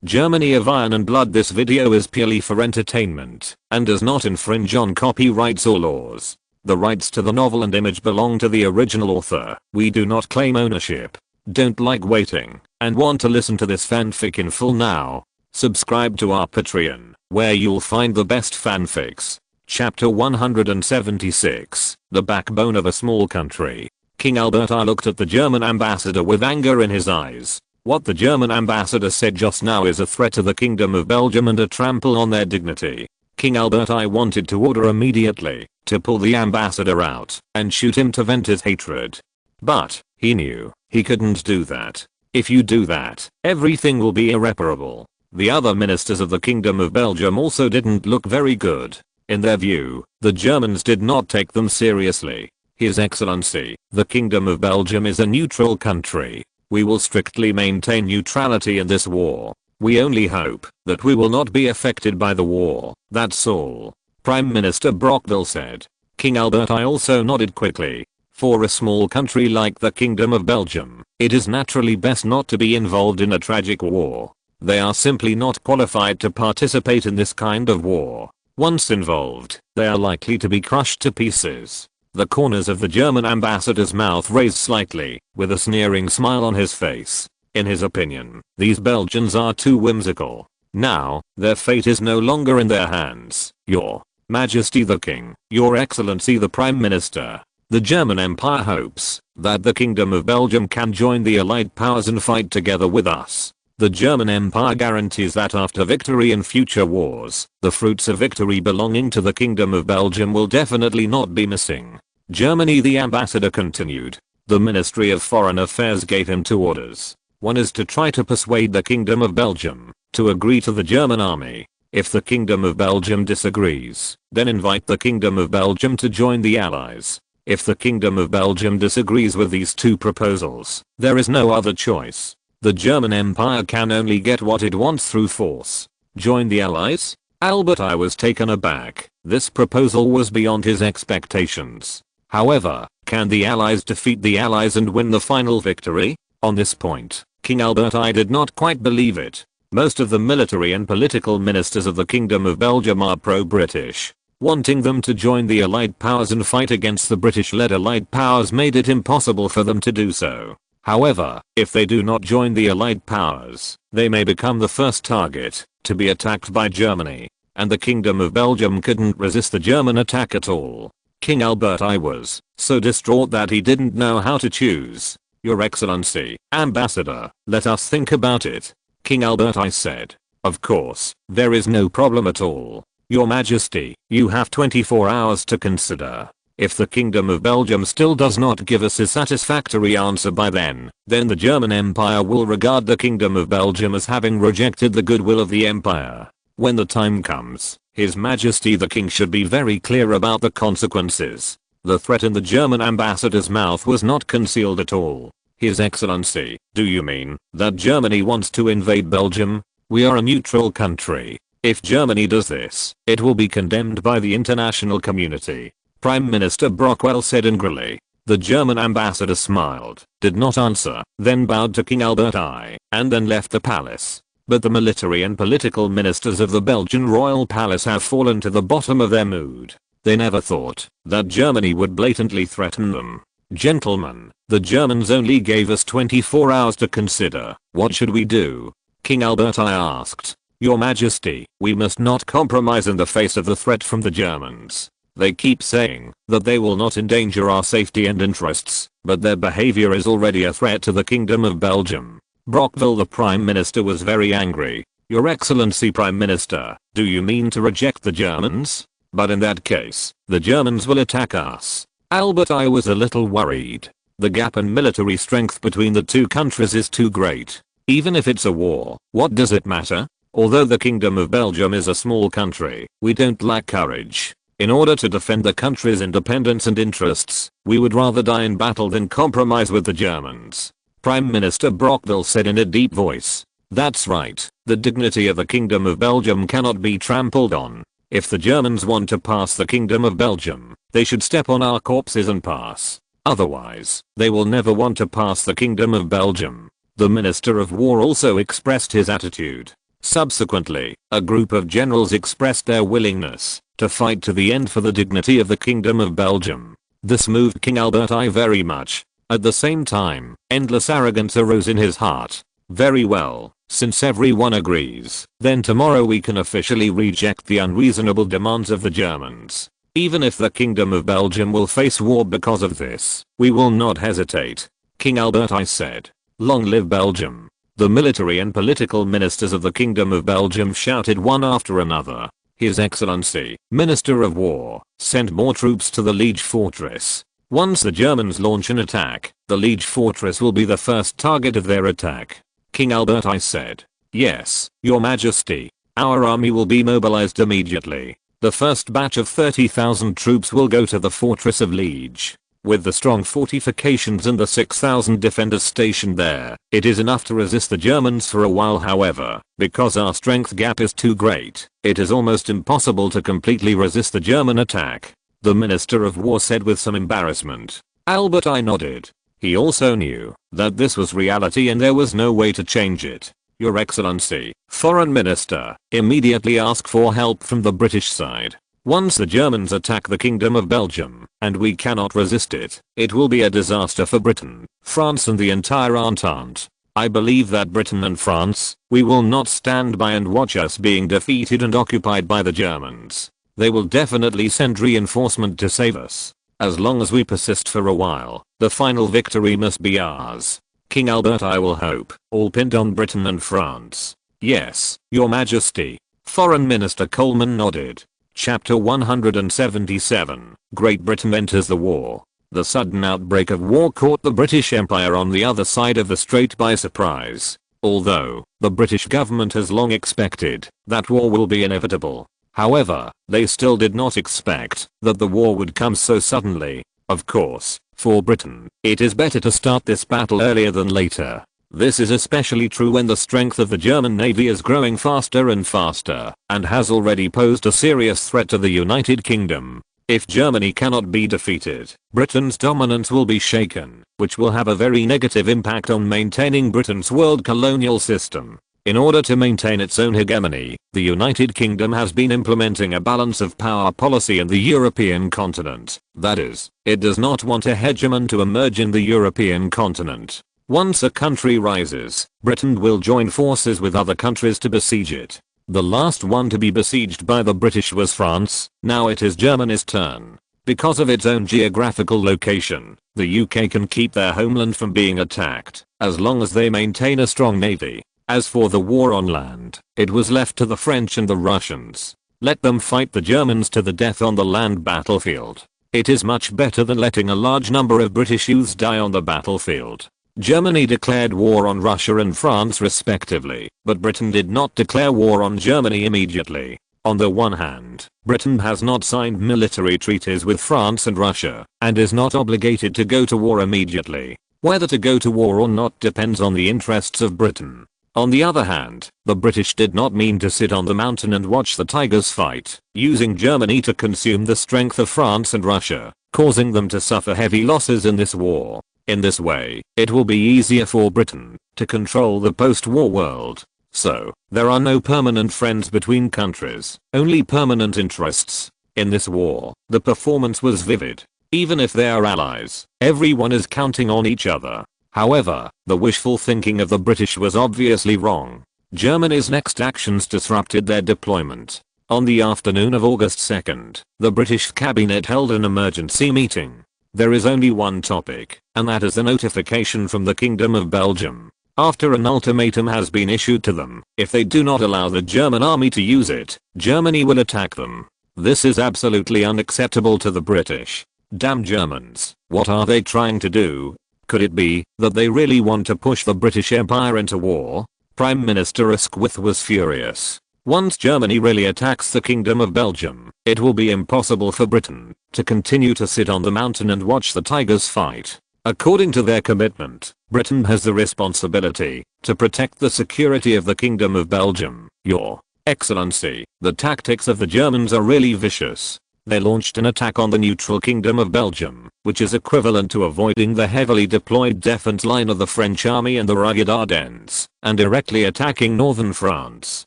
Germany of Iron and Blood. This video is purely for entertainment and does not infringe on copyrights or laws. The rights to the novel and image belong to the original author. We do not claim ownership. Don't like waiting and want to listen to this fanfic in full now? Subscribe to our Patreon, where you'll find the best fanfics. Chapter 176, The Backbone of a Small Country. King Albert I looked at the German ambassador with anger in his eyes. What the German ambassador said just now is a threat to the Kingdom of Belgium and a trample on their dignity. King Albert I wanted to order immediately to pull the ambassador out and shoot him to vent his hatred. But he knew he couldn't do that. If you do that, everything will be irreparable. The other ministers of the Kingdom of Belgium also didn't look very good. In their view, the Germans did not take them seriously. His Excellency, the Kingdom of Belgium is a neutral country. We will strictly maintain neutrality in this war. We only hope that we will not be affected by the war, that's all. Prime Minister Brockville said. King Albert I also nodded quickly. For a small country like the Kingdom of Belgium, it is naturally best not to be involved in a tragic war. They are simply not qualified to participate in this kind of war. Once involved, they are likely to be crushed to pieces. The corners of the German ambassador's mouth raised slightly, with a sneering smile on his face. In his opinion, these Belgians are too whimsical. Now, their fate is no longer in their hands. Your Majesty the King, Your Excellency the Prime Minister. The German Empire hopes that the Kingdom of Belgium can join the Allied powers and fight together with us. The German Empire guarantees that after victory in future wars, the fruits of victory belonging to the Kingdom of Belgium will definitely not be missing. Germany, the ambassador continued. The Ministry of Foreign Affairs gave him two orders. One is to try to persuade the Kingdom of Belgium to agree to the German army. If the Kingdom of Belgium disagrees, then invite the Kingdom of Belgium to join the Allies. If the Kingdom of Belgium disagrees with these two proposals, there is no other choice. The German Empire can only get what it wants through force. Join the Allies? Albert I was taken aback. This proposal was beyond his expectations. However, can the Allies defeat the Allies and win the final victory? On this point, King Albert I did not quite believe it. Most of the military and political ministers of the Kingdom of Belgium are pro-British. Wanting them to join the Allied powers and fight against the British-led Allied powers made it impossible for them to do so. However, if they do not join the Allied powers, they may become the first target to be attacked by Germany, and the Kingdom of Belgium couldn't resist the German attack at all. King Albert I was so distraught that he didn't know how to choose. Your Excellency, Ambassador, let us think about it. King Albert I said. Of course, there is no problem at all. Your Majesty, you have 24 hours to consider. If the Kingdom of Belgium still does not give us a satisfactory answer by then the German Empire will regard the Kingdom of Belgium as having rejected the goodwill of the Empire. When the time comes, His Majesty the King should be very clear about the consequences. The threat in the German ambassador's mouth was not concealed at all. His Excellency, do you mean that Germany wants to invade Belgium? We are a neutral country. If Germany does this, it will be condemned by the international community. Prime Minister Brockville said angrily. The German ambassador smiled, did not answer, then bowed to King Albert I, and then left the palace. But the military and political ministers of the Belgian royal palace have fallen to the bottom of their mood. They never thought that Germany would blatantly threaten them. Gentlemen, the Germans only gave us 24 hours to consider. What should we do? King Albert I asked. Your Majesty, we must not compromise in the face of the threat from the Germans. They keep saying that they will not endanger our safety and interests, but their behavior is already a threat to the Kingdom of Belgium. Brockville the Prime Minister was very angry. Your Excellency Prime Minister, do you mean to reject the Germans? But in that case, the Germans will attack us. Albert I was a little worried. The gap in military strength between the two countries is too great. Even if it's a war, what does it matter? Although the Kingdom of Belgium is a small country, we don't lack courage. In order to defend the country's independence and interests, we would rather die in battle than compromise with the Germans. Prime Minister Brockville said in a deep voice. That's right, the dignity of the Kingdom of Belgium cannot be trampled on. If the Germans want to pass the Kingdom of Belgium, they should step on our corpses and pass. Otherwise, they will never want to pass the Kingdom of Belgium. The Minister of War also expressed his attitude. Subsequently, a group of generals expressed their willingness to fight to the end for the dignity of the Kingdom of Belgium. This moved King Albert I very much. At the same time, endless arrogance arose in his heart. Very well, since everyone agrees, then tomorrow we can officially reject the unreasonable demands of the Germans. Even if the Kingdom of Belgium will face war because of this, we will not hesitate. King Albert I said. Long live Belgium. The military and political ministers of the Kingdom of Belgium shouted one after another. His Excellency, Minister of War, send more troops to the Liege fortress. Once the Germans launch an attack, the Liege fortress will be the first target of their attack. King Albert I said. Yes, Your Majesty. Our army will be mobilized immediately. The first batch of 30,000 troops will go to the fortress of Liege. With the strong fortifications and the 6,000 defenders stationed there, it is enough to resist the Germans for a while. However, because our strength gap is too great, it is almost impossible to completely resist the German attack, the Minister of War said with some embarrassment. Albert I nodded. He also knew that this was reality and there was no way to change it. Your Excellency, Foreign Minister, immediately ask for help from the British side. Once the Germans attack the Kingdom of Belgium, and we cannot resist it, it will be a disaster for Britain, France and the entire Entente. I believe that Britain and France, we will not stand by and watch us being defeated and occupied by the Germans. They will definitely send reinforcement to save us. As long as we persist for a while, the final victory must be ours. King Albert I will hope, all pinned on Britain and France. Yes, Your Majesty. Foreign Minister Coleman nodded. Chapter 177, Great Britain enters the war. The sudden outbreak of war caught the British Empire on the other side of the strait by surprise. Although, the British government has long expected that war will be inevitable. However, they still did not expect that the war would come so suddenly. Of course, for Britain, it is better to start this battle earlier than later. This is especially true when the strength of the German Navy is growing faster and faster, and has already posed a serious threat to the United Kingdom. If Germany cannot be defeated, Britain's dominance will be shaken, which will have a very negative impact on maintaining Britain's world colonial system. In order to maintain its own hegemony, the United Kingdom has been implementing a balance of power policy in the European continent. That is, it does not want a hegemon to emerge in the European continent. Once a country rises, Britain will join forces with other countries to besiege it. The last one to be besieged by the British was France, now it is Germany's turn. Because of its own geographical location, the UK can keep their homeland from being attacked, as long as they maintain a strong navy. As for the war on land, it was left to the French and the Russians. Let them fight the Germans to the death on the land battlefield. It is much better than letting a large number of British youths die on the battlefield. Germany declared war on Russia and France respectively, but Britain did not declare war on Germany immediately. On the one hand, Britain has not signed military treaties with France and Russia, and is not obligated to go to war immediately. Whether to go to war or not depends on the interests of Britain. On the other hand, the British did not mean to sit on the mountain and watch the tigers fight, using Germany to consume the strength of France and Russia, causing them to suffer heavy losses in this war. In this way, it will be easier for Britain to control the post-war world. So, there are no permanent friends between countries, only permanent interests. In this war, the performance was vivid. Even if they are allies, everyone is counting on each other. However, the wishful thinking of the British was obviously wrong. Germany's next actions disrupted their deployment. On the afternoon of August 2nd, the British cabinet held an emergency meeting. There is only one topic, and that is the notification from the Kingdom of Belgium. After an ultimatum has been issued to them, if they do not allow the German army to use it, Germany will attack them. This is absolutely unacceptable to the British. Damn Germans, what are they trying to do? Could it be that they really want to push the British Empire into war? Prime Minister Asquith was furious. Once Germany really attacks the Kingdom of Belgium, it will be impossible for Britain to continue to sit on the mountain and watch the tigers fight. According to their commitment, Britain has the responsibility to protect the security of the Kingdom of Belgium. Your Excellency, the tactics of the Germans are really vicious. They launched an attack on the neutral Kingdom of Belgium, which is equivalent to avoiding the heavily deployed defense line of the French army and the rugged Ardennes, and directly attacking northern France.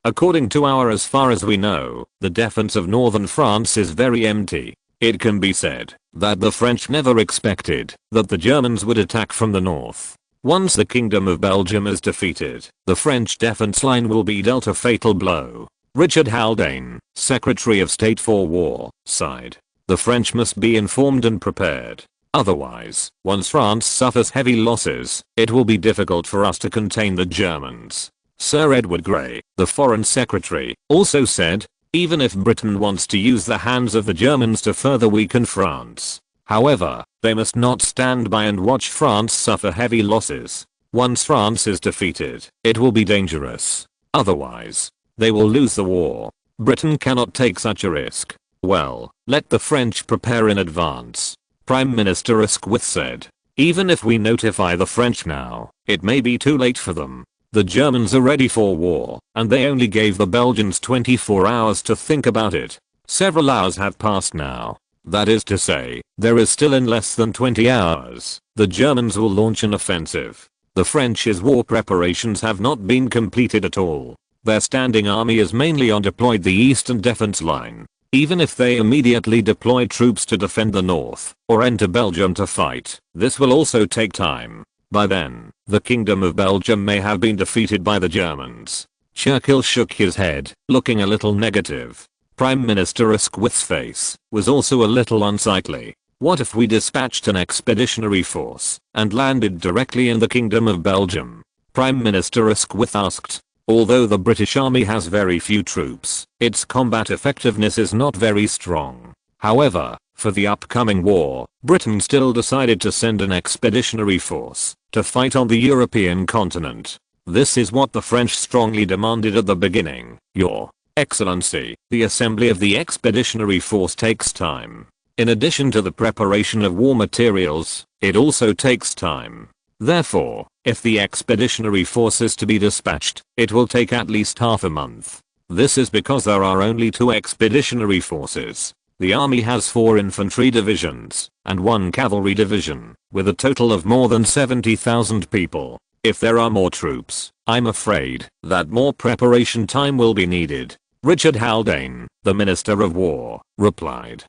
According to as far as we know, the defense of northern France is very empty. It can be said that the French never expected that the Germans would attack from the north. Once the Kingdom of Belgium is defeated, the French defense line will be dealt a fatal blow. Richard Haldane, Secretary of State for War, sighed. The French must be informed and prepared. Otherwise, once France suffers heavy losses, it will be difficult for us to contain the Germans. Sir Edward Grey, the Foreign Secretary, also said, even if Britain wants to use the hands of the Germans to further weaken France, however, they must not stand by and watch France suffer heavy losses. Once France is defeated, it will be dangerous. Otherwise, they will lose the war. Britain cannot take such a risk. Well, let the French prepare in advance. Prime Minister Asquith said. Even if we notify the French now, it may be too late for them. The Germans are ready for war, and they only gave the Belgians 24 hours to think about it. Several hours have passed now. That is to say, there is still in less than 20 hours, the Germans will launch an offensive. The French's war preparations have not been completed at all. Their standing army is mainly on deployed the eastern defense line. Even if they immediately deploy troops to defend the north, or enter Belgium to fight, this will also take time. By then, the Kingdom of Belgium may have been defeated by the Germans. Churchill shook his head, looking a little negative. Prime Minister Asquith's face was also a little unsightly. What if we dispatched an expeditionary force and landed directly in the Kingdom of Belgium? Prime Minister Asquith asked. Although the British Army has very few troops, its combat effectiveness is not very strong. However, for the upcoming war, Britain still decided to send an expeditionary force to fight on the European continent. This is what the French strongly demanded at the beginning. Your Excellency, the assembly of the expeditionary force takes time. In addition to the preparation of war materials, it also takes time. Therefore, if the expeditionary force is to be dispatched, it will take at least half a month. This is because there are only 2 expeditionary forces. The army has 4 infantry divisions and 1 cavalry division, with a total of more than 70,000 people. If there are more troops, I'm afraid that more preparation time will be needed. Richard Haldane, the Minister of War, replied.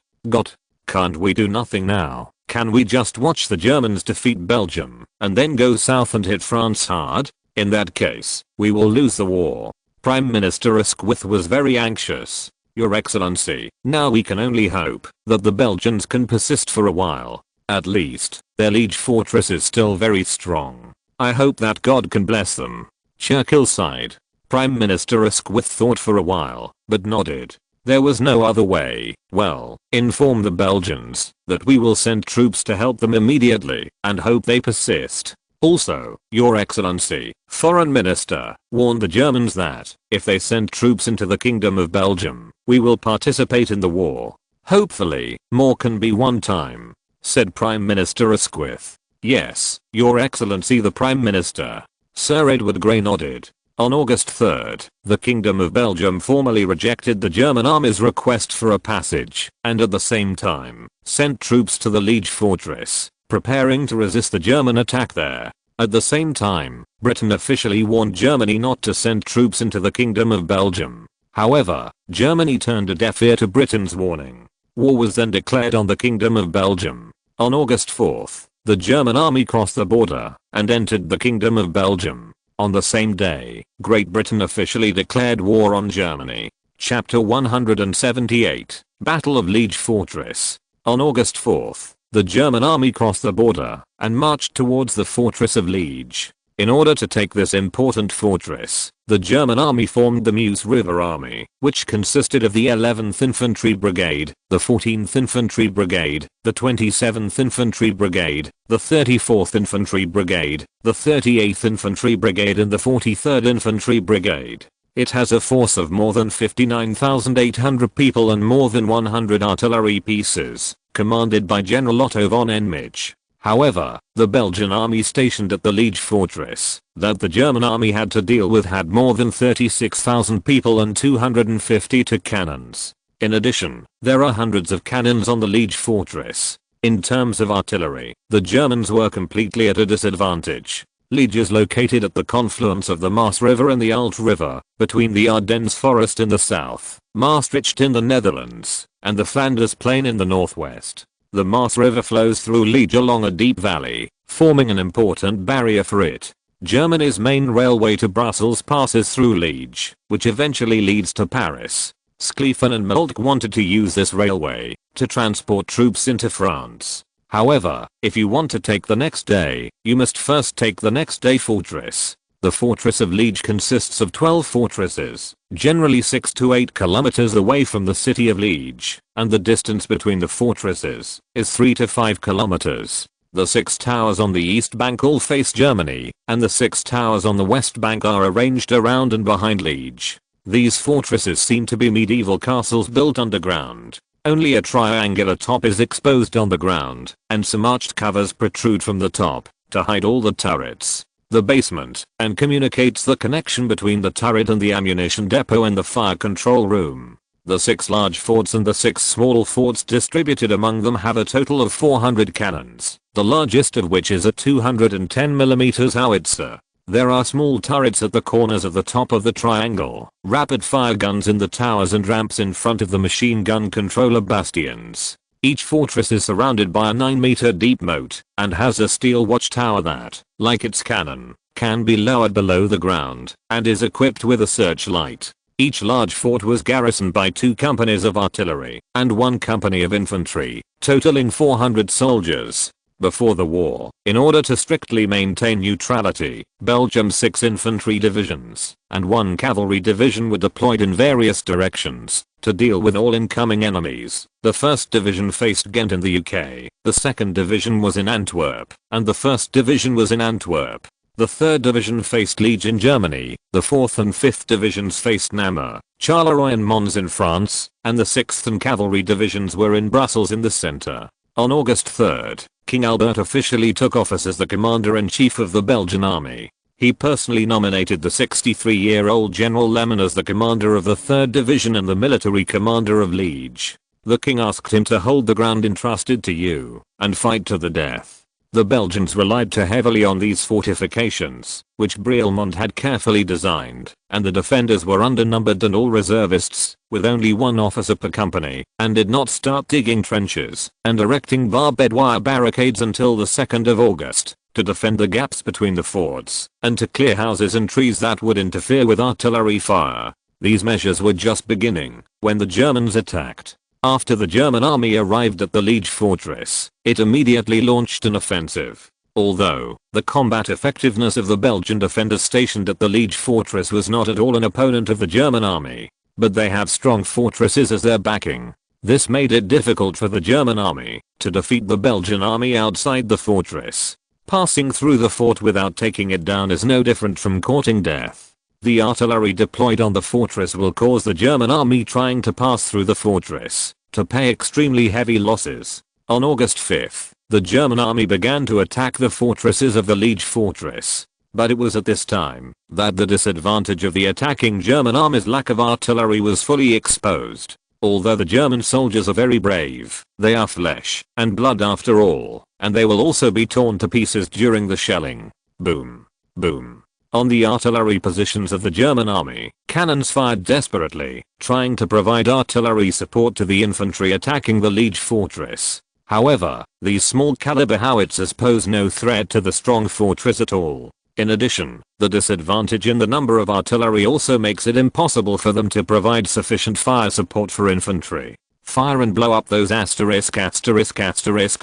Can't we do nothing now? Can we just watch the Germans defeat Belgium and then go south and hit France hard? In that case, we will lose the war. Prime Minister Asquith was very anxious. Your Excellency, now we can only hope that the Belgians can persist for a while. At least, their liege fortress is still very strong. I hope that God can bless them. Churchill sighed. Prime Minister Asquith thought for a while, but nodded. There was no other way. Well, inform the Belgians that we will send troops to help them immediately and hope they persist. Also, Your Excellency, Foreign Minister, warned the Germans that if they send troops into the Kingdom of Belgium, we will participate in the war. Hopefully, more can be one time, said Prime Minister Asquith. Yes, Your Excellency the Prime Minister. Sir Edward Grey nodded. On August 3rd, the Kingdom of Belgium formally rejected the German army's request for a passage, and at the same time, sent troops to the Liege fortress, preparing to resist the German attack there. At the same time, Britain officially warned Germany not to send troops into the Kingdom of Belgium. However, Germany turned a deaf ear to Britain's warning. War was then declared on the Kingdom of Belgium. On August 4th, the German army crossed the border and entered the Kingdom of Belgium. On the same day, Great Britain officially declared war on Germany. Chapter 178, Battle of Liege Fortress. On August 4th, the German army crossed the border and marched towards the fortress of Liege. In order to take this important fortress, the German army formed the Meuse River Army, which consisted of the 11th Infantry Brigade, the 14th Infantry Brigade, the 27th Infantry Brigade, the 34th Infantry Brigade, the 38th Infantry Brigade and the 43rd Infantry Brigade. It has a force of more than 59,800 people and more than 100 artillery pieces, commanded by General Otto von Enmich. However, the Belgian army stationed at the Liege fortress that the German army had to deal with had more than 36,000 people and 252 cannons. In addition, there are hundreds of cannons on the Liege fortress. In terms of artillery, the Germans were completely at a disadvantage. Liege is located at the confluence of the Maas River and the Alt River, between the Ardennes forest in the south, Maastricht in the Netherlands, and the Flanders Plain in the northwest. The Maas River flows through Liege along a deep valley, forming an important barrier for it. Germany's main railway to Brussels passes through Liege, which eventually leads to Paris. Schlieffen and Moltke wanted to use this railway to transport troops into France. However, if you want to take the next day, you must first take the next day fortress. The fortress of Liege consists of 12 fortresses, generally 6 to 8 kilometers away from the city of Liege, and the distance between the fortresses is 3 to 5 kilometers. The 6 towers on the east bank all face Germany, and the 6 towers on the west bank are arranged around and behind Liege. These fortresses seem to be medieval castles built underground. Only a triangular top is exposed on the ground, and some arched covers protrude from the top to hide all the turrets. The basement and communicates the connection between the turret and the ammunition depot and the fire control room. The 6 large forts and the 6 small forts distributed among them have a total of 400 cannons, the largest of which is a 210mm howitzer. There are small turrets at the corners of the top of the triangle, rapid fire guns in the towers and ramps in front of the machine gun controller bastions. Each fortress is surrounded by a 9-meter deep moat and has a steel watchtower that, like its cannon, can be lowered below the ground and is equipped with a searchlight. Each large fort was garrisoned by 2 companies of artillery and 1 company of infantry, totaling 400 soldiers. Before the war, in order to strictly maintain neutrality, Belgium's 6 infantry divisions and 1 cavalry division were deployed in various directions to deal with all incoming enemies. The 1st Division faced Ghent in the UK, the 2nd Division was in Antwerp, and the 1st Division was in Antwerp. The 3rd Division faced Liege in Germany, the 4th and 5th Divisions faced Namur, Charleroi and Mons in France, and the 6th and Cavalry Divisions were in Brussels in the center. On August 3rd, King Albert officially took office as the Commander-in-Chief of the Belgian Army. He personally nominated the 63-year-old General Lemon as the commander of the 3rd Division and the military commander of Liege. The king asked him to hold the ground entrusted to you and fight to the death. The Belgians relied too heavily on these fortifications, which Brialmont had carefully designed, and the defenders were undernumbered and all reservists, with only 1 officer per company, and did not start digging trenches and erecting barbed wire barricades until the 2nd of August, to defend the gaps between the forts, and to clear houses and trees that would interfere with artillery fire. These measures were just beginning when the Germans attacked. After the German army arrived at the Liege fortress, it immediately launched an offensive. Although the combat effectiveness of the Belgian defenders stationed at the Liege fortress was not at all an opponent of the German army, but they have strong fortresses as their backing. This made it difficult for the German army to defeat the Belgian army outside the fortress. Passing through the fort without taking it down is no different from courting death. The artillery deployed on the fortress will cause the German army trying to pass through the fortress to pay extremely heavy losses. On August 5th, the German army began to attack the fortresses of the Liege fortress. But it was at this time that the disadvantage of the attacking German army's lack of artillery was fully exposed. Although the German soldiers are very brave, they are flesh and blood after all, and they will also be torn to pieces during the shelling. Boom. Boom. On the artillery positions of the German army, cannons fired desperately, trying to provide artillery support to the infantry attacking the Liege fortress. However, these small caliber howitzers pose no threat to the strong fortress at all. In addition, the disadvantage in the number of artillery also makes it impossible for them to provide sufficient fire support for infantry. Fire and blow up those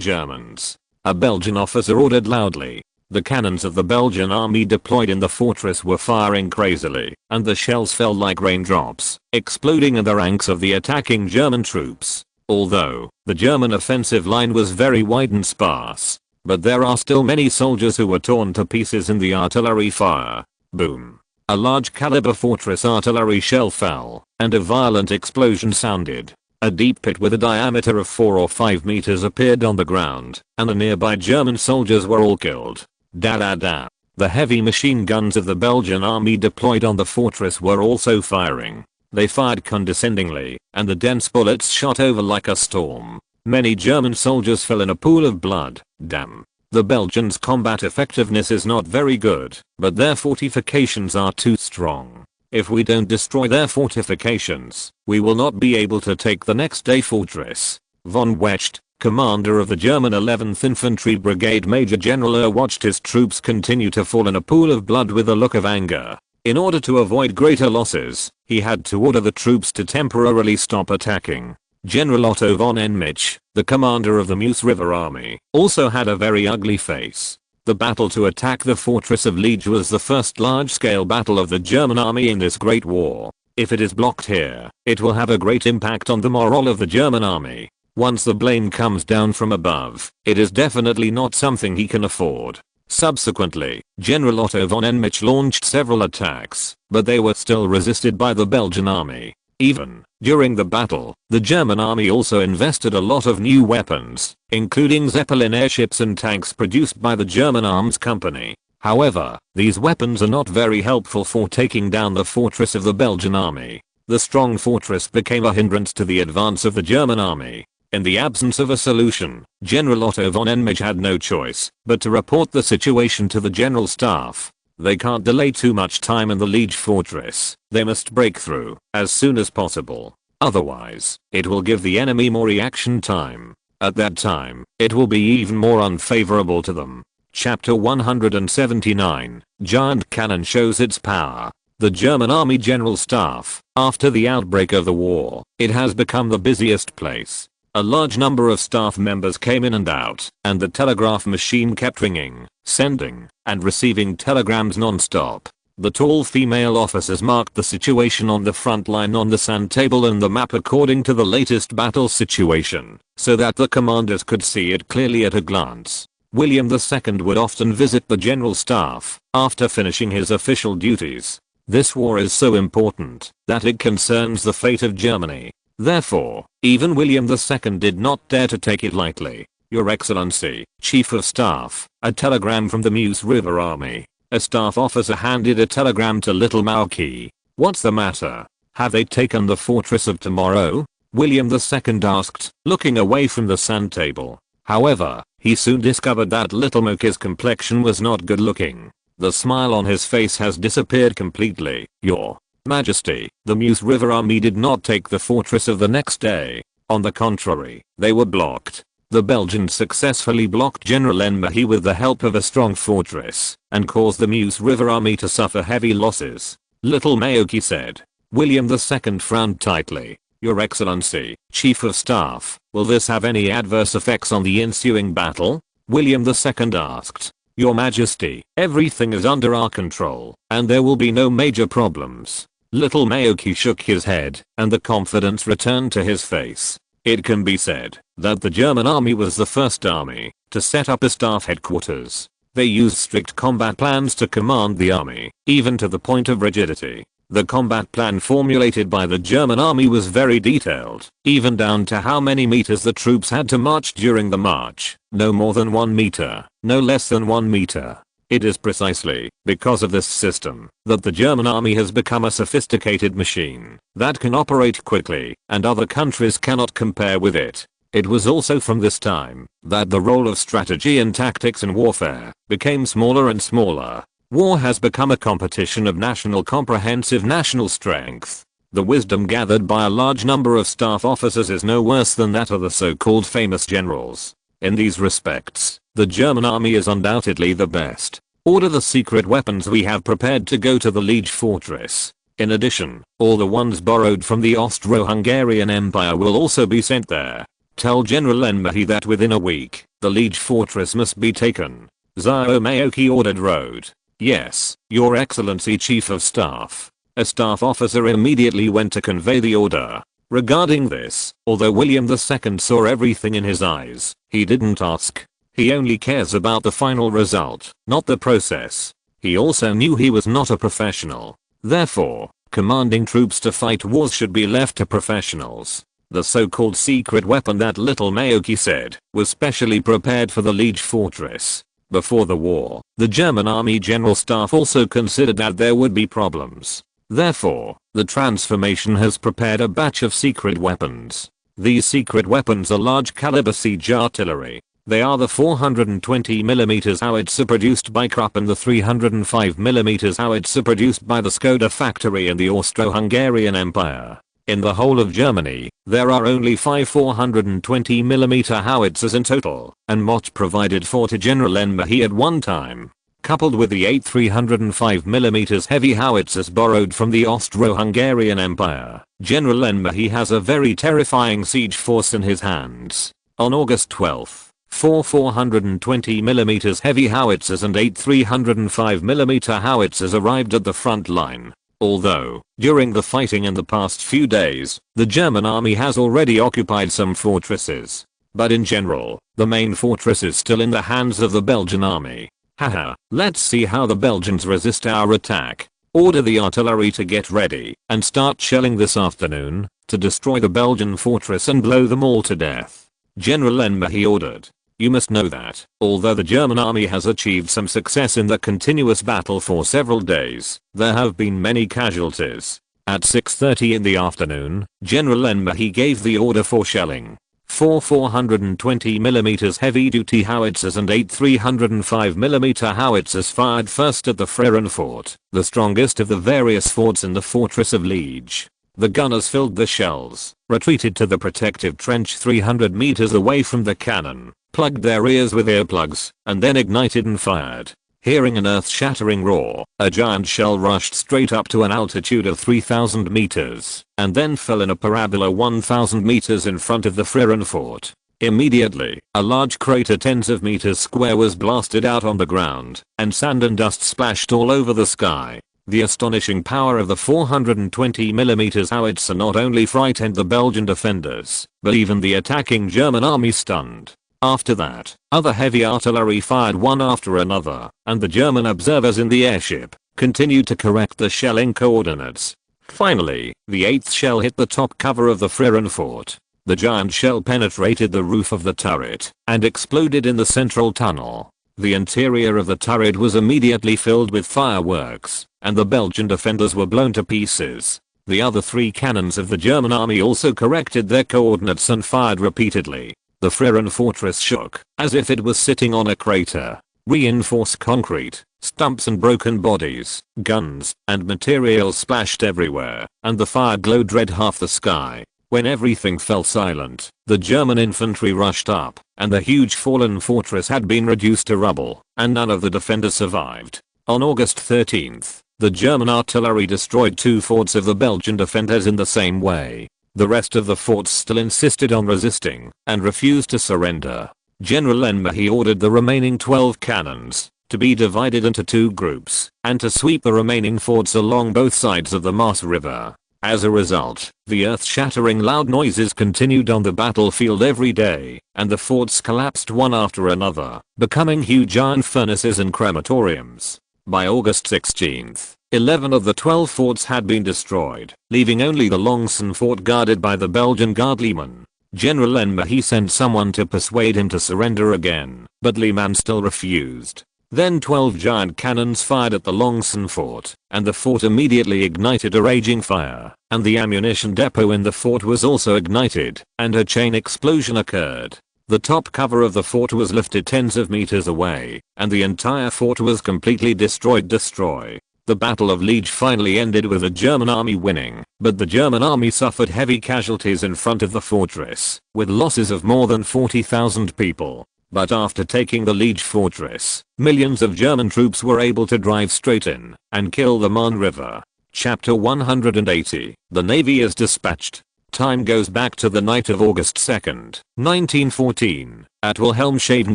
Germans. A Belgian officer ordered loudly. The cannons of the Belgian army deployed in the fortress were firing crazily, and the shells fell like raindrops, exploding in the ranks of the attacking German troops. Although the German offensive line was very wide and sparse, but there are still many soldiers who were torn to pieces in the artillery fire. Boom. A large caliber fortress artillery shell fell, and a violent explosion sounded. A deep pit with a diameter of 4 or 5 meters appeared on the ground, and the nearby German soldiers were all killed. The heavy machine guns of the Belgian army deployed on the fortress were also firing. They fired condescendingly, and the dense bullets shot over like a storm. Many German soldiers fell in a pool of blood. The The Belgians' combat effectiveness is not very good, but their fortifications are too strong. If we don't destroy their fortifications, we will not be able to take the next day fortress. Von Wecht, commander of the German 11th Infantry Brigade Major General watched his troops continue to fall in a pool of blood with a look of anger. In order to avoid greater losses, he had to order the troops to temporarily stop attacking. General Otto von Enmich, the commander of the Meuse River Army, also had a very ugly face. The battle to attack the fortress of Liege was the first large-scale battle of the German army in this great war. If it is blocked here, it will have a great impact on the morale of the German army. Once the blame comes down from above, it is definitely not something he can afford. Subsequently, General Otto von Enmich launched several attacks, but they were still resisted by the Belgian army. Even during the battle, the German army also invested a lot of new weapons, including Zeppelin airships and tanks produced by the German Arms Company. However, these weapons are not very helpful for taking down the fortress of the Belgian army. The strong fortress became a hindrance to the advance of the German army. In the absence of a solution, General Otto von Enmich had no choice but to report the situation to the General Staff. They can't delay too much time in the Liege fortress. They must break through as soon as possible. Otherwise, it will give the enemy more reaction time. At that time, it will be even more unfavorable to them. Chapter 179, Giant Cannon shows its power. The German Army General Staff, after the outbreak of the war, it has become the busiest place. A large number of staff members came in and out, and the telegraph machine kept ringing, sending, and receiving telegrams non-stop. The tall female officers marked the situation on the front line on the sand table and the map according to the latest battle situation, so that the commanders could see it clearly at a glance. William II would often visit the General Staff after finishing his official duties. This war is so important that it concerns the fate of Germany. Therefore, even William II did not dare to take it lightly. Your Excellency, Chief of Staff, a telegram from the Meuse River Army. A staff officer handed a telegram to Little Marquis. What's the matter? Have they taken the fortress of tomorrow? William II asked, looking away from the sand table. However, he soon discovered that Little Marquis's complexion was not good looking. The smile on his face has disappeared completely. Your Majesty, the Meuse River Army did not take the fortress of the next day. On the contrary, they were blocked. The Belgians successfully blocked General Enmich with the help of a strong fortress, and caused the Meuse River Army to suffer heavy losses. Little Marquis said. William II frowned tightly. Your Excellency, Chief of Staff, will this have any adverse effects on the ensuing battle? William II asked. Your Majesty, everything is under our control, and there will be no major problems. Little Marquis shook his head, and the confidence returned to his face. It can be said that the German army was the first army to set up a staff headquarters. They used strict combat plans to command the army, even to the point of rigidity. The combat plan formulated by the German army was very detailed, even down to how many meters the troops had to march during the march. No more than 1 meter, no less than 1 meter. It is precisely because of this system that the German army has become a sophisticated machine that can operate quickly, and other countries cannot compare with it. It was also from this time that the role of strategy and tactics in warfare became smaller and smaller. War has become a competition of comprehensive national strength. The wisdom gathered by a large number of staff officers is no worse than that of the so-called famous generals. In these respects, the German army is undoubtedly the best. Order the secret weapons we have prepared to go to the Liege fortress. In addition, all the ones borrowed from the Austro-Hungarian Empire will also be sent there. Tell General Enmich that within a week, the Liege fortress must be taken. Zhao Maoki ordered road. Yes, Your Excellency Chief of Staff. A staff officer immediately went to convey the order. Regarding this, although William II saw everything in his eyes, he didn't ask. He only cares about the final result, not the process. He also knew he was not a professional. Therefore, commanding troops to fight wars should be left to professionals. The so-called secret weapon that Little Marquis said was specially prepared for the Liege fortress. Before the war, the German Army General Staff also considered that there would be problems. Therefore, the transformation has prepared a batch of secret weapons. These secret weapons are large caliber siege artillery. They are the 420mm howitzer produced by Krupp and the 305mm howitzer produced by the Skoda factory in the Austro-Hungarian Empire. In the whole of Germany, there are only 5 420mm howitzers in total, and Mott provided 4 to General Enmehy at one time. Coupled with the 8 305mm heavy howitzers borrowed from the Austro-Hungarian Empire, General Enmehy has a very terrifying siege force in his hands. On August 12, 4 420mm heavy howitzers and 8 305mm howitzers arrived at the front line. Although, during the fighting in the past few days, the German army has already occupied some fortresses. But in general, the main fortress is still in the hands of the Belgian army. Haha, let's see how the Belgians resist our attack. Order the artillery to get ready and start shelling this afternoon to destroy the Belgian fortress and blow them all to death. General Enmehy ordered. You must know that, although the German army has achieved some success in the continuous battle for several days, there have been many casualties. At 6:30 in the afternoon, General Enmehy gave the order for shelling. 4 420mm heavy-duty howitzers and 8 305mm howitzers fired first at the Frieren fort, the strongest of the various forts in the fortress of Liege. The gunners filled the shells, retreated to the protective trench 300 meters away from the cannon, plugged their ears with earplugs, and then ignited and fired. Hearing an earth-shattering roar, a giant shell rushed straight up to an altitude of 3,000 meters, and then fell in a parabola 1,000 meters in front of the Frieren fort. Immediately, a large crater tens of meters square was blasted out on the ground, and sand and dust splashed all over the sky. The astonishing power of the 420mm howitzer not only frightened the Belgian defenders, but even the attacking German army stunned. After that, other heavy artillery fired one after another, and the German observers in the airship continued to correct the shelling coordinates. Finally, the 8th shell hit the top cover of the Frieren fort. The giant shell penetrated the roof of the turret and exploded in the central tunnel. The interior of the turret was immediately filled with fireworks, and the Belgian defenders were blown to pieces. The other 3 cannons of the German army also corrected their coordinates and fired repeatedly. The Frieren fortress shook, as if it was sitting on a crater. Reinforced concrete, stumps and broken bodies, guns, and materials splashed everywhere, and the fire glowed red half the sky. When everything fell silent, the German infantry rushed up, and the huge fallen fortress had been reduced to rubble, and none of the defenders survived. On August 13th, the German artillery destroyed 2 forts of the Belgian defenders in the same way. The rest of the forts still insisted on resisting, and refused to surrender. General Enmehy ordered the remaining 12 cannons to be divided into 2 groups, and to sweep the remaining forts along both sides of the Maas River. As a result, the earth-shattering loud noises continued on the battlefield every day, and the forts collapsed one after another, becoming huge iron furnaces and crematoriums. By August 16th, 11 of the 12 forts had been destroyed, leaving only the Longsen fort guarded by the Belgian guardleman. General Enmehy sent someone to persuade him to surrender again, but Lehmann still refused. Then 12 giant cannons fired at the Longsen fort, and the fort immediately ignited a raging fire, and the ammunition depot in the fort was also ignited, and a chain explosion occurred. The top cover of the fort was lifted tens of meters away, and the entire fort was completely destroyed. The Battle of Liege finally ended with the German army winning, but the German army suffered heavy casualties in front of the fortress, with losses of more than 40,000 people. But after taking the Liege fortress, millions of German troops were able to drive straight in and kill the Marne River. Chapter 180. The Navy is dispatched. Time goes back to the night of August 2nd, 1914, at Wilhelmshaven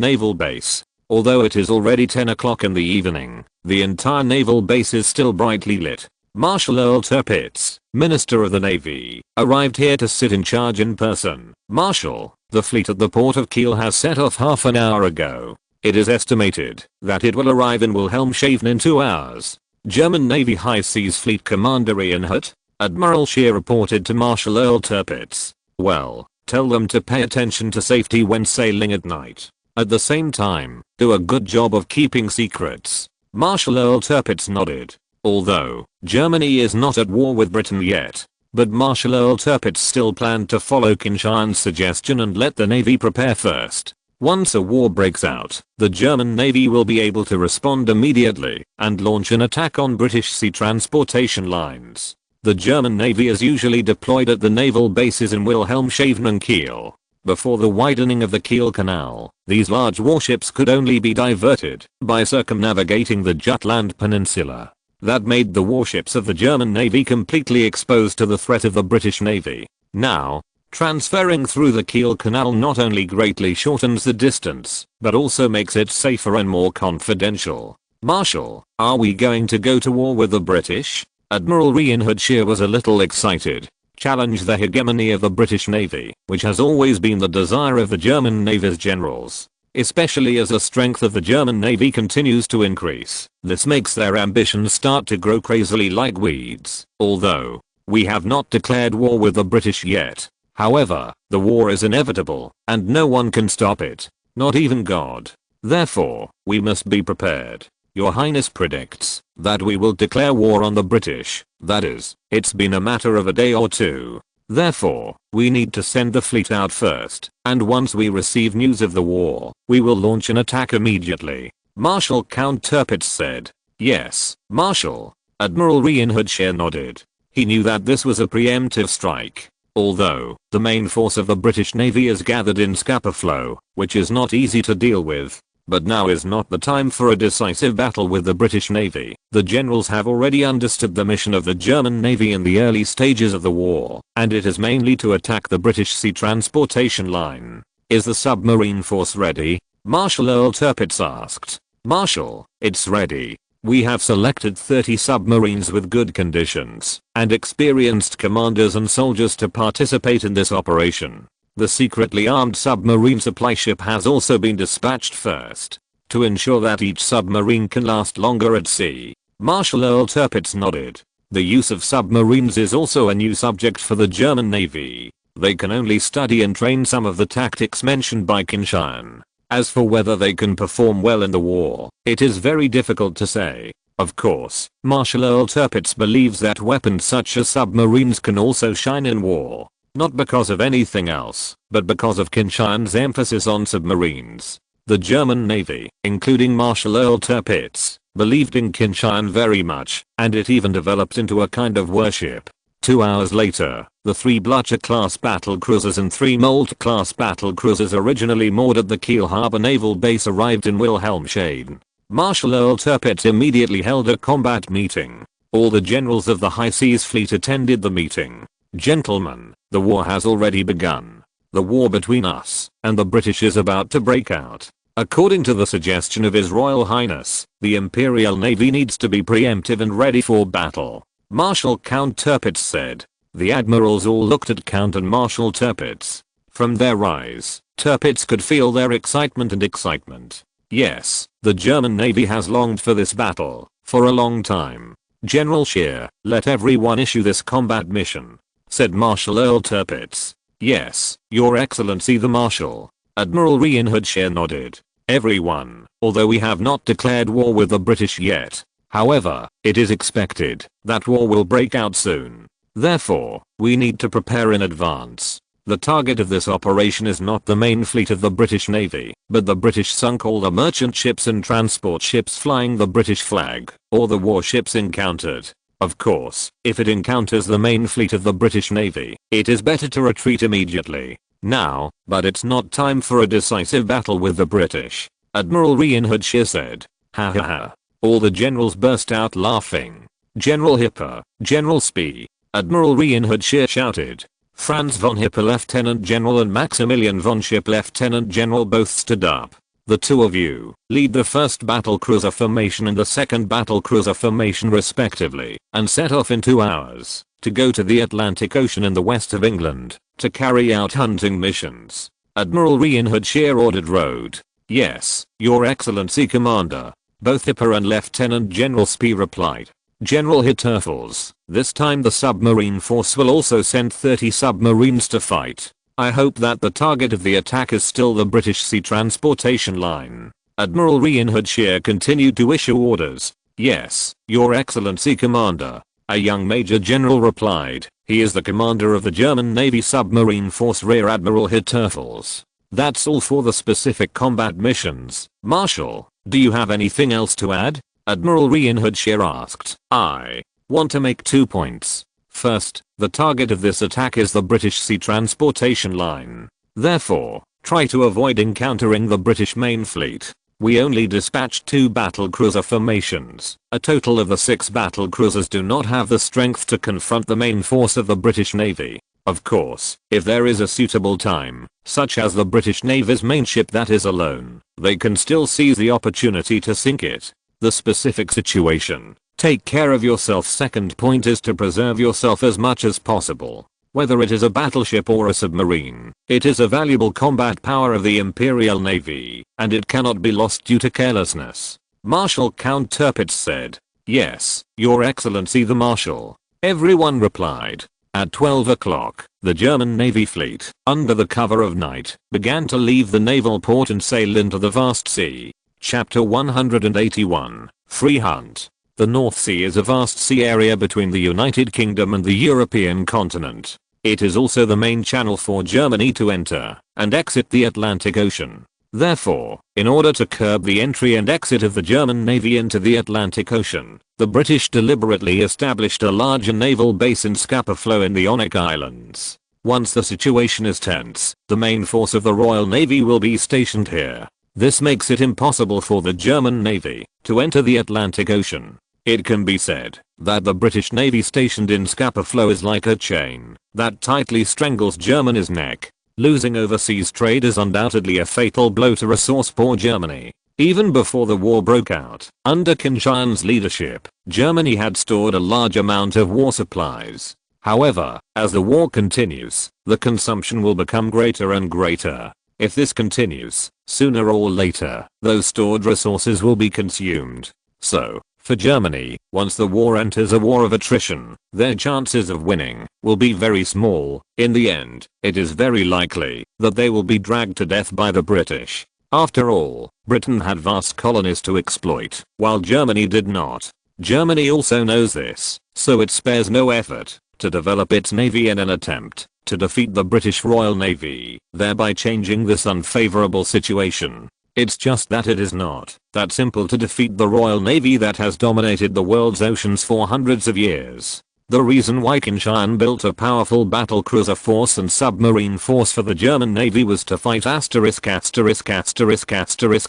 Naval Base. Although it is already 10 o'clock in the evening, the entire naval base is still brightly lit. Marshal Earl Tirpitz, Minister of the Navy, arrived here to sit in charge in person. Marshal, the fleet at the port of Kiel has set off half an hour ago. It is estimated that it will arrive in Wilhelmshaven in 2 hours. German Navy High Seas Fleet Commander Ian Hutt, Admiral Scheer reported to Marshal Earl Tirpitz. Well, tell them to pay attention to safety when sailing at night. At the same time, do a good job of keeping secrets. Marshal Earl Tirpitz nodded. Although, Germany is not at war with Britain yet, but Marshal Earl Tirpitz still planned to follow Qin Tian's suggestion and let the Navy prepare first. Once a war breaks out, the German Navy will be able to respond immediately and launch an attack on British sea transportation lines. The German Navy is usually deployed at the naval bases in Wilhelmshaven and Kiel. Before the widening of the Kiel Canal, these large warships could only be diverted by circumnavigating the Jutland Peninsula. That made the warships of the German Navy completely exposed to the threat of the British Navy. Now, transferring through the Kiel Canal not only greatly shortens the distance, but also makes it safer and more confidential. Marshal, are we going to go to war with the British? Admiral Reinhard Scheer was a little excited. Challenge the hegemony of the British Navy, which has always been the desire of the German Navy's generals. Especially as the strength of the German Navy continues to increase, this makes their ambitions start to grow crazily like weeds. Although, we have not declared war with the British yet. However, the war is inevitable, and no one can stop it. Not even God. Therefore, we must be prepared. Your Highness predicts that we will declare war on the British. That is, it's been a matter of a day or two. Therefore, we need to send the fleet out first, and once we receive news of the war, we will launch an attack immediately. Marshal Count Tirpitz said. Yes, Marshal. Admiral Reinhard Scheer nodded. He knew that this was a preemptive strike. Although, the main force of the British Navy is gathered in Scapa Flow, which is not easy to deal with. But now is not the time for a decisive battle with the British Navy. The generals have already understood the mission of the German Navy in the early stages of the war, and it is mainly to attack the British sea transportation line. Is the submarine force ready? Marshal Earl Tirpitz asked. Marshal, it's ready. We have selected 30 submarines with good conditions and experienced commanders and soldiers to participate in this operation. The secretly armed submarine supply ship has also been dispatched first to ensure that each submarine can last longer at sea. Marshal Earl Tirpitz nodded. The use of submarines is also a new subject for the German Navy. They can only study and train some of the tactics mentioned by Qin Tian. As for whether they can perform well in the war, it is very difficult to say. Of course, Marshal Earl Tirpitz believes that weapons such as submarines can also shine in war. Not because of anything else, but because of Qin Tian's emphasis on submarines. The German Navy, including Marshal Earl Tirpitz, believed in Qin Tian very much, and it even developed into a kind of worship. 2 hours later, the 3 Blücher-class battle cruisers and 3 Moltke-class battle cruisers originally moored at the Kiel Harbor Naval Base arrived in Wilhelmshaven. Marshal Earl Tirpitz immediately held a combat meeting. All the generals of the High Seas Fleet attended the meeting. Gentlemen, the war has already begun. The war between us and the British is about to break out. According to the suggestion of His Royal Highness, the Imperial Navy needs to be preemptive and ready for battle. Marshal Count Tirpitz said. The admirals all looked at Count and Marshal Tirpitz. From their eyes, Tirpitz could feel their excitement. Yes, the German Navy has longed for this battle for a long time. General Scheer, let everyone issue this combat mission, said Marshal Earl Tirpitz. Yes, Your Excellency the Marshal. Admiral Reinhard Scheer nodded. Everyone, although we have not declared war with the British yet. However, it is expected that war will break out soon. Therefore, we need to prepare in advance. The target of this operation is not the main fleet of the British Navy, but the British sunk all the merchant ships and transport ships flying the British flag, or the warships encountered. Of course, if it encounters the main fleet of the British Navy, it is better to retreat immediately. Now, but it's not time for a decisive battle with the British. Admiral Reinhard Scheer said. Ha ha ha. All the generals burst out laughing. General Hipper, General Spee. Admiral Reinhard Scheer shouted. Franz von Hipper Lieutenant General and Maximilian von Schipp Lieutenant General both stood up. The two of you lead the first battle cruiser formation and the second battle cruiser formation respectively, and set off in 2 hours to go to the Atlantic Ocean in the west of England to carry out hunting missions. Admiral Reinhard Scheer ordered rowed. Yes, Your Excellency Commander. Both Hipper and Lieutenant General Spee replied. General Hitterfels, this time the submarine force will also send 30 submarines to fight. I hope that the target of the attack is still the British sea transportation line. Admiral Reinhard Scheer continued to issue orders. Yes, Your Excellency Commander. A young Major General replied. He is the commander of the German Navy submarine force Rear Admiral Hitterfels. That's all for the specific combat missions. Marshal, do you have anything else to add? Admiral Rian Hoodshire asked. I want to make 2 points. First, the target of this attack is the British Sea Transportation Line. Therefore, try to avoid encountering the British main fleet. We only dispatched 2 battlecruiser formations. A total of the 6 battlecruisers do not have the strength to confront the main force of the British Navy. Of course, if there is a suitable time, such as the British Navy's main ship that is alone, they can still seize the opportunity to sink it. The specific situation. Take care of yourself. Second point is to preserve yourself as much as possible. Whether it is a battleship or a submarine, it is a valuable combat power of the Imperial Navy, and it cannot be lost due to carelessness. Marshal Count Tirpitz said. Yes, Your Excellency the Marshal. Everyone replied. At 12 o'clock, the German Navy fleet, under the cover of night, began to leave the naval port and sail into the vast sea. Chapter 181, Free Hunt. The North Sea is a vast sea area between the United Kingdom and the European continent. It is also the main channel for Germany to enter and exit the Atlantic Ocean. Therefore, in order to curb the entry and exit of the German Navy into the Atlantic Ocean, the British deliberately established a larger naval base in Scapa Flow in the Ionic Islands. Once the situation is tense, the main force of the Royal Navy will be stationed here. This makes it impossible for the German Navy to enter the Atlantic Ocean. It can be said that the British Navy stationed in Scapa Flow is like a chain that tightly strangles Germany's neck. Losing overseas trade is undoubtedly a fatal blow to resource-poor Germany. Even before the war broke out, under Qin Tian's leadership, Germany had stored a large amount of war supplies. However, as the war continues, the consumption will become greater and greater. If this continues, sooner or later, those stored resources will be consumed. So, for Germany, once the war enters a war of attrition, their chances of winning will be very small. In the end, it is very likely that they will be dragged to death by the British. After all, Britain had vast colonies to exploit, while Germany did not. Germany also knows this, so it spares no effort to develop its navy in an attempt to defeat the British Royal Navy, thereby changing this unfavorable situation. It's just that it is not that simple to defeat the Royal Navy that has dominated the world's oceans for hundreds of years. The reason why Qin Tian built a powerful battlecruiser force and submarine force for the German Navy was to fight *******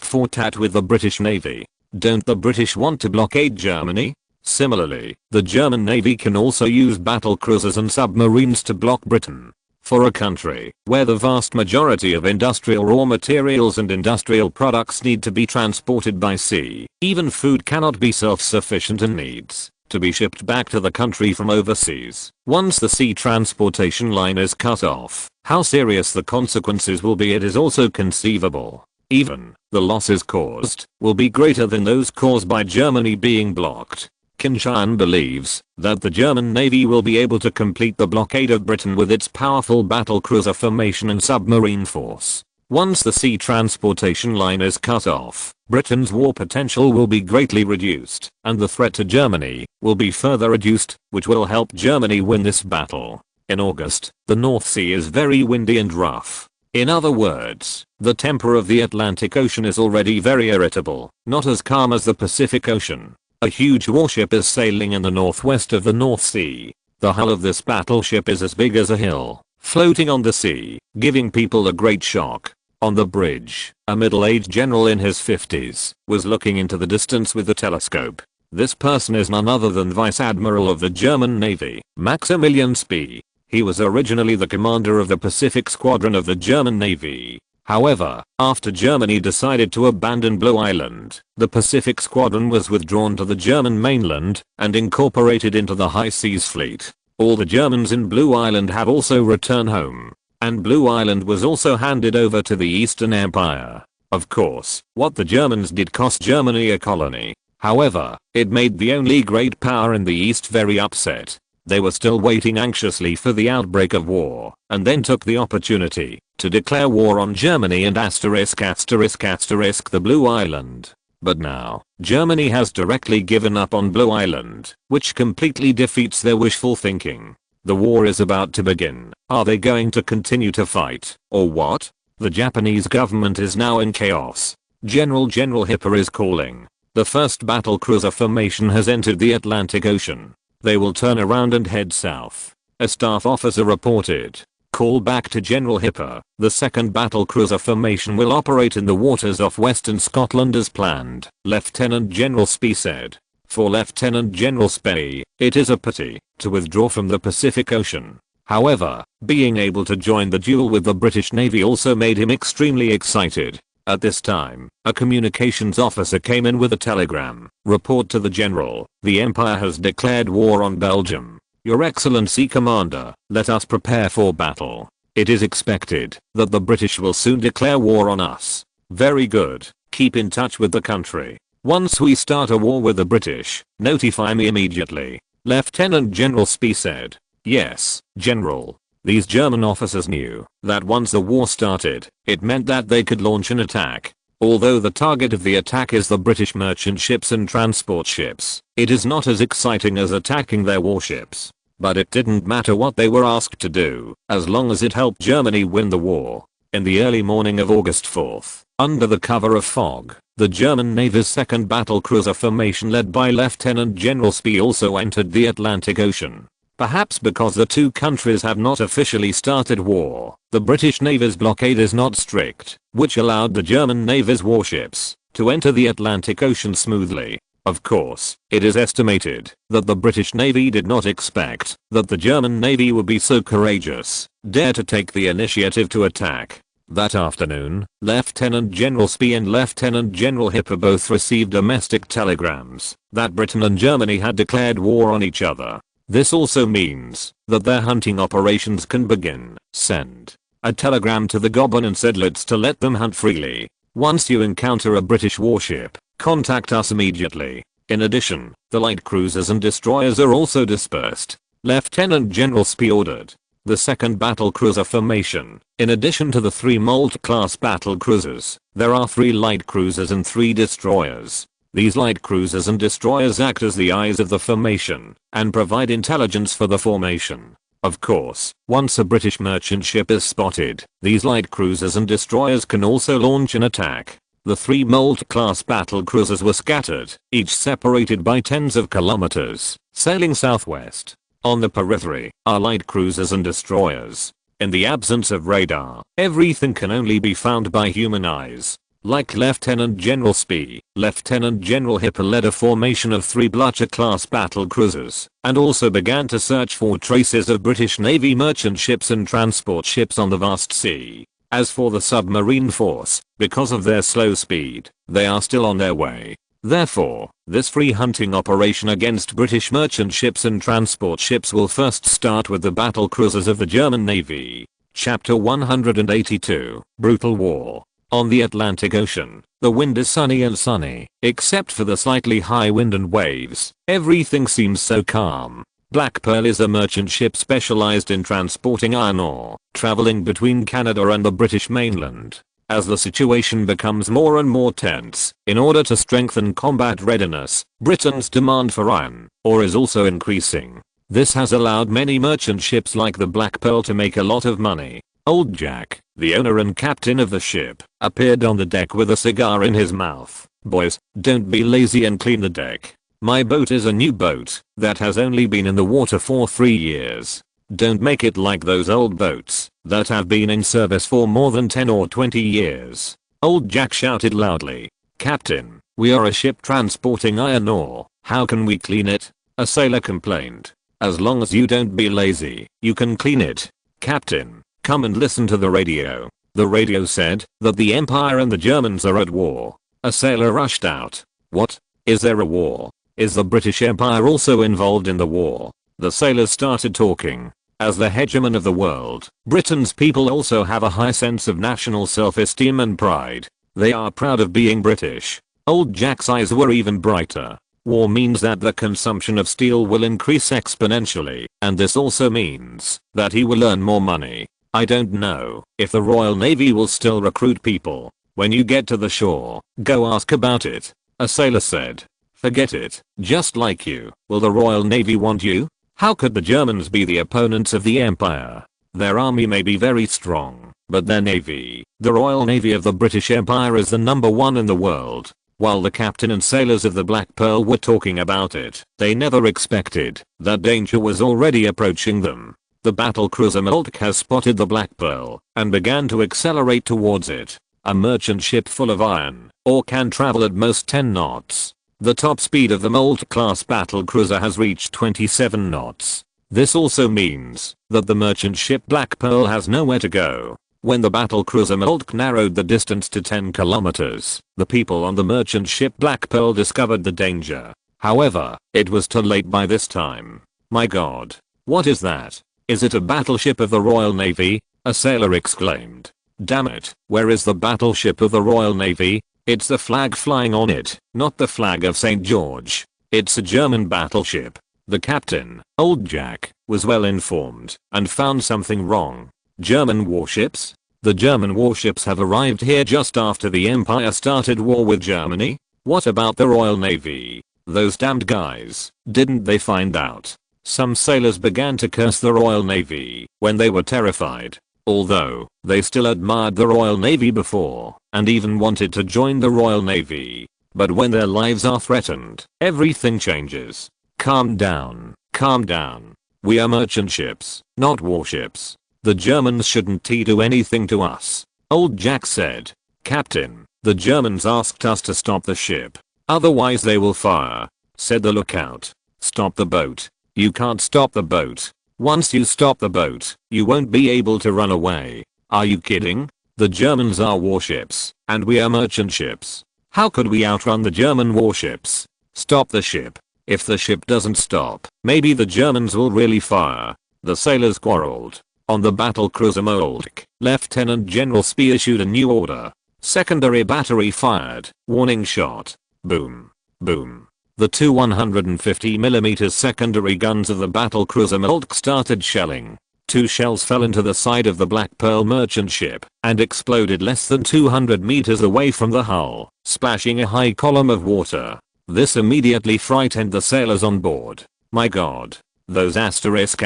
for tat with the British Navy. Don't the British want to blockade Germany? Similarly, the German Navy can also use battlecruisers and submarines to block Britain. For a country where the vast majority of industrial raw materials and industrial products need to be transported by sea, even food cannot be self-sufficient and needs to be shipped back to the country from overseas. Once the sea transportation line is cut off, how serious the consequences will be it is also conceivable. Even the losses caused will be greater than those caused by Germany being blocked. Qin Tian believes that the German Navy will be able to complete the blockade of Britain with its powerful battlecruiser formation and submarine force. Once the sea transportation line is cut off, Britain's war potential will be greatly reduced, and the threat to Germany will be further reduced, which will help Germany win this battle. In August, the North Sea is very windy and rough. In other words, the temperature of the Atlantic Ocean is already very irritable, not as calm as the Pacific Ocean. A huge warship is sailing in the northwest of the North Sea. The hull of this battleship is as big as a hill, floating on the sea, giving people a great shock. On the bridge, a middle-aged general in his 50s was looking into the distance with a telescope. This person is none other than Vice Admiral of the German Navy, Maximilian Spee. He was originally the commander of the Pacific Squadron of the German Navy. However, after Germany decided to abandon Blue Island, the Pacific Squadron was withdrawn to the German mainland and incorporated into the High Seas Fleet. All the Germans in Blue Island have also returned home, and Blue Island was also handed over to the Eastern Empire. Of course, what the Germans did cost Germany a colony. However, it made the only great power in the East very upset. They were still waiting anxiously for the outbreak of war, and then took the opportunity to declare war on Germany and the Blue Island. But now, Germany has directly given up on Blue Island, which completely defeats their wishful thinking. The war is about to begin. Are they going to continue to fight, or what? The Japanese government is now in chaos. General Hipper is calling. The first battle cruiser formation has entered the Atlantic Ocean. They will turn around and head south. A staff officer reported. Call back to General Hipper. The second battle cruiser formation will operate in the waters off Western Scotland as planned, Lieutenant General Spee said. For Lieutenant General Spee, it is a pity to withdraw from the Pacific Ocean. However, being able to join the duel with the British Navy also made him extremely excited. At this time, a communications officer came in with a telegram. Report to the General, the Empire has declared war on Belgium. Your Excellency Commander, let us prepare for battle. It is expected that the British will soon declare war on us. Very good, keep in touch with the country. Once we start a war with the British, notify me immediately. Lieutenant General Spee said. Yes, General. These German officers knew that once the war started, it meant that they could launch an attack. Although the target of the attack is the British merchant ships and transport ships, it is not as exciting as attacking their warships. But it didn't matter what they were asked to do, as long as it helped Germany win the war. In the early morning of August 4th, under the cover of fog, the German Navy's second battle cruiser formation led by Lieutenant General Spee also entered the Atlantic Ocean. Perhaps because the two countries have not officially started war, the British Navy's blockade is not strict, which allowed the German Navy's warships to enter the Atlantic Ocean smoothly. Of course, it is estimated that the British Navy did not expect that the German Navy would be so courageous, dare to take the initiative to attack. That afternoon, Lieutenant General Spee and Lieutenant General Hipper both received domestic telegrams that Britain and Germany had declared war on each other. This also means that their hunting operations can begin. Send a telegram to the Goban and Sedlitz to let them hunt freely. Once you encounter a British warship, contact us immediately. In addition, the light cruisers and destroyers are also dispersed. Lieutenant General Spee ordered. The second battle cruiser formation. In addition to the 3 Molt-class battle cruisers, there are 3 light cruisers and 3 destroyers. These light cruisers and destroyers act as the eyes of the formation and provide intelligence for the formation. Of course, once a British merchant ship is spotted, these light cruisers and destroyers can also launch an attack. The 3 Molt-class battle cruisers were scattered, each separated by tens of kilometers, sailing southwest. On the periphery are light cruisers and destroyers. In the absence of radar, everything can only be found by human eyes. Like Lieutenant General Spee, Lieutenant General Hipper led a formation of 3 Blücher-class battle cruisers, and also began to search for traces of British Navy merchant ships and transport ships on the vast sea. As for the submarine force, because of their slow speed, they are still on their way. Therefore, this free hunting operation against British merchant ships and transport ships will first start with the battle cruisers of the German Navy. Chapter 182, Brutal War. On the Atlantic Ocean, the wind is sunny, except for the slightly high wind and waves. Everything seems so calm. Black Pearl is a merchant ship specialized in transporting iron ore, traveling between Canada and the British mainland. As the situation becomes more and more tense, in order to strengthen combat readiness, Britain's demand for iron ore is also increasing. This has allowed many merchant ships like the Black Pearl to make a lot of money. Old Jack, the owner and captain of the ship, appeared on the deck with a cigar in his mouth. Boys, don't be lazy and clean the deck. My boat is a new boat that has only been in the water for 3 years. Don't make it like those old boats that have been in service for more than 10 or 20 years. Old Jack shouted loudly. Captain, we are a ship transporting iron ore. How can we clean it? A sailor complained. As long as you don't be lazy, you can clean it. Captain, come and listen to the radio. The radio said that the Empire and the Germans are at war. A sailor rushed out. What? Is there a war? Is the British Empire also involved in the war? The sailors started talking. As the hegemon of the world, Britain's people also have a high sense of national self-esteem and pride. They are proud of being British. Old Jack's eyes were even brighter. War means that the consumption of steel will increase exponentially, and this also means that he will earn more money. I don't know if the Royal Navy will still recruit people. When you get to the shore, go ask about it. A sailor said. Forget it, just like you. Will the Royal Navy want you? How could the Germans be the opponents of the Empire? Their army may be very strong, but their navy, the Royal Navy of the British Empire, is the #1 in the world. While the captain and sailors of the Black Pearl were talking about it, they never expected that danger was already approaching them. The battlecruiser Moltke has spotted the Black Pearl and began to accelerate towards it. A merchant ship full of iron ore can travel at most 10 knots. The top speed of the Moltke class battlecruiser has reached 27 knots. This also means that the merchant ship Black Pearl has nowhere to go. When the battlecruiser Moltke narrowed the distance to 10 kilometers, the people on the merchant ship Black Pearl discovered the danger. However, it was too late by this time. My god. What is that? Is it a battleship of the Royal Navy? A sailor exclaimed. Damn it, where is the battleship of the Royal Navy? It's the flag flying on it, not the flag of St. George. It's a German battleship. The captain, Old Jack, was well informed and found something wrong. German warships? The German warships have arrived here just after the Empire started war with Germany? What about the Royal Navy? Those damned guys, didn't they find out? Some sailors began to curse the Royal Navy when they were terrified. Although, they still admired the Royal Navy before, and even wanted to join the Royal Navy. But when their lives are threatened, everything changes. Calm down, calm down. We are merchant ships, not warships. The Germans shouldn't do anything to us. Old Jack said. Captain, the Germans asked us to stop the ship. Otherwise they will fire, said the lookout. Stop the boat. You can't stop the boat. Once you stop the boat, you won't be able to run away. Are you kidding? The Germans are warships, and we are merchant ships. How could we outrun the German warships? Stop the ship. If the ship doesn't stop, maybe the Germans will really fire. The sailors quarreled. On the battlecruiser Moltke, Lieutenant General Spee issued a new order. Secondary battery fired. Warning shot. Boom. Boom. The two 150mm secondary guns of the battlecruiser Moltke started shelling. 2 shells fell into the side of the Black Pearl merchant ship and exploded less than 200 meters away from the hull, splashing a high column of water. This immediately frightened the sailors on board. My god. Those asterisk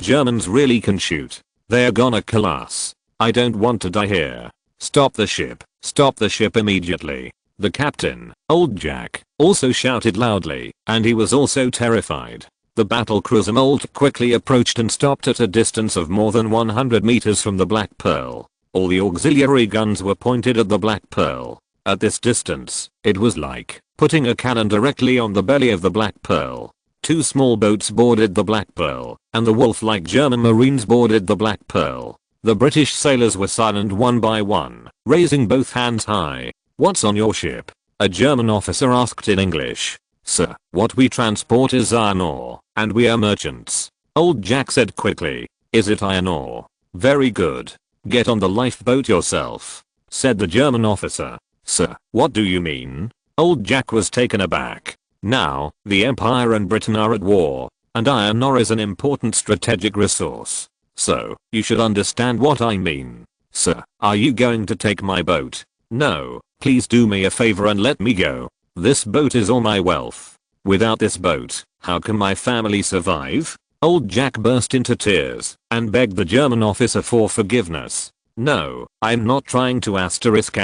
Germans really can shoot. They're gonna kill us. I don't want to die here. Stop the ship. Stop the ship immediately. The captain, Old Jack, also shouted loudly, and he was also terrified. The battlecruiser Moltke quickly approached and stopped at a distance of more than 100 meters from the Black Pearl. All the auxiliary guns were pointed at the Black Pearl. At this distance, it was like putting a cannon directly on the belly of the Black Pearl. 2 small boats boarded the Black Pearl, and the wolf-like German Marines boarded the Black Pearl. The British sailors were silent one by one, raising both hands high. What's on your ship? A German officer asked in English. Sir, what we transport is iron ore, and we are merchants. Old Jack said quickly. Is it iron ore? Very good. Get on the lifeboat yourself, said the German officer. Sir, what do you mean? Old Jack was taken aback. Now, the Empire and Britain are at war, and iron ore is an important strategic resource. So, you should understand what I mean. Sir, are you going to take my boat? No, please do me a favor and let me go. This boat is all my wealth. Without this boat, how can my family survive? Old Jack burst into tears and begged the German officer for forgiveness. No, I'm not trying to asterisk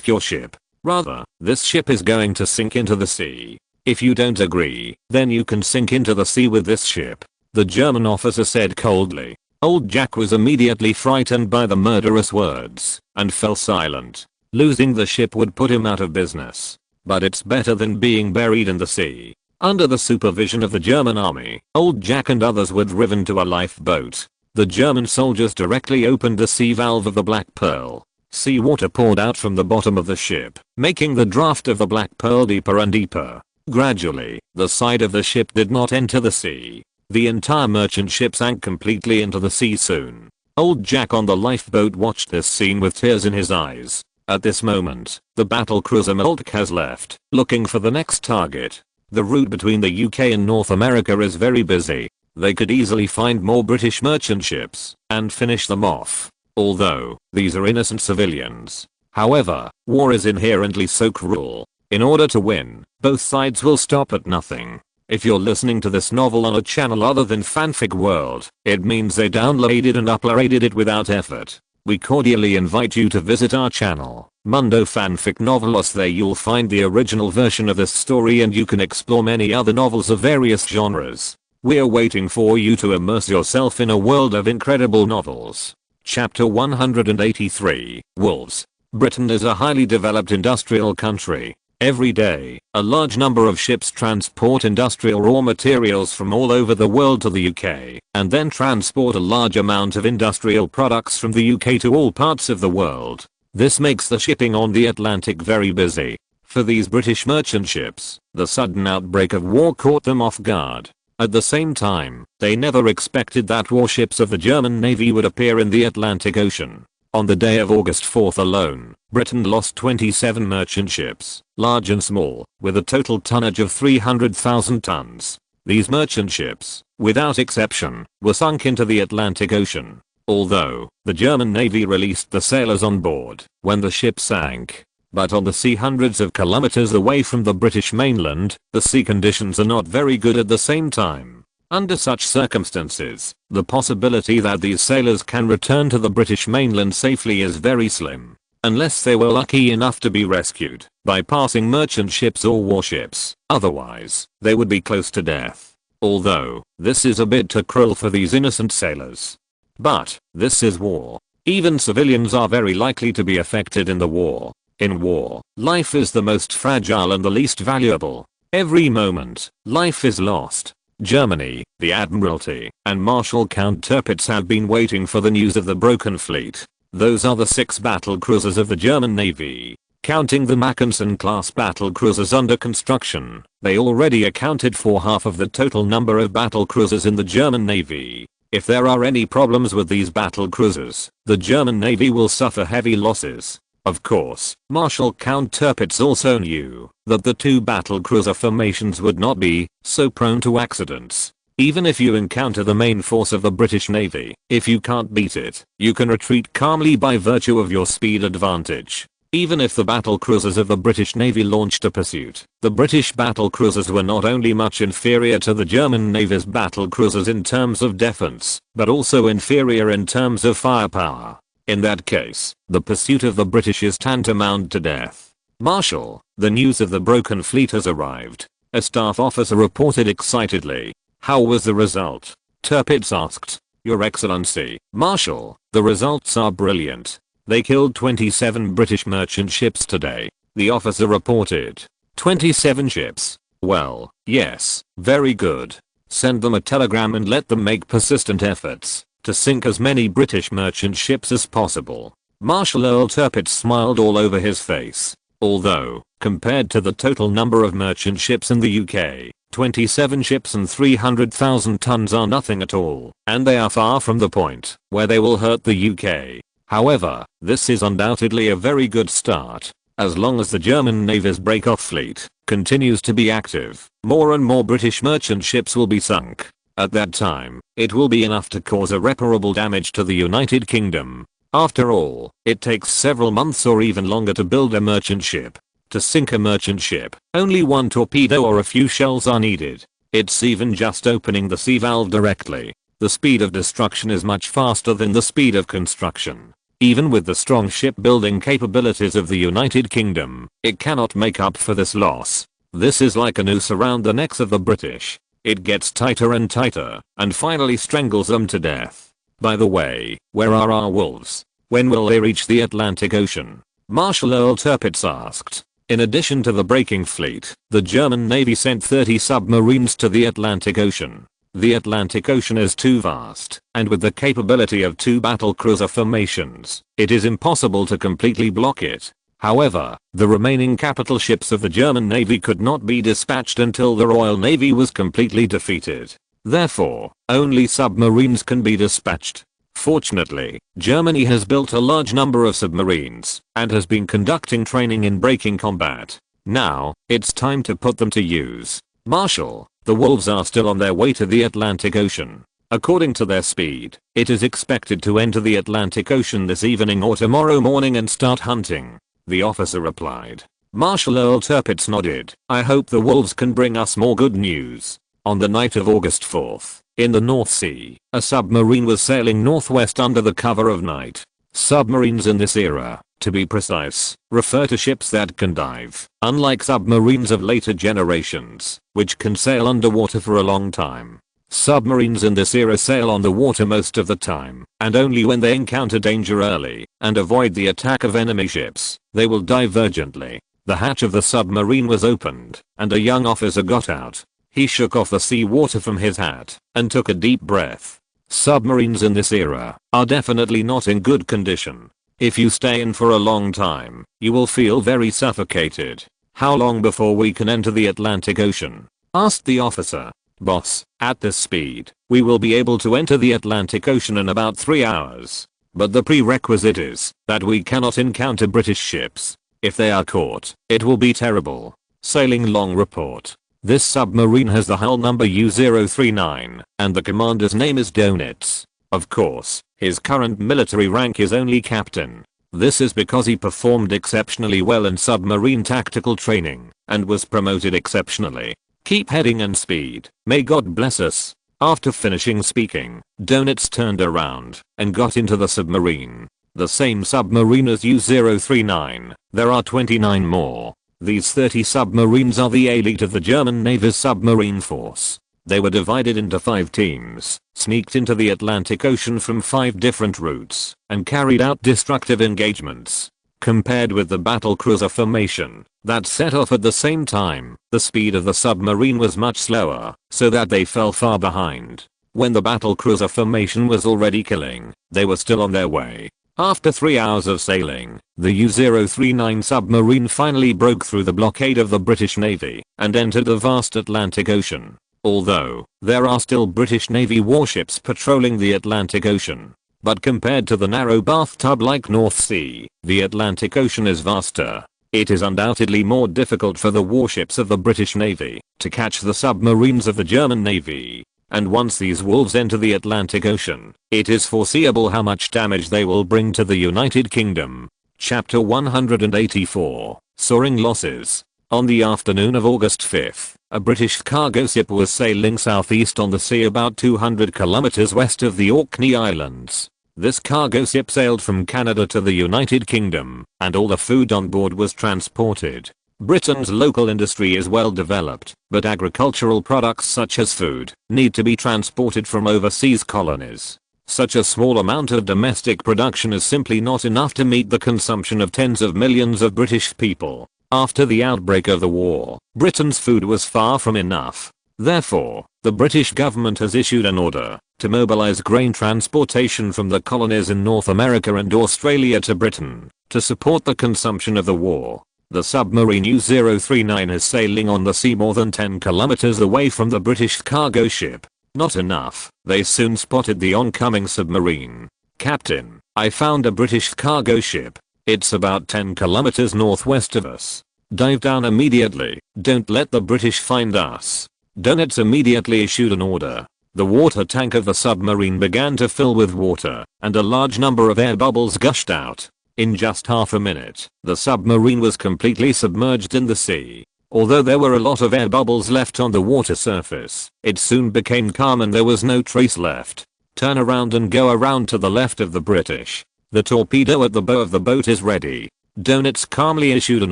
your ship. Rather, this ship is going to sink into the sea. If you don't agree, then you can sink into the sea with this ship, the German officer said coldly. Old Jack was immediately frightened by the murderous words and fell silent. Losing the ship would put him out of business. But it's better than being buried in the sea. Under the supervision of the German army, Old Jack and others were driven to a lifeboat. The German soldiers directly opened the sea valve of the Black Pearl. Seawater poured out from the bottom of the ship, making the draft of the Black Pearl deeper and deeper. Gradually, the side of the ship did not enter the sea. The entire merchant ship sank completely into the sea soon. Old Jack on the lifeboat watched this scene with tears in his eyes. At this moment, the battlecruiser Moltke has left, looking for the next target. The route between the UK and North America is very busy. They could easily find more British merchant ships and finish them off. Although, these are innocent civilians. However, war is inherently so cruel. In order to win, both sides will stop at nothing. If you're listening to this novel on a channel other than Fanfic World, it means they downloaded and uploaded it without effort. We cordially invite you to visit our channel, Mundo Fanfic Novelos. There you'll find the original version of this story and you can explore many other novels of various genres. We're waiting for you to immerse yourself in a world of incredible novels. Chapter 183, Wolves. Britain is a highly developed industrial country. Every day, a large number of ships transport industrial raw materials from all over the world to the UK, and then transport a large amount of industrial products from the UK to all parts of the world. This makes the shipping on the Atlantic very busy. For these British merchant ships, the sudden outbreak of war caught them off guard. At the same time, they never expected that warships of the German Navy would appear in the Atlantic Ocean. On the day of August 4th alone, Britain lost 27 merchant ships, large and small, with a total tonnage of 300,000 tons. These merchant ships, without exception, were sunk into the Atlantic Ocean. Although, the German Navy released the sailors on board when the ship sank. But on the sea hundreds of kilometers away from the British mainland, the sea conditions are not very good at the same time. Under such circumstances, the possibility that these sailors can return to the British mainland safely is very slim, unless they were lucky enough to be rescued by passing merchant ships or warships. Otherwise, they would be close to death. Although, this is a bit too cruel for these innocent sailors. But, this is war. Even civilians are very likely to be affected in the war. In war, life is the most fragile and the least valuable. Every moment, life is lost. Germany, the Admiralty, and Marshal Count Tirpitz have been waiting for the news of the broken fleet. Those are the 6 battle cruisers of the German Navy. Counting the Mackensen-class battle cruisers under construction, they already accounted for half of the total number of battle cruisers in the German Navy. If there are any problems with these battle cruisers, the German Navy will suffer heavy losses. Of course, Marshal Count Tirpitz also knew that the 2 battle cruiser formations would not be so prone to accidents. Even if you encounter the main force of the British Navy, if you can't beat it, you can retreat calmly by virtue of your speed advantage. Even if the battle cruisers of the British Navy launched a pursuit, the British battle cruisers were not only much inferior to the German Navy's battle cruisers in terms of defense, but also inferior in terms of firepower. In that case, the pursuit of the British is tantamount to death. Marshal, the news of the broken fleet has arrived. A staff officer reported excitedly. How was the result? Tirpitz asked. Your Excellency, Marshal, the results are brilliant. They killed 27 British merchant ships today. The officer reported. 27 ships. Well, yes, very good. Send them a telegram and let them make persistent efforts to sink as many British merchant ships as possible. Marshal Earl Tirpitz smiled all over his face. Although, compared to the total number of merchant ships in the UK, 27 ships and 300,000 tons are nothing at all, and they are far from the point where they will hurt the UK. However, this is undoubtedly a very good start. As long as the German Navy's break-off fleet continues to be active, more and more British merchant ships will be sunk. At that time, it will be enough to cause irreparable damage to the United Kingdom. After all, it takes several months or even longer to build a merchant ship. To sink a merchant ship, only one torpedo or a few shells are needed. It's even just opening the sea valve directly. The speed of destruction is much faster than the speed of construction. Even with the strong shipbuilding capabilities of the United Kingdom, it cannot make up for this loss. This is like a noose around the necks of the British. It gets tighter and tighter, and finally strangles them to death. By the way, where are our wolves? When will they reach the Atlantic Ocean? Marshal Earl Tirpitz asked. In addition to the breaking fleet, the German Navy sent 30 submarines to the Atlantic Ocean. The Atlantic Ocean is too vast, and with the capability of 2 battle cruiser formations, it is impossible to completely block it. However, the remaining capital ships of the German Navy could not be dispatched until the Royal Navy was completely defeated. Therefore, only submarines can be dispatched. Fortunately, Germany has built a large number of submarines and has been conducting training in breaking combat. Now, it's time to put them to use. Marshal, the wolves are still on their way to the Atlantic Ocean. According to their speed, it is expected to enter the Atlantic Ocean this evening or tomorrow morning and start hunting. The officer replied. Marshal Earl Tirpitz nodded. I hope the wolves can bring us more good news. On the night of August 4th, in the North Sea, a submarine was sailing northwest under the cover of night. Submarines in this era, to be precise, refer to ships that can dive, unlike submarines of later generations, which can sail underwater for a long time. Submarines in this era sail on the water most of the time, and only when they encounter danger early and avoid the attack of enemy ships, they will dive urgently. The hatch of the submarine was opened, and a young officer got out. He shook off the sea water from his hat and took a deep breath. Submarines in this era are definitely not in good condition. If you stay in for a long time, you will feel very suffocated. How long before we can enter the Atlantic Ocean? Asked the officer. Boss, at this speed, we will be able to enter the Atlantic Ocean in about 3 hours. But the prerequisite is that we cannot encounter British ships. If they are caught, it will be terrible. Sailing long report. This submarine has the hull number U-039, and the commander's name is Donitz. Of course, his current military rank is only captain. This is because he performed exceptionally well in submarine tactical training, and was promoted exceptionally. Keep heading and speed, may God bless us. After finishing speaking, Donitz turned around and got into the submarine. The same submarine as U-039, there are 29 more. These 30 submarines are the elite of the German Navy's submarine force. They were divided into 5 teams, sneaked into the Atlantic Ocean from 5 different routes, and carried out destructive engagements. Compared with the battlecruiser formation that set off at the same time, the speed of the submarine was much slower, so that they fell far behind. When the battlecruiser formation was already killing, they were still on their way. After 3 hours of sailing, the U-039 submarine finally broke through the blockade of the British Navy and entered the vast Atlantic Ocean. Although, there are still British Navy warships patrolling the Atlantic Ocean. But compared to the narrow bathtub-like North Sea, the Atlantic Ocean is vaster. It is undoubtedly more difficult for the warships of the British Navy to catch the submarines of the German Navy. And once these wolves enter the Atlantic Ocean, it is foreseeable how much damage they will bring to the United Kingdom. Chapter 184, Soaring Losses. On the afternoon of August 5th, a British cargo ship was sailing southeast on the sea about 200 kilometers west of the Orkney Islands. This cargo ship sailed from Canada to the United Kingdom, and all the food on board was transported. Britain's local industry is well developed, but agricultural products such as food need to be transported from overseas colonies. Such a small amount of domestic production is simply not enough to meet the consumption of tens of millions of British people. After the outbreak of the war, Britain's food was far from enough. Therefore, the British government has issued an order to mobilize grain transportation from the colonies in North America and Australia to Britain to support the consumption of the war. The submarine U-039 is sailing on the sea more than 10 kilometers away from the British cargo ship. Not enough, they soon spotted the oncoming submarine. Captain, I found a British cargo ship. It's about 10 kilometers northwest of us. Dive down immediately, don't let the British find us. Donitz immediately issued an order. The water tank of the submarine began to fill with water, and a large number of air bubbles gushed out. In just half a minute, the submarine was completely submerged in the sea. Although there were a lot of air bubbles left on the water surface, it soon became calm and there was no trace left. Turn around and go around to the left of the British. The torpedo at the bow of the boat is ready. Donitz calmly issued an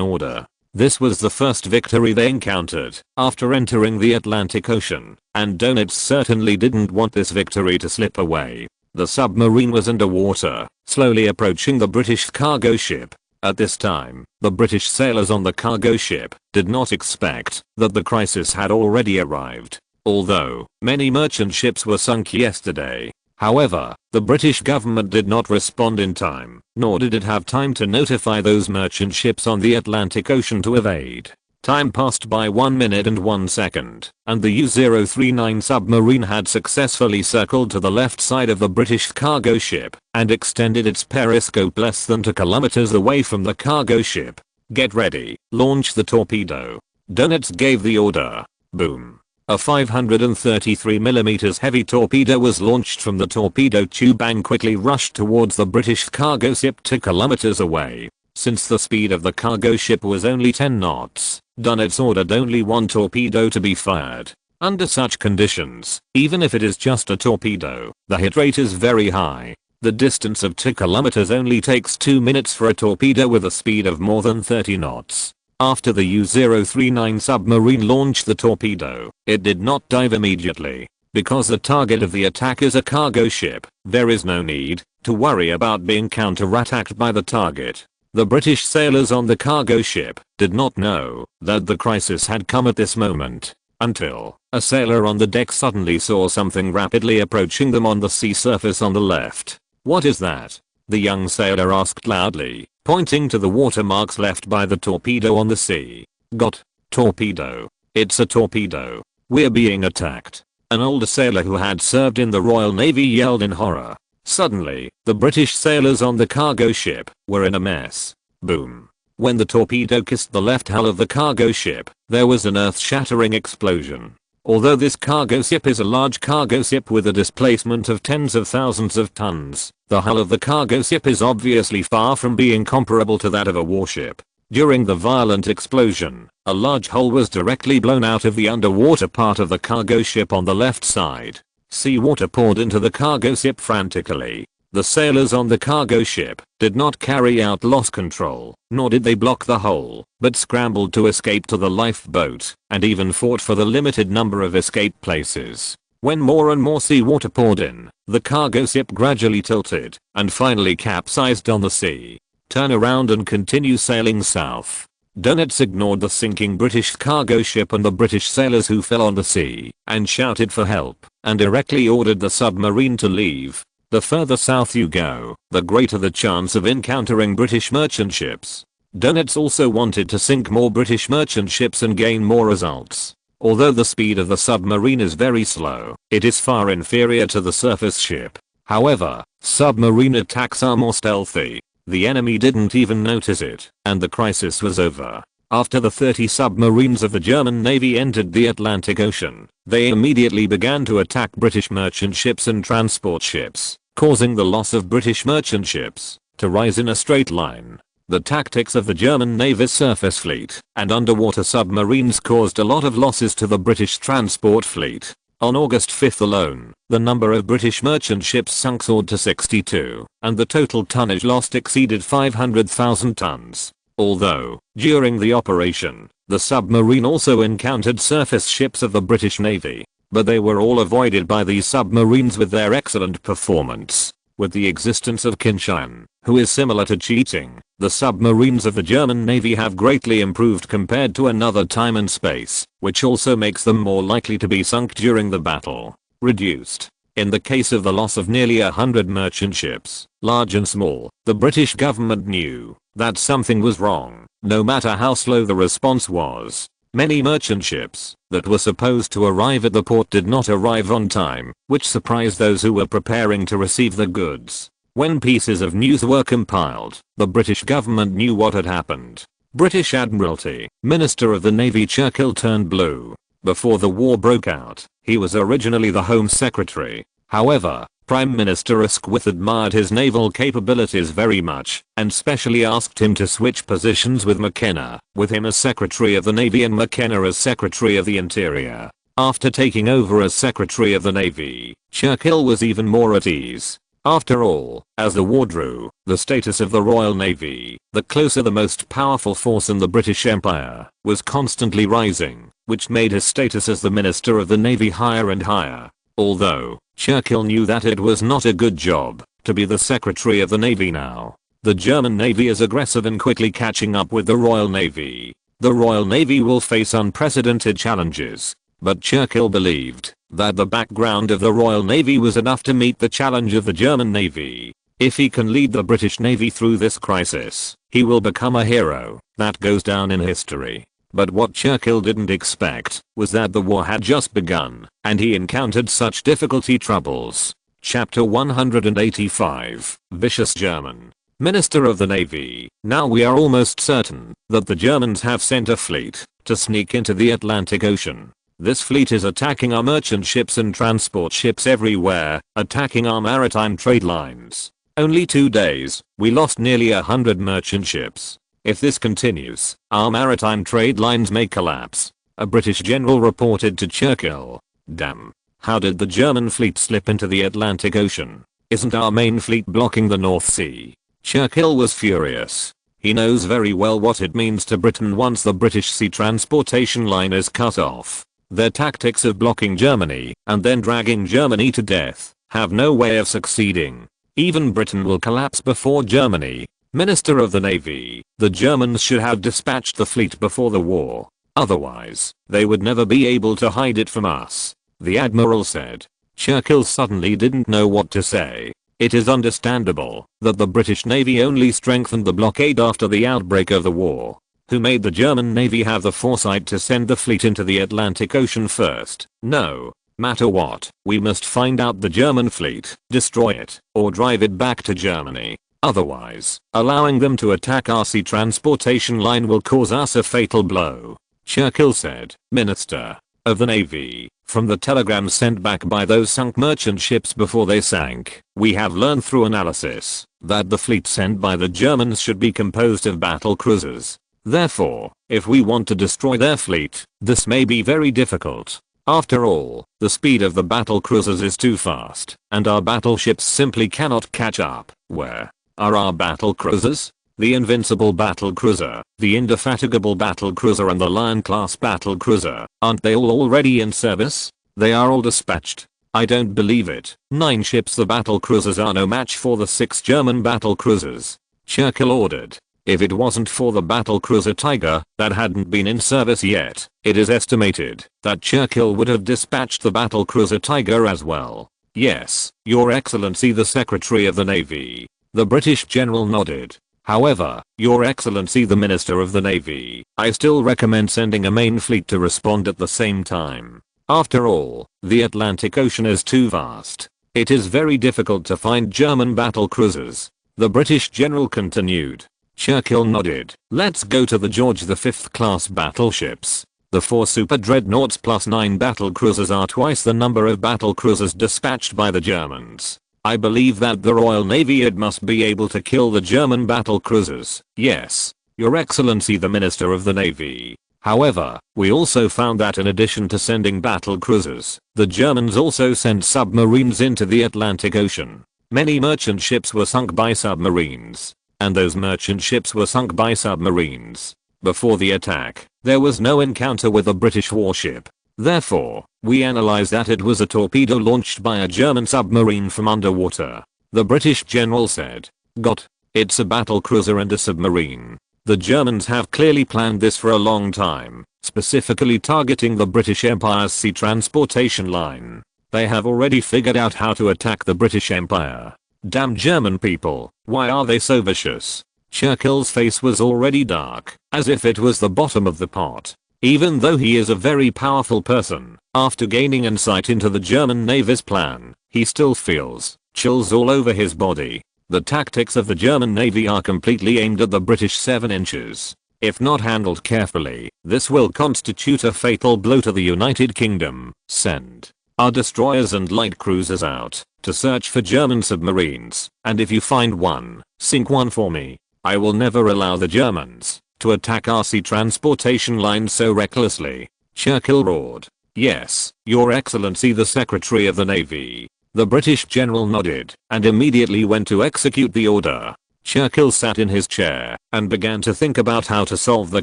order. This was the first victory they encountered after entering the Atlantic Ocean, and Donitz certainly didn't want this victory to slip away. The submarine was underwater, slowly approaching the British cargo ship. At this time, the British sailors on the cargo ship did not expect that the crisis had already arrived. Although many merchant ships were sunk yesterday. However, the British government did not respond in time, nor did it have time to notify those merchant ships on the Atlantic Ocean to evade. Time passed by 1 minute and 1 second, and the U-039 submarine had successfully circled to the left side of the British cargo ship and extended its periscope less than 2 kilometers away from the cargo ship. Get ready, launch the torpedo. Donitz gave the order. Boom. A 533mm heavy torpedo was launched from the torpedo tube and quickly rushed towards the British cargo ship 2 kilometers away. Since the speed of the cargo ship was only 10 knots, Dönitz ordered only one torpedo to be fired. Under such conditions, even if it is just a torpedo, the hit rate is very high. The distance of 2 kilometers only takes 2 minutes for a torpedo with a speed of more than 30 knots. After the U-039 submarine launched the torpedo, it did not dive immediately. Because the target of the attack is a cargo ship, there is no need to worry about being counter-attacked by the target. The British sailors on the cargo ship did not know that the crisis had come at this moment, until a sailor on the deck suddenly saw something rapidly approaching them on the sea surface on the left. "What is that?" the young sailor asked loudly, pointing to the watermarks left by the torpedo on the sea. "Got torpedo. It's a torpedo. We're being attacked." An older sailor who had served in the Royal Navy yelled in horror. Suddenly, the British sailors on the cargo ship were in a mess. Boom. When the torpedo kissed the left hull of the cargo ship, there was an earth-shattering explosion. Although this cargo ship is a large cargo ship with a displacement of tens of thousands of tons, the hull of the cargo ship is obviously far from being comparable to that of a warship. During the violent explosion, a large hole was directly blown out of the underwater part of the cargo ship on the left side. Seawater poured into the cargo ship frantically. The sailors on the cargo ship did not carry out loss control, nor did they block the hole, but scrambled to escape to the lifeboat, and even fought for the limited number of escape places. When more and more seawater poured in, the cargo ship gradually tilted, and finally capsized on the sea. Turn around and continue sailing south. Dönitz ignored the sinking British cargo ship and the British sailors who fell on the sea, and shouted for help, and directly ordered the submarine to leave. The further south you go, the greater the chance of encountering British merchant ships. Dönitz also wanted to sink more British merchant ships and gain more results. Although the speed of the submarine is very slow, it is far inferior to the surface ship. However, submarine attacks are more stealthy. The enemy didn't even notice it, and the crisis was over. After the 30 submarines of the German Navy entered the Atlantic Ocean, they immediately began to attack British merchant ships and transport ships, causing the loss of British merchant ships to rise in a straight line. The tactics of the German Navy's surface fleet and underwater submarines caused a lot of losses to the British transport fleet. On August 5 alone, the number of British merchant ships sunk soared to 62, and the total tonnage lost exceeded 500,000 tons. Although, during the operation, the submarine also encountered surface ships of the British Navy, but they were all avoided by these submarines with their excellent performance. With the existence of Qin Tian, who is similar to cheating, the submarines of the German Navy have greatly improved compared to another time and space, which also makes them more likely to be sunk during the battle. Reduced. In the case of the loss of nearly 100 merchant ships, large and small, the British government knew that something was wrong, no matter how slow the response was. Many merchant ships that were supposed to arrive at the port did not arrive on time, which surprised those who were preparing to receive the goods. When pieces of news were compiled, the British government knew what had happened. British Admiralty, Minister of the Navy Churchill turned blue. Before the war broke out, he was originally the Home Secretary. However, Prime Minister Asquith admired his naval capabilities very much, and specially asked him to switch positions with McKenna, with him as Secretary of the Navy and McKenna as Secretary of the Interior. After taking over as Secretary of the Navy, Churchill was even more at ease. After all, as the war drew, the status of the Royal Navy, the closer the most powerful force in the British Empire, was constantly rising, which made his status as the Minister of the Navy higher and higher. Although, Churchill knew that it was not a good job to be the Secretary of the Navy now. The German Navy is aggressive and quickly catching up with the Royal Navy. The Royal Navy will face unprecedented challenges, but Churchill believed that the background of the Royal Navy was enough to meet the challenge of the German Navy. If he can lead the British Navy through this crisis, he will become a hero that goes down in history. But what Churchill didn't expect was that the war had just begun, and he encountered such difficulty troubles. Chapter 185, Vicious German Minister of the Navy. Now we are almost certain that the Germans have sent a fleet to sneak into the Atlantic Ocean. This fleet is attacking our merchant ships and transport ships everywhere, attacking our maritime trade lines. Only 2 days, we lost nearly 100 merchant ships. If this continues, our maritime trade lines may collapse. A British general reported to Churchill. Damn. How did the German fleet slip into the Atlantic Ocean? Isn't our main fleet blocking the North Sea? Churchill was furious. He knows very well what it means to Britain once the British sea transportation line is cut off. Their tactics of blocking Germany and then dragging Germany to death have no way of succeeding. Even Britain will collapse before Germany. Minister of the Navy, the Germans should have dispatched the fleet before the war. Otherwise, they would never be able to hide it from us, the admiral said. Churchill suddenly didn't know what to say. It is understandable that the British Navy only strengthened the blockade after the outbreak of the war. Who made the German Navy have the foresight to send the fleet into the Atlantic Ocean first? No matter what, we must find out the German fleet, destroy it, or drive it back to Germany. Otherwise, allowing them to attack our sea transportation line will cause us a fatal blow. Churchill said, Minister of the Navy, from the telegrams sent back by those sunk merchant ships before they sank, we have learned through analysis that the fleet sent by the Germans should be composed of battle cruisers. Therefore, if we want to destroy their fleet, this may be very difficult. After all, the speed of the battle cruisers is too fast, and our battleships simply cannot catch up. Where are our battle cruisers? The Invincible battle cruiser, the Indefatigable battle cruiser and the Lion-class battle cruiser, aren't they all already in service? They are all dispatched. I don't believe it. 9 ships the battle cruisers are no match for the 6 German battle cruisers. Churchill ordered. If it wasn't for the battle cruiser Tiger that hadn't been in service yet, it is estimated that Churchill would have dispatched the battle cruiser Tiger as well. Yes, Your Excellency the Secretary of the Navy. The British general nodded. However, Your Excellency the Minister of the Navy, I still recommend sending a main fleet to respond at the same time. After all, the Atlantic Ocean is too vast. It is very difficult to find German battle cruisers. The British general continued. Churchill nodded. Let's go to the George V class battleships. The 4 super dreadnoughts plus 9 battle cruisers are twice the number of battle cruisers dispatched by the Germans. I believe that the Royal Navy must be able to kill the German battle cruisers. Yes, Your Excellency the Minister of the Navy. However, we also found that in addition to sending battle cruisers, the Germans also sent submarines into the Atlantic Ocean. Many merchant ships were sunk by submarines. And those merchant ships were sunk by submarines. Before the attack, there was no encounter with a British warship. Therefore, we analyzed that it was a torpedo launched by a German submarine from underwater. The British general said. Got. It's a battle cruiser and a submarine. The Germans have clearly planned this for a long time, specifically targeting the British Empire's sea transportation line. They have already figured out how to attack the British Empire. Damn German people, why are they so vicious? Churchill's face was already dark, as if it was the bottom of the pot. Even though he is a very powerful person, after gaining insight into the German Navy's plan, he still feels chills all over his body. The tactics of the German Navy are completely aimed at the British 7 inches. If not handled carefully, this will constitute a fatal blow to the United Kingdom. Send our destroyers and light cruisers out to search for German submarines, and if you find one, sink one for me. I will never allow the Germans to attack our sea transportation line so recklessly. Churchill roared. Yes, Your Excellency the Secretary of the Navy. The British general nodded and immediately went to execute the order. Churchill sat in his chair and began to think about how to solve the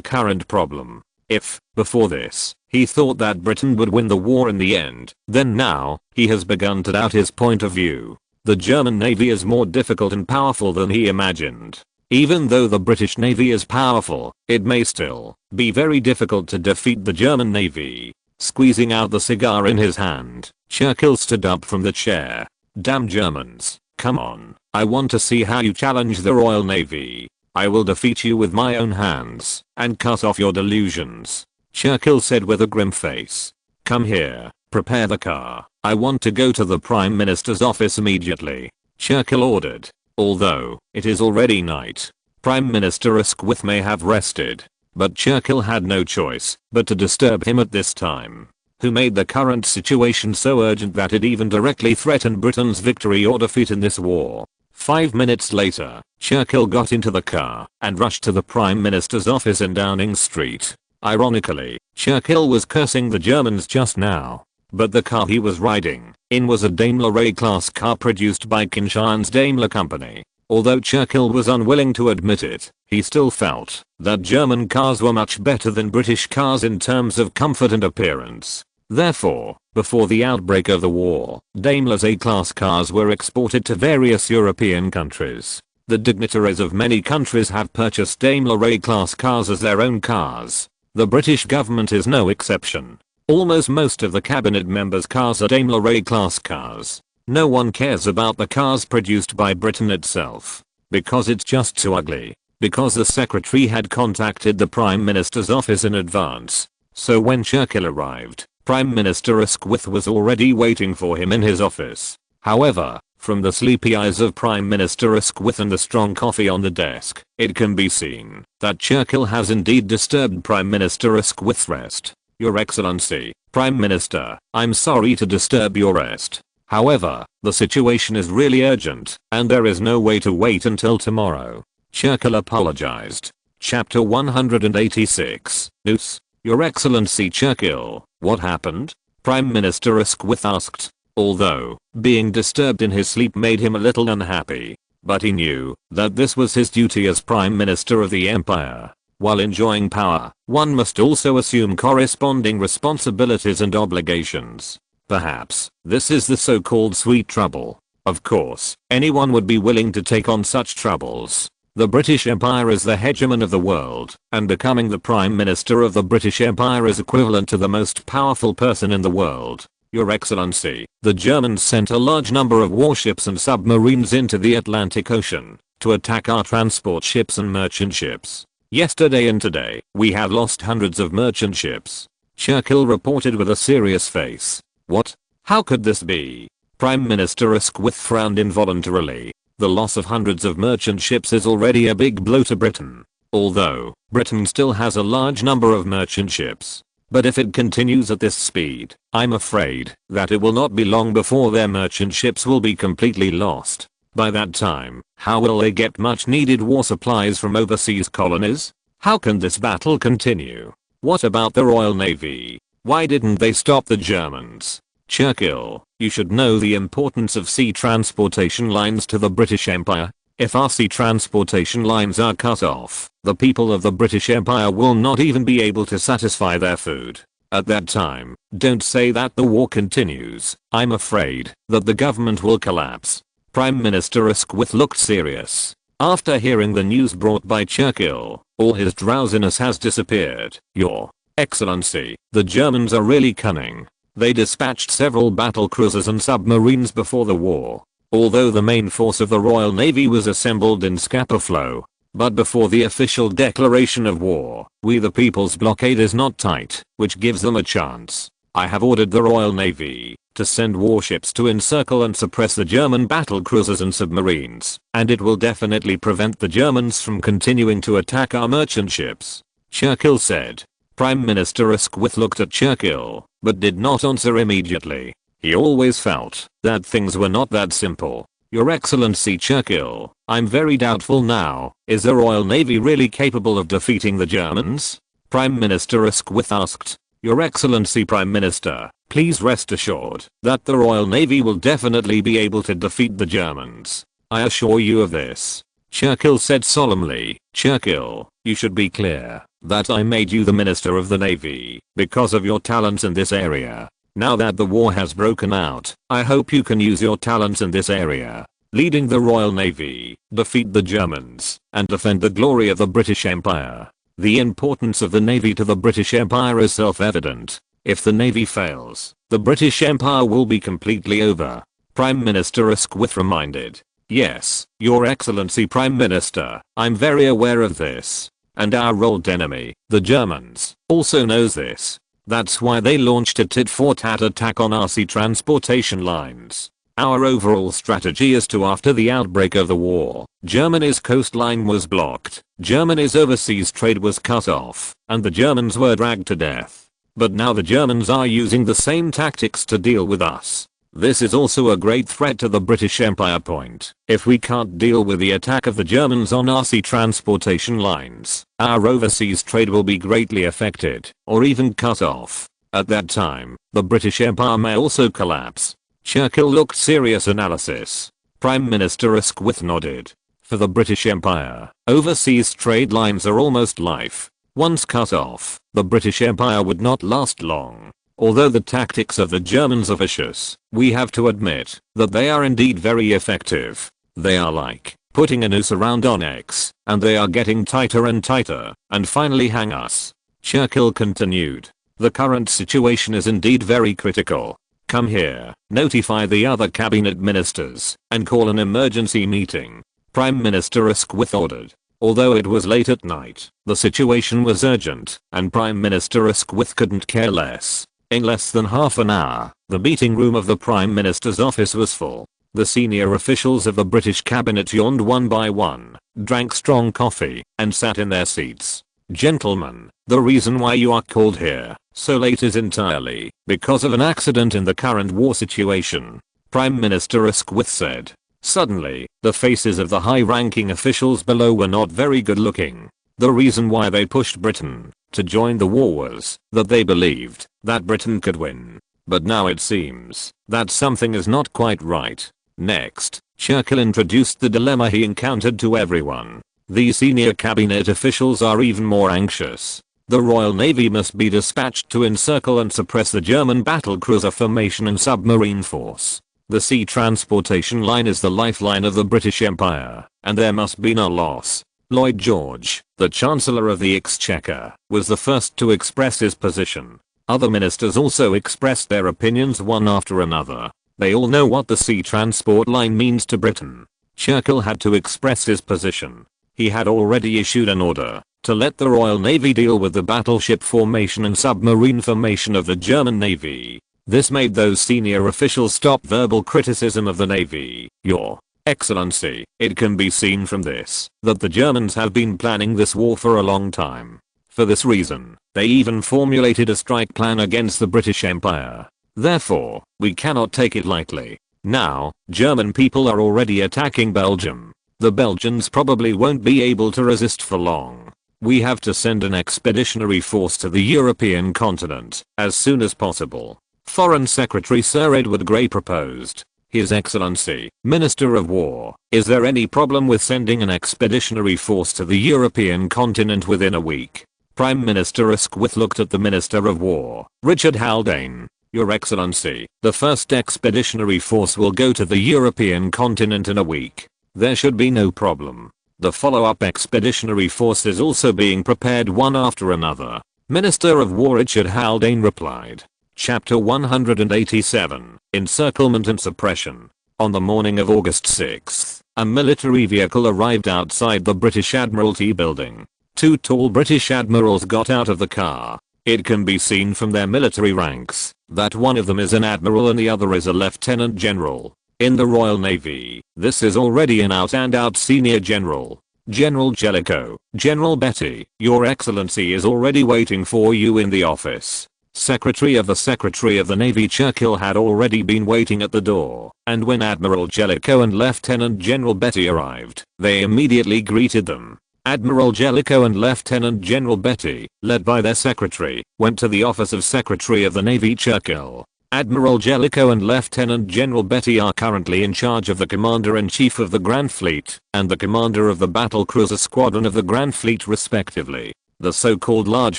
current problem. If, before this, he thought that Britain would win the war in the end, then now, he has begun to doubt his point of view. The German Navy is more difficult and powerful than he imagined. Even though the British Navy is powerful, it may still be very difficult to defeat the German Navy. Squeezing out the cigar in his hand, Churchill stood up from the chair. Damn Germans, come on, I want to see how you challenge the Royal Navy. I will defeat you with my own hands and cut off your delusions. Churchill said with a grim face. Come here, prepare the car. I want to go to the Prime Minister's office immediately. Churchill ordered. Although it is already night, Prime Minister Asquith may have rested, but Churchill had no choice but to disturb him at this time. Who made the current situation so urgent that it even directly threatened Britain's victory or defeat in this war? 5 minutes later, Churchill got into the car and rushed to the Prime Minister's office in Downing Street. Ironically, Churchill was cursing the Germans just now. But the car he was riding in was a Daimler A-class car produced by Qin Tian's Daimler company. Although Churchill was unwilling to admit it, he still felt that German cars were much better than British cars in terms of comfort and appearance. Therefore, before the outbreak of the war, Daimler's A-class cars were exported to various European countries. The dignitaries of many countries have purchased Daimler A-class cars as their own cars. The British government is no exception. Almost most of the cabinet members' cars are Daimler A-class cars. No one cares about the cars produced by Britain itself. Because it's just too ugly. Because the secretary had contacted the Prime Minister's office in advance. So when Churchill arrived, Prime Minister Asquith was already waiting for him in his office. However, from the sleepy eyes of Prime Minister Asquith and the strong coffee on the desk, it can be seen that Churchill has indeed disturbed Prime Minister Asquith's rest. Your Excellency, Prime Minister, I'm sorry to disturb your rest. However, the situation is really urgent, and there is no way to wait until tomorrow. Churchill apologized. Chapter 186. News. Your Excellency Churchill, what happened? Prime Minister Asquith asked. Although, being disturbed in his sleep made him a little unhappy. But he knew that this was his duty as Prime Minister of the Empire. While enjoying power, one must also assume corresponding responsibilities and obligations. Perhaps, this is the so-called sweet trouble. Of course, anyone would be willing to take on such troubles. The British Empire is the hegemon of the world, and becoming the Prime Minister of the British Empire is equivalent to the most powerful person in the world. Your Excellency, the Germans sent a large number of warships and submarines into the Atlantic Ocean to attack our transport ships and merchant ships. Yesterday and today, we have lost hundreds of merchant ships. Churchill reported with a serious face. What? How could this be? Prime Minister Asquith frowned involuntarily. The loss of hundreds of merchant ships is already a big blow to Britain. Although, Britain still has a large number of merchant ships. But if it continues at this speed, I'm afraid that it will not be long before their merchant ships will be completely lost. By that time, how will they get much needed war supplies from overseas colonies? How can this battle continue? What about the Royal Navy? Why didn't they stop the Germans? Churchill, you should know the importance of sea transportation lines to the British Empire. If our sea transportation lines are cut off, the people of the British Empire will not even be able to satisfy their food. At that time, don't say that the war continues. I'm afraid that the government will collapse. Prime Minister Asquith looked serious. After hearing the news brought by Churchill, all his drowsiness has disappeared. Your Excellency, the Germans are really cunning. They dispatched several battle cruisers and submarines before the war. Although the main force of the Royal Navy was assembled in Scapa Flow. But before the official declaration of war, we the people's blockade is not tight, which gives them a chance. I have ordered the Royal Navy to send warships to encircle and suppress the German battle cruisers and submarines, and it will definitely prevent the Germans from continuing to attack our merchant ships. Churchill said. Prime Minister Asquith looked at Churchill, but did not answer immediately. He always felt that things were not that simple. Your Excellency Churchill, I'm very doubtful now. Is the Royal Navy really capable of defeating the Germans? Prime Minister Asquith asked. Your Excellency Prime Minister, please rest assured that the Royal Navy will definitely be able to defeat the Germans. I assure you of this. Churchill said solemnly. Churchill, you should be clear that I made you the Minister of the Navy because of your talents in this area. Now that the war has broken out, I hope you can use your talents in this area, leading the Royal Navy, defeat the Germans, and defend the glory of the British Empire. The importance of the Navy to the British Empire is self-evident. If the Navy fails, the British Empire will be completely over. Prime Minister Asquith reminded. Yes, Your Excellency Prime Minister, I'm very aware of this. And our old enemy, the Germans, also knows this. That's why they launched a tit-for-tat attack on our sea transportation lines. Our overall strategy is to, after the outbreak of the war, Germany's coastline was blocked, Germany's overseas trade was cut off, and the Germans were dragged to death. But now the Germans are using the same tactics to deal with us. This is also a great threat to the British Empire. Point. If we can't deal with the attack of the Germans on our sea transportation lines, our overseas trade will be greatly affected, or even cut off. At that time, the British Empire may also collapse. Churchill looked serious. Analysis. Prime Minister Asquith nodded. For the British Empire, overseas trade lines are almost life. Once cut off, the British Empire would not last long. Although the tactics of the Germans are vicious, we have to admit that they are indeed very effective. They are like putting a noose around on X, and they are getting tighter and tighter, and finally hang us. Churchill continued. The current situation is indeed very critical. Come here, notify the other cabinet ministers, and call an emergency meeting. Prime Minister Asquith ordered. Although it was late at night, the situation was urgent, and Prime Minister Asquith couldn't care less. In less than half an hour, the meeting room of the Prime Minister's office was full. The senior officials of the British cabinet yawned one by one, drank strong coffee, and sat in their seats. Gentlemen, the reason why you are called here so late is entirely because of an accident in the current war situation, Prime Minister Asquith said. Suddenly, the faces of the high-ranking officials below were not very good looking. The reason why they pushed Britain to join the war was that they believed that Britain could win. But now it seems that something is not quite right. Next, Churchill introduced the dilemma he encountered to everyone. These senior cabinet officials are even more anxious. The Royal Navy must be dispatched to encircle and suppress the German battlecruiser formation and submarine force. The sea transportation line is the lifeline of the British Empire, and there must be no loss. Lloyd George, the Chancellor of the Exchequer, was the first to express his position. Other ministers also expressed their opinions one after another. They all know what the sea transport line means to Britain. Churchill had to express his position. He had already issued an order to let the Royal Navy deal with the battleship formation and submarine formation of the German Navy. This made those senior officials stop verbal criticism of the Navy. Your Excellency, it can be seen from this that the Germans have been planning this war for a long time. For this reason, they even formulated a strike plan against the British Empire. Therefore, we cannot take it lightly. Now, German people are already attacking Belgium. The Belgians probably won't be able to resist for long. We have to send an expeditionary force to the European continent as soon as possible. Foreign Secretary Sir Edward Grey proposed. His Excellency, Minister of War, is there any problem with sending an expeditionary force to the European continent within a week? Prime Minister Asquith looked at the Minister of War, Richard Haldane. Your Excellency, the first expeditionary force will go to the European continent in a week. There should be no problem. The follow-up expeditionary force is also being prepared one after another. Minister of War Richard Haldane replied. Chapter 187, Encirclement and Suppression. On the morning of August 6th, a military vehicle arrived outside the British Admiralty building. Two tall British admirals got out of the car. It can be seen from their military ranks that one of them is an admiral and the other is a lieutenant general. In the Royal Navy, this is already an out-and-out senior general. General Jellicoe, General Betty, Your Excellency is already waiting for you in the office. Secretary of the Navy Churchill had already been waiting at the door, and when Admiral Jellicoe and Lieutenant General Betty arrived, they immediately greeted them. Admiral Jellicoe and Lieutenant General Betty, led by their secretary, went to the office of Secretary of the Navy Churchill. Admiral Jellicoe and Lieutenant General Betty are currently in charge of the Commander-in-Chief of the Grand Fleet and the Commander of the Battlecruiser Squadron of the Grand Fleet respectively. The so-called Large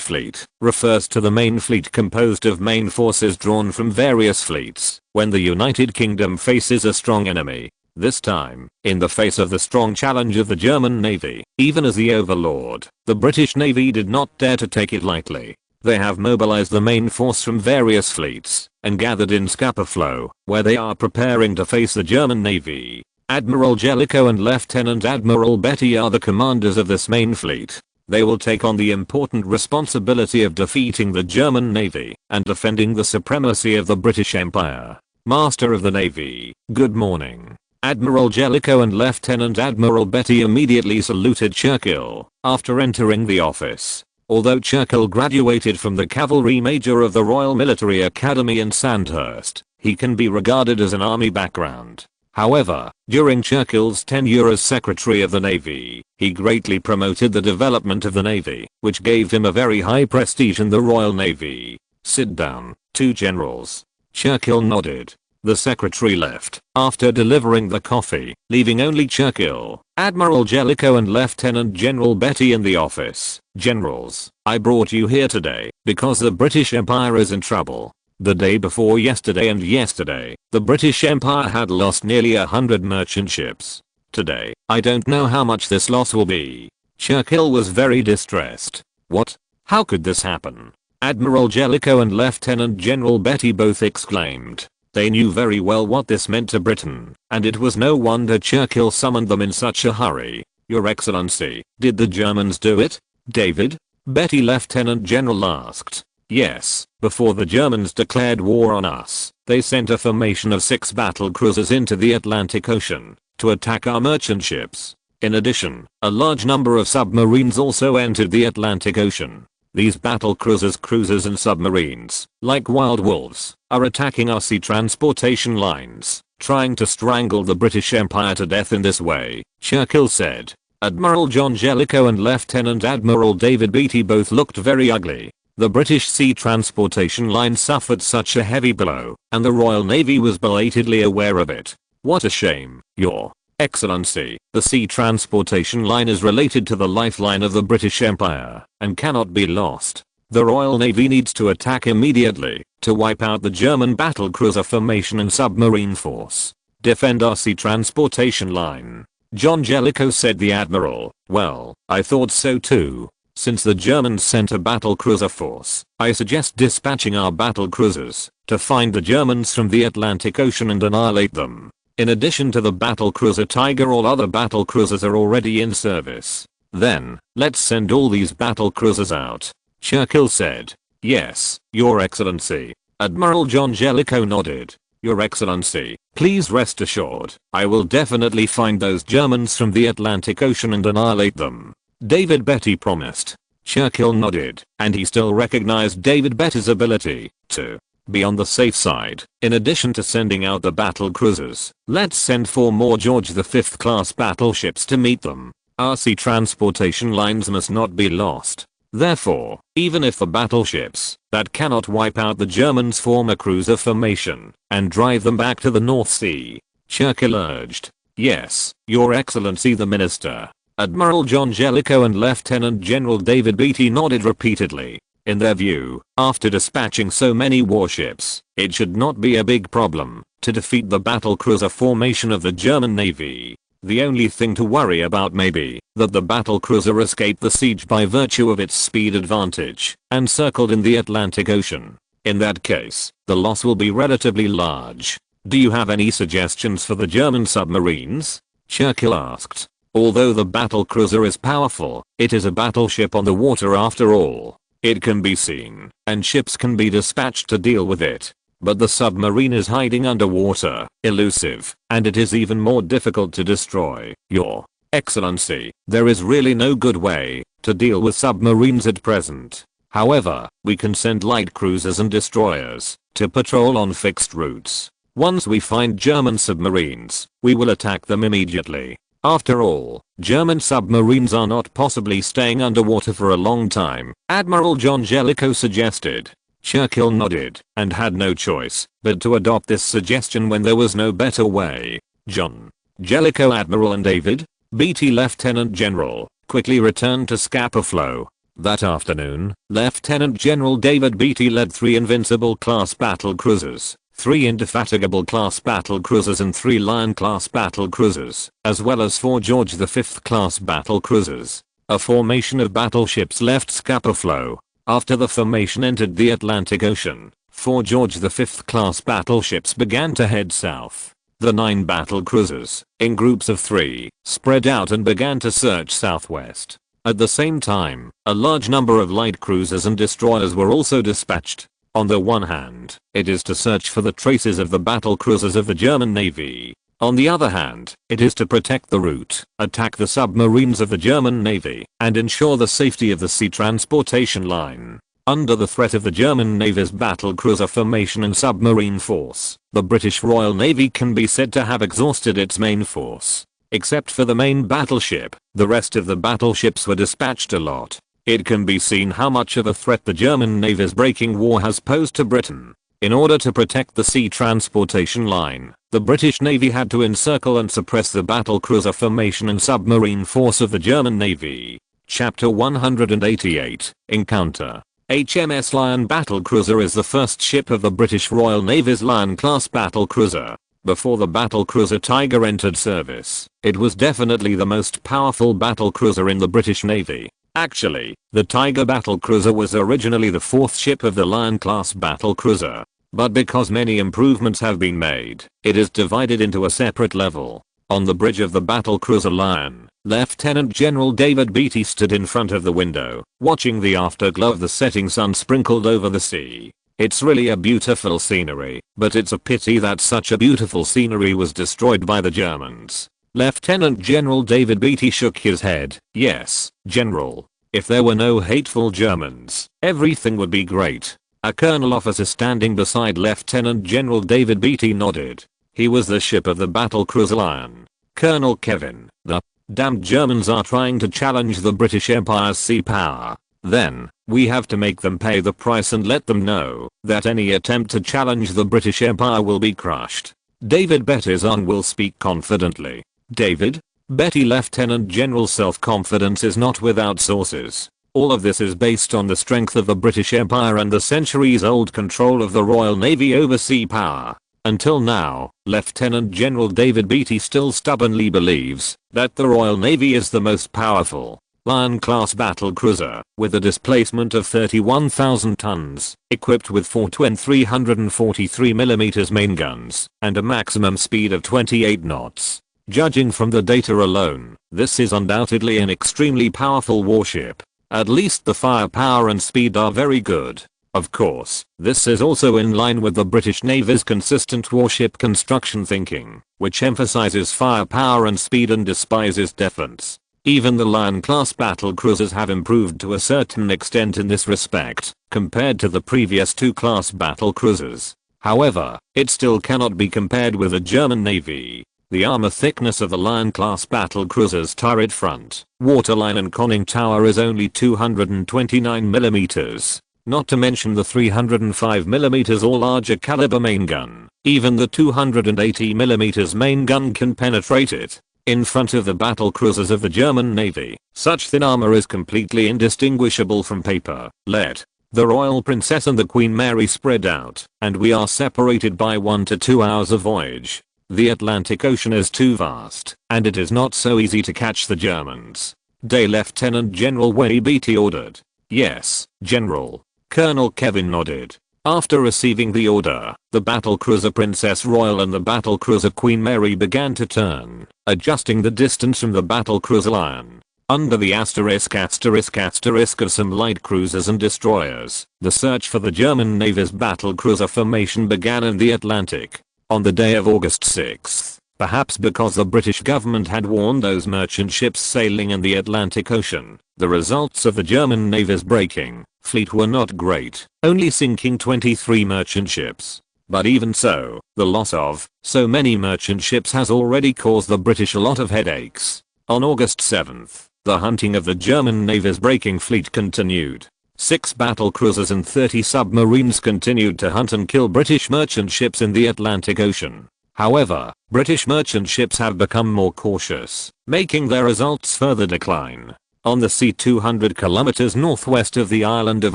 Fleet refers to the main fleet composed of main forces drawn from various fleets when the United Kingdom faces a strong enemy. This time, in the face of the strong challenge of the German Navy, even as the overlord, the British Navy did not dare to take it lightly. They have mobilized the main force from various fleets and gathered in Scapa Flow, where they are preparing to face the German Navy. Admiral Jellicoe and Lieutenant Admiral Betty are the commanders of this main fleet. They will take on the important responsibility of defeating the German Navy and defending the supremacy of the British Empire. Master of the Navy, good morning. Admiral Jellicoe and Lieutenant Admiral Betty immediately saluted Churchill after entering the office. Although Churchill graduated from the Cavalry Major of the Royal Military Academy in Sandhurst, he can be regarded as an army background. However, during Churchill's tenure as Secretary of the Navy, he greatly promoted the development of the Navy, which gave him a very high prestige in the Royal Navy. Sit down, two generals. Churchill nodded. The secretary left, after delivering the coffee, leaving only Churchill, Admiral Jellicoe and Lieutenant General Betty in the office. Generals, I brought you here today, because the British Empire is in trouble. The day before yesterday and yesterday, the British Empire had lost nearly 100 merchant ships. Today, I don't know how much this loss will be. Churchill was very distressed. What? How could this happen? Admiral Jellicoe and Lieutenant General Betty both exclaimed. They knew very well what this meant to Britain, and it was no wonder Churchill summoned them in such a hurry. Your Excellency, did the Germans do it? David? Betty Lieutenant General asked. Yes, before the Germans declared war on us, they sent a formation of 6 battle cruisers into the Atlantic Ocean to attack our merchant ships. In addition, a large number of submarines also entered the Atlantic Ocean. These battle cruisers and submarines, like wild wolves, are attacking our sea transportation lines, trying to strangle the British Empire to death in this way, Churchill said. Admiral John Jellicoe and Lieutenant Admiral David Beatty both looked very ugly. The British sea transportation line suffered such a heavy blow, and the Royal Navy was belatedly aware of it. What a shame, Your Excellency. The sea transportation line is related to the lifeline of the British Empire, and cannot be lost. The Royal Navy needs to attack immediately, to wipe out the German battlecruiser formation and submarine force. Defend our sea transportation line. John Jellicoe said. The Admiral, well, I thought so too. Since the Germans sent a battlecruiser force, I suggest dispatching our battlecruisers to find the Germans from the Atlantic Ocean and annihilate them. In addition to the battlecruiser Tiger, all other battlecruisers are already in service. Then, let's send all these battlecruisers out. Churchill said. Yes, Your Excellency. Admiral John Jellicoe nodded. Your Excellency, please rest assured, I will definitely find those Germans from the Atlantic Ocean and annihilate them. David Betty promised. Churchill nodded, and he still recognized David Betty's ability to be on the safe side. In addition to sending out the battle cruisers, let's send 4 more George V class battleships to meet them. Our sea transportation lines must not be lost. Therefore, even if the battleships that cannot wipe out the Germans form a cruiser formation and drive them back to the North Sea, Churchill urged. Yes, Your Excellency the Minister. Admiral John Jellicoe and Lieutenant General David Beatty nodded repeatedly. In their view, after dispatching so many warships, it should not be a big problem to defeat the battlecruiser formation of the German Navy. The only thing to worry about may be that the battlecruiser escaped the siege by virtue of its speed advantage and circled in the Atlantic Ocean. In that case, the loss will be relatively large. Do you have any suggestions for the German submarines? Churchill asked. Although the battlecruiser is powerful, it is a battleship on the water after all. It can be seen, and ships can be dispatched to deal with it. But the submarine is hiding underwater, elusive, and it is even more difficult to destroy. Your Excellency, there is really no good way to deal with submarines at present. However, we can send light cruisers and destroyers to patrol on fixed routes. Once we find German submarines, we will attack them immediately. After all, German submarines are not possibly staying underwater for a long time, Admiral John Jellicoe suggested. Churchill nodded and had no choice but to adopt this suggestion when there was no better way. John Jellicoe Admiral and David Beatty Lieutenant General quickly returned to Scapa Flow. That afternoon, Lieutenant General David Beatty led 3 Invincible class battle cruisers, 3 Indefatigable class battle cruisers and 3 Lion class battle cruisers, as well as 4 George V class battle cruisers. A formation of battleships left Scapa Flow. After the formation entered the Atlantic Ocean, 4 George V class battleships began to head south. The 9 battle cruisers, in groups of 3, spread out and began to search southwest. At the same time, a large number of light cruisers and destroyers were also dispatched. On the one hand, it is to search for the traces of the battle cruisers of the German Navy. On the other hand, it is to protect the route, attack the submarines of the German Navy, and ensure the safety of the sea transportation line. Under the threat of the German Navy's battlecruiser formation and submarine force, the British Royal Navy can be said to have exhausted its main force. Except for the main battleship, the rest of the battleships were dispatched a lot. It can be seen how much of a threat the German Navy's breaking war has posed to Britain. In order to protect the sea transportation line, the British Navy had to encircle and suppress the battlecruiser formation and submarine force of the German Navy. Chapter 188, Encounter. HMS Lion battlecruiser is the first ship of the British Royal Navy's Lion-class battlecruiser. Before the battlecruiser Tiger entered service, it was definitely the most powerful battlecruiser in the British Navy. Actually, the Tiger battlecruiser was originally the fourth ship of the Lion-class battlecruiser. But because many improvements have been made, it is divided into a separate level. On the bridge of the battlecruiser Lion, Lieutenant General David Beatty stood in front of the window, watching the afterglow of the setting sun sprinkled over the sea. It's really a beautiful scenery, but it's a pity that such a beautiful scenery was destroyed by the Germans. Lieutenant General David Beatty shook his head. Yes, General. If there were no hateful Germans, everything would be great. A colonel officer standing beside Lieutenant General David Beatty nodded. He was the ship of the battlecruiser Lion. Colonel Kevin, the damned Germans are trying to challenge the British Empire's sea power. Then, we have to make them pay the price and let them know that any attempt to challenge the British Empire will be crushed. David Betty's on will speak confidently. David? Betty Lieutenant General self-confidence is not without sources. All of this is based on the strength of the British Empire and the centuries-old control of the Royal Navy over sea power. Until now, Lieutenant General David Beatty still stubbornly believes that the Royal Navy is the most powerful Lion-class battlecruiser, with a displacement of 31,000 tons, equipped with 4 twin 343mm main guns, and a maximum speed of 28 knots. Judging from the data alone, this is undoubtedly an extremely powerful warship. At least the firepower and speed are very good. Of course, this is also in line with the British Navy's consistent warship construction thinking, which emphasizes firepower and speed and despises defense. Even the Lion-class battlecruisers have improved to a certain extent in this respect, compared to the previous two class battlecruisers. However, it still cannot be compared with the German Navy. The armor thickness of the Lion-class battlecruiser's turret front, waterline and conning tower is only 229mm. Not to mention the 305mm or larger caliber main gun. Even the 280mm main gun can penetrate it. In front of the battlecruisers of the German Navy, such thin armor is completely indistinguishable from paper, lead. The Royal Princess and the Queen Mary spread out, and we are separated by 1 to 2 hours of voyage. The Atlantic Ocean is too vast, and it is not so easy to catch the Germans. Day Lieutenant General Wayne Beatty ordered. Yes, General. Colonel Kevin nodded. After receiving the order, the battlecruiser Princess Royal and the battlecruiser Queen Mary began to turn, adjusting the distance from the battlecruiser Lion. Under the asterisk of some light cruisers and destroyers, the search for the German Navy's battlecruiser formation began in the Atlantic. On the day of August 6th, perhaps because the British government had warned those merchant ships sailing in the Atlantic Ocean, the results of the German Navy's breaking fleet were not great, only sinking 23 merchant ships. But even so, the loss of so many merchant ships has already caused the British a lot of headaches. On August 7th, the hunting of the German Navy's breaking fleet continued. 6 battlecruisers and 30 submarines continued to hunt and kill British merchant ships in the Atlantic Ocean. However, British merchant ships have become more cautious, making their results further decline. On the sea 200 kilometers northwest of the island of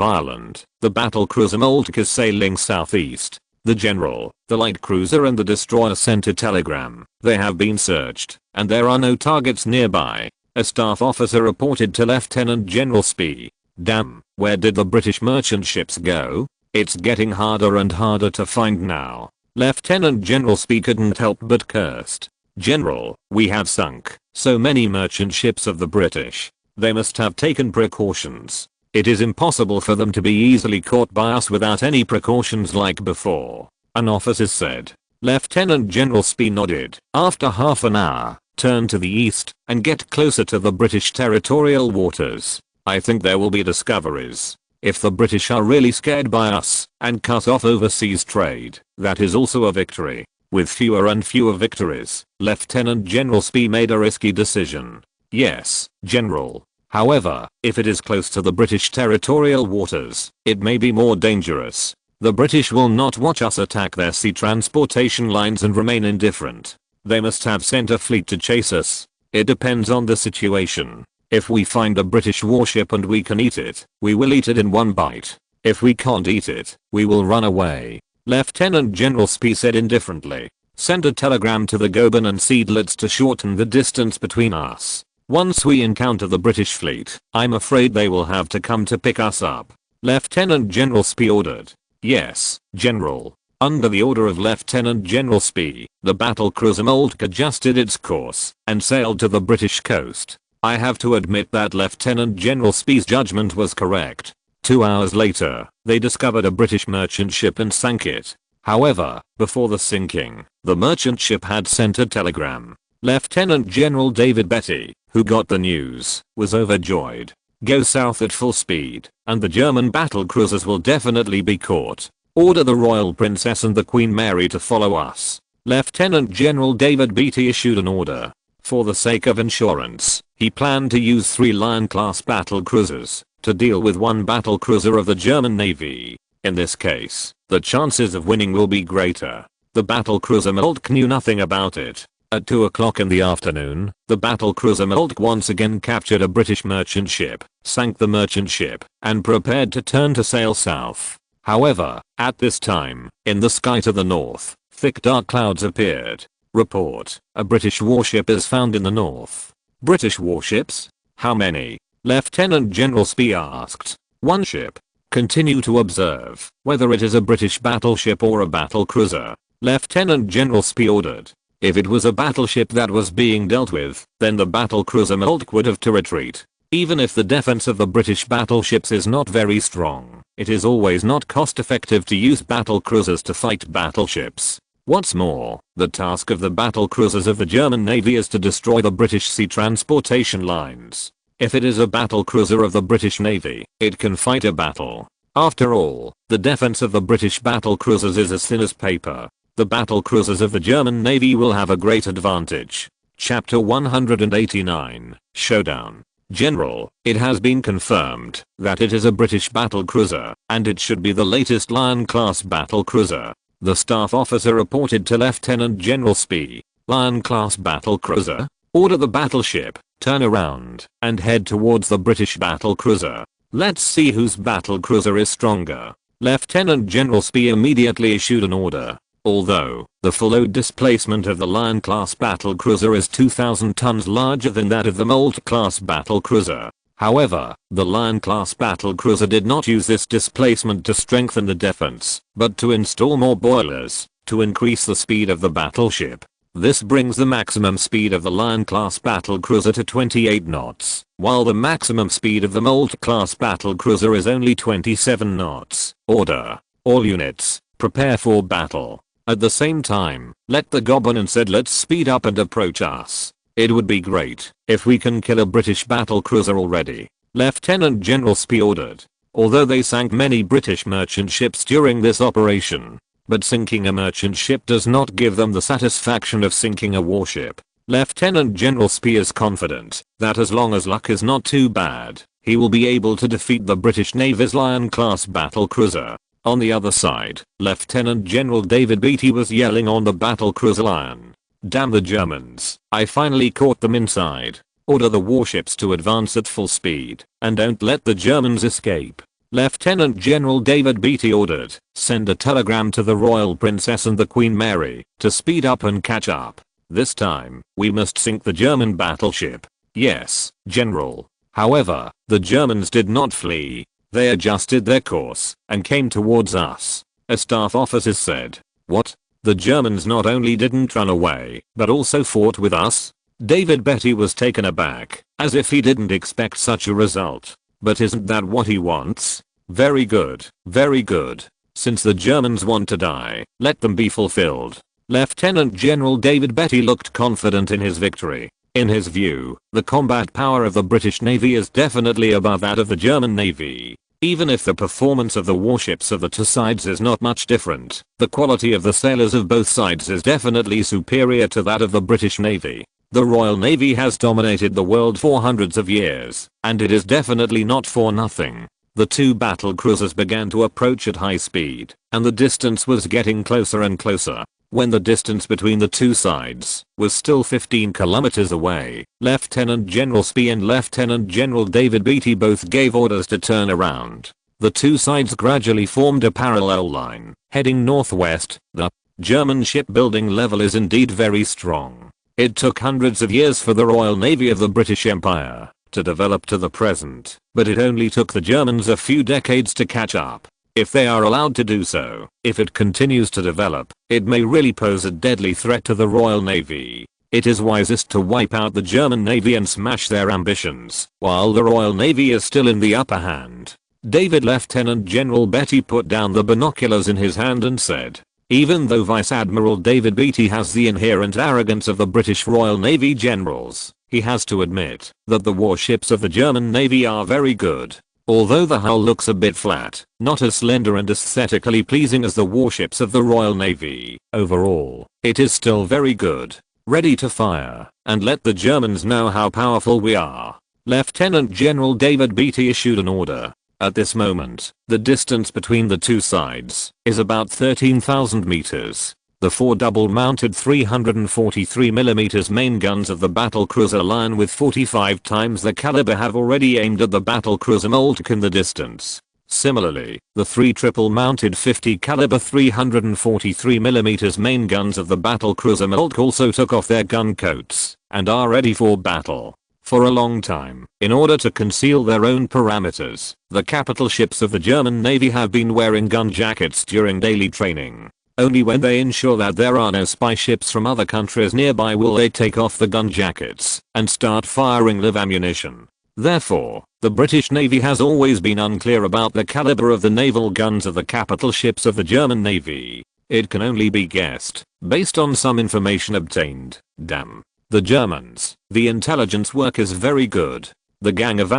Ireland, the battlecruiser Moltke is sailing southeast. The general, the light cruiser and the destroyer sent a telegram. They have been searched, and there are no targets nearby. A staff officer reported to Lieutenant General Spee. Damn, where did the British merchant ships go? It's getting harder and harder to find now. Lieutenant General Spee couldn't help but cursed. General, we have sunk so many merchant ships of the British. They must have taken precautions. It is impossible for them to be easily caught by us without any precautions like before, an officer said. Lieutenant General Spee nodded. After half an hour, turn to the east and get closer to the British territorial waters. I think there will be discoveries. If the British are really scared by us and cut off overseas trade, that is also a victory. With fewer and fewer victories, Lieutenant General Spee made a risky decision. Yes, General. However, if it is close to the British territorial waters, it may be more dangerous. The British will not watch us attack their sea transportation lines and remain indifferent. They must have sent a fleet to chase us. It depends on the situation. If we find a British warship and we can eat it, we will eat it in one bite. If we can't eat it, we will run away. Lieutenant General Spee said indifferently. Send a telegram to the Goeben and Seydlitz to shorten the distance between us. Once we encounter the British fleet, I'm afraid they will have to come to pick us up. Lieutenant General Spee ordered. Yes, General. Under the order of Lieutenant General Spee, the battle cruiser Moltke adjusted its course and sailed to the British coast. I have to admit that Lieutenant General Spee's judgment was correct. 2 hours later, they discovered a British merchant ship and sank it. However, before the sinking, the merchant ship had sent a telegram. Lieutenant General David Beatty, who got the news, was overjoyed. Go south at full speed, and the German battle cruisers will definitely be caught. Order the Royal Princess and the Queen Mary to follow us. Lieutenant General David Beatty issued an order. For the sake of insurance, he planned to use 3 Lion-class battle cruisers to deal with 1 battle cruiser of the German Navy. In this case, the chances of winning will be greater. The battle cruiser Moltke knew nothing about it. At 2 o'clock in the afternoon, the battle cruiser Moltke once again captured a British merchant ship, sank the merchant ship, and prepared to turn to sail south. However, at this time, in the sky to the north, thick dark clouds appeared. Report, a British warship is found in the north. British warships? How many? Lieutenant General Spee asked. 1 ship. Continue to observe whether it is a British battleship or a battle cruiser. Lieutenant General Spee ordered. If it was a battleship that was being dealt with, then the battle cruiser Moltke would have to retreat. Even if the defense of the British battleships is not very strong, it is always not cost effective to use battle cruisers to fight battleships. What's more, the task of the battle cruisers of the German Navy is to destroy the British sea transportation lines. If it is a battle cruiser of the British Navy, it can fight a battle. After all, the defense of the British battle cruisers is as thin as paper. The battle cruisers of the German Navy will have a great advantage. Chapter 189, Showdown. General, it has been confirmed that it is a British battle cruiser, and it should be the latest Lion-class battle cruiser. The staff officer reported to Lieutenant General Spee. Lion-class battle cruiser? Order the battleship, turn around, and head towards the British battle cruiser. Let's see whose battle cruiser is stronger. Lieutenant General Spee immediately issued an order. Although, the full load displacement of the Lion-class battle cruiser is 2,000 tons larger than that of the Moltke-class battle cruiser. However, the Lion-class battle cruiser did not use this displacement to strengthen the defense, but to install more boilers, to increase the speed of the battleship. This brings the maximum speed of the Lion-class battle cruiser to 28 knots, while the maximum speed of the Moltke-class battle cruiser is only 27 knots. Order. All units, prepare for battle. At the same time, let the Goeben and Seydlitz speed up and approach us. It would be great if we can kill a British battle cruiser already. Lieutenant General Spee ordered. Although they sank many British merchant ships during this operation, but sinking a merchant ship does not give them the satisfaction of sinking a warship. Lieutenant General Spee is confident that as long as luck is not too bad, he will be able to defeat the British Navy's Lion-class battle cruiser. On the other side, Lieutenant General David Beatty was yelling on the battle cruiser Lion. Damn the Germans, I finally caught them inside. Order the warships to advance at full speed, and don't let the Germans escape. Lieutenant General David Beatty ordered, send a telegram to the Royal Princess and the Queen Mary, to speed up and catch up. This time, we must sink the German battleship. Yes, General. However, the Germans did not flee. They adjusted their course and came towards us. A staff officer said. What? The Germans not only didn't run away, but also fought with us? David Beatty was taken aback, as if he didn't expect such a result. But isn't that what he wants? Very good, very good. Since the Germans want to die, let them be fulfilled. Lieutenant General David Beatty looked confident in his victory. In his view, the combat power of the British Navy is definitely above that of the German Navy. Even if the performance of the warships of the two sides is not much different, the quality of the sailors of both sides is definitely superior to that of the British Navy. The Royal Navy has dominated the world for hundreds of years, and it is definitely not for nothing. The two battle cruisers began to approach at high speed, and the distance was getting closer and closer. When the distance between the two sides was still 15 kilometers away, Lieutenant General Spee and Lieutenant General David Beatty both gave orders to turn around. The two sides gradually formed a parallel line, heading northwest. The German shipbuilding level is indeed very strong. It took hundreds of years for the Royal Navy of the British Empire to develop to the present, but it only took the Germans a few decades to catch up. If they are allowed to do so, if it continues to develop, it may really pose a deadly threat to the Royal Navy. It is wisest to wipe out the German Navy and smash their ambitions, while the Royal Navy is still in the upper hand. Lieutenant General Beatty put down the binoculars in his hand and said, even though Vice Admiral David Beatty has the inherent arrogance of the British Royal Navy generals, he has to admit that the warships of the German Navy are very good. Although the hull looks a bit flat, not as slender and aesthetically pleasing as the warships of the Royal Navy, overall, it is still very good. Ready to fire, and let the Germans know how powerful we are. Lieutenant General David Beatty issued an order. At this moment, the distance between the two sides is about 13,000 meters. The four double-mounted 343mm main guns of the battlecruiser Lion with 45 times the caliber have already aimed at the battlecruiser Moltke in the distance. Similarly, the three triple-mounted 50 caliber 343mm main guns of the battlecruiser Moltke also took off their gun coats and are ready for battle. For a long time, in order to conceal their own parameters, the capital ships of the German Navy have been wearing gun jackets during daily training. Only when they ensure that there are no spy ships from other countries nearby will they take off the gun jackets and start firing live ammunition. Therefore, the British Navy has always been unclear about the caliber of the naval guns of the capital ships of the German Navy. It can only be guessed, based on some information obtained. Damn. The Germans, the intelligence work is very good. The gang of **** in